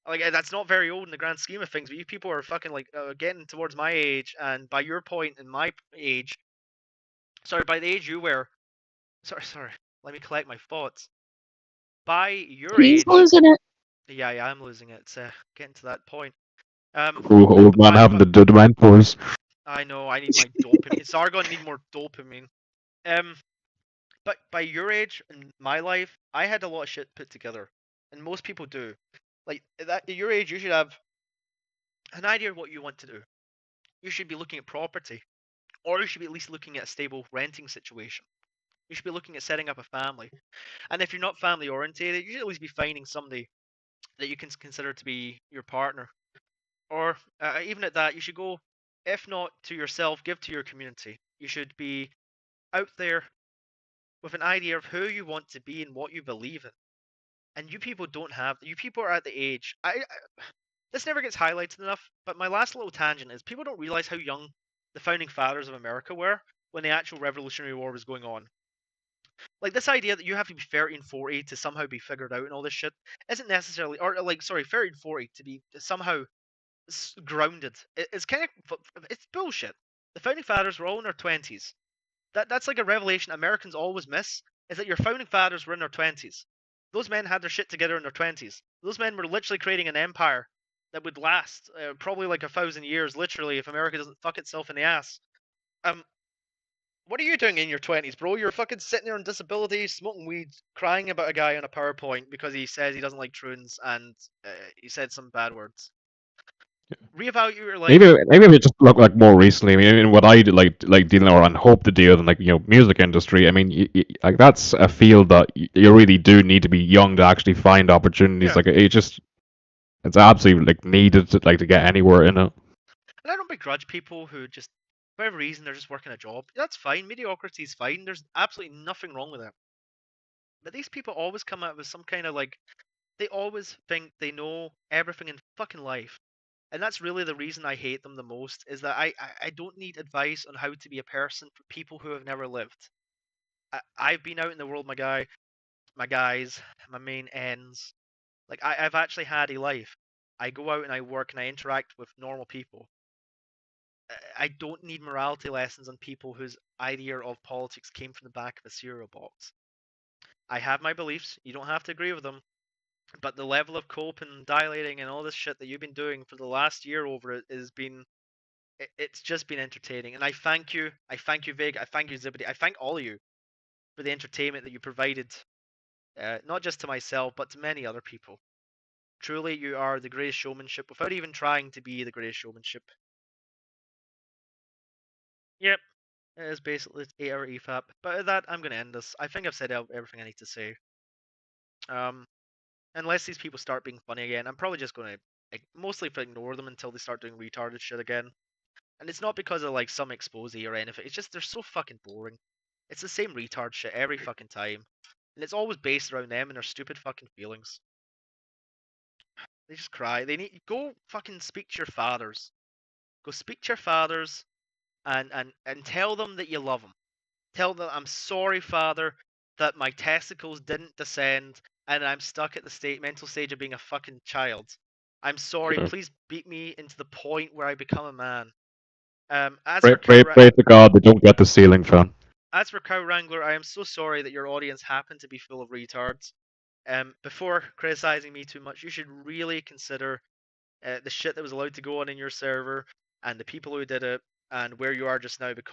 Like that's not very old in the grand scheme of things. But you people are fucking like getting towards my age, and by your point in my age, sorry, by the age you were, sorry. Let me collect my thoughts. By your He's age, losing it. yeah, I'm losing it. It's getting to that point. Ooh, old man having the dementors. I know, I need my dopamine. Sargon need more dopamine. But by your age in my life, I had a lot of shit put together, and most people do. Like at your age, you should have an idea of what you want to do. You should be looking at property, or you should be at least looking at a stable renting situation. You should be looking at setting up a family. And if you're not family orientated, you should at least be finding somebody that you can consider to be your partner. Or even at that, you should go, if not to yourself, give to your community. You should be out there with an idea of who you want to be and what you believe in. And you people don't have. You people are at the age. This never gets highlighted enough. But my last little tangent is people don't realize how young the founding fathers of America were when the actual Revolutionary War was going on. Like this idea that you have to be 30 and 40 to somehow be figured out and all this shit isn't necessarily, or like, sorry, 30 and 40 to be somehow grounded. It's kind of, it's bullshit. The founding fathers were all in their 20s. That's like a revelation Americans always miss, is that your founding fathers were in their 20s. Those men had their shit together in their 20s. Those men were literally creating an empire that would last probably like 1,000 years, literally, if America doesn't fuck itself in the ass. What are you doing in your 20s, bro? You're fucking sitting there on disability, smoking weed, crying about a guy on a PowerPoint because he says he doesn't like Troons and he said some bad words. Reevaluate your life. Maybe if you just look like more recently. I mean, what I like dealing or and hope to deal in like music industry. I mean, like that's a field that you really do need to be young to actually find opportunities. Yeah. Like it's absolutely like needed to like to get anywhere in it. And I don't begrudge people who just, for whatever reason, they're just working a job. That's fine. Mediocrity is fine. There's absolutely nothing wrong with it. But these people always come out with some kind of like, they always think they know everything in fucking life. And that's really the reason I hate them the most, is that I don't need advice on how to be a person for people who have never lived. I've been out in the world, my guys, my main ends. Like, I've actually had a life. I go out and I work and I interact with normal people. I don't need morality lessons on people whose idea of politics came from the back of a cereal box. I have my beliefs. You don't have to agree with them. But the level of cope and dilating and all this shit that you've been doing for the last year over it has been, it's just been entertaining. And I thank you, Vig, I thank you, Zibity, I thank all of you for the entertainment that you provided, not just to myself, but to many other people. Truly, you are the greatest showmanship without even trying to be the greatest showmanship. Yep, it is basically 8-hour EFAP. But at that, I'm going to end this. I think I've said everything I need to say. Unless these people start being funny again, I'm probably just going to mostly ignore them until they start doing retarded shit again. And it's not because of like some expose or anything. It's just they're so fucking boring. It's the same retard shit every fucking time. And it's always based around them and their stupid fucking feelings. They just cry. They need go fucking speak to your fathers. Go speak to your fathers and tell them that you love them. Tell them, I'm sorry, father, that my testicles didn't descend and I'm stuck at the mental stage of being a fucking child. I'm sorry, please beat me into the point where I become a man. Pray to God they don't get the ceiling fan. As for Cow Wrangler, I am so sorry that your audience happened to be full of retards. Before criticizing me too much, you should really consider the shit that was allowed to go on in your server and the people who did it and where you are just now, because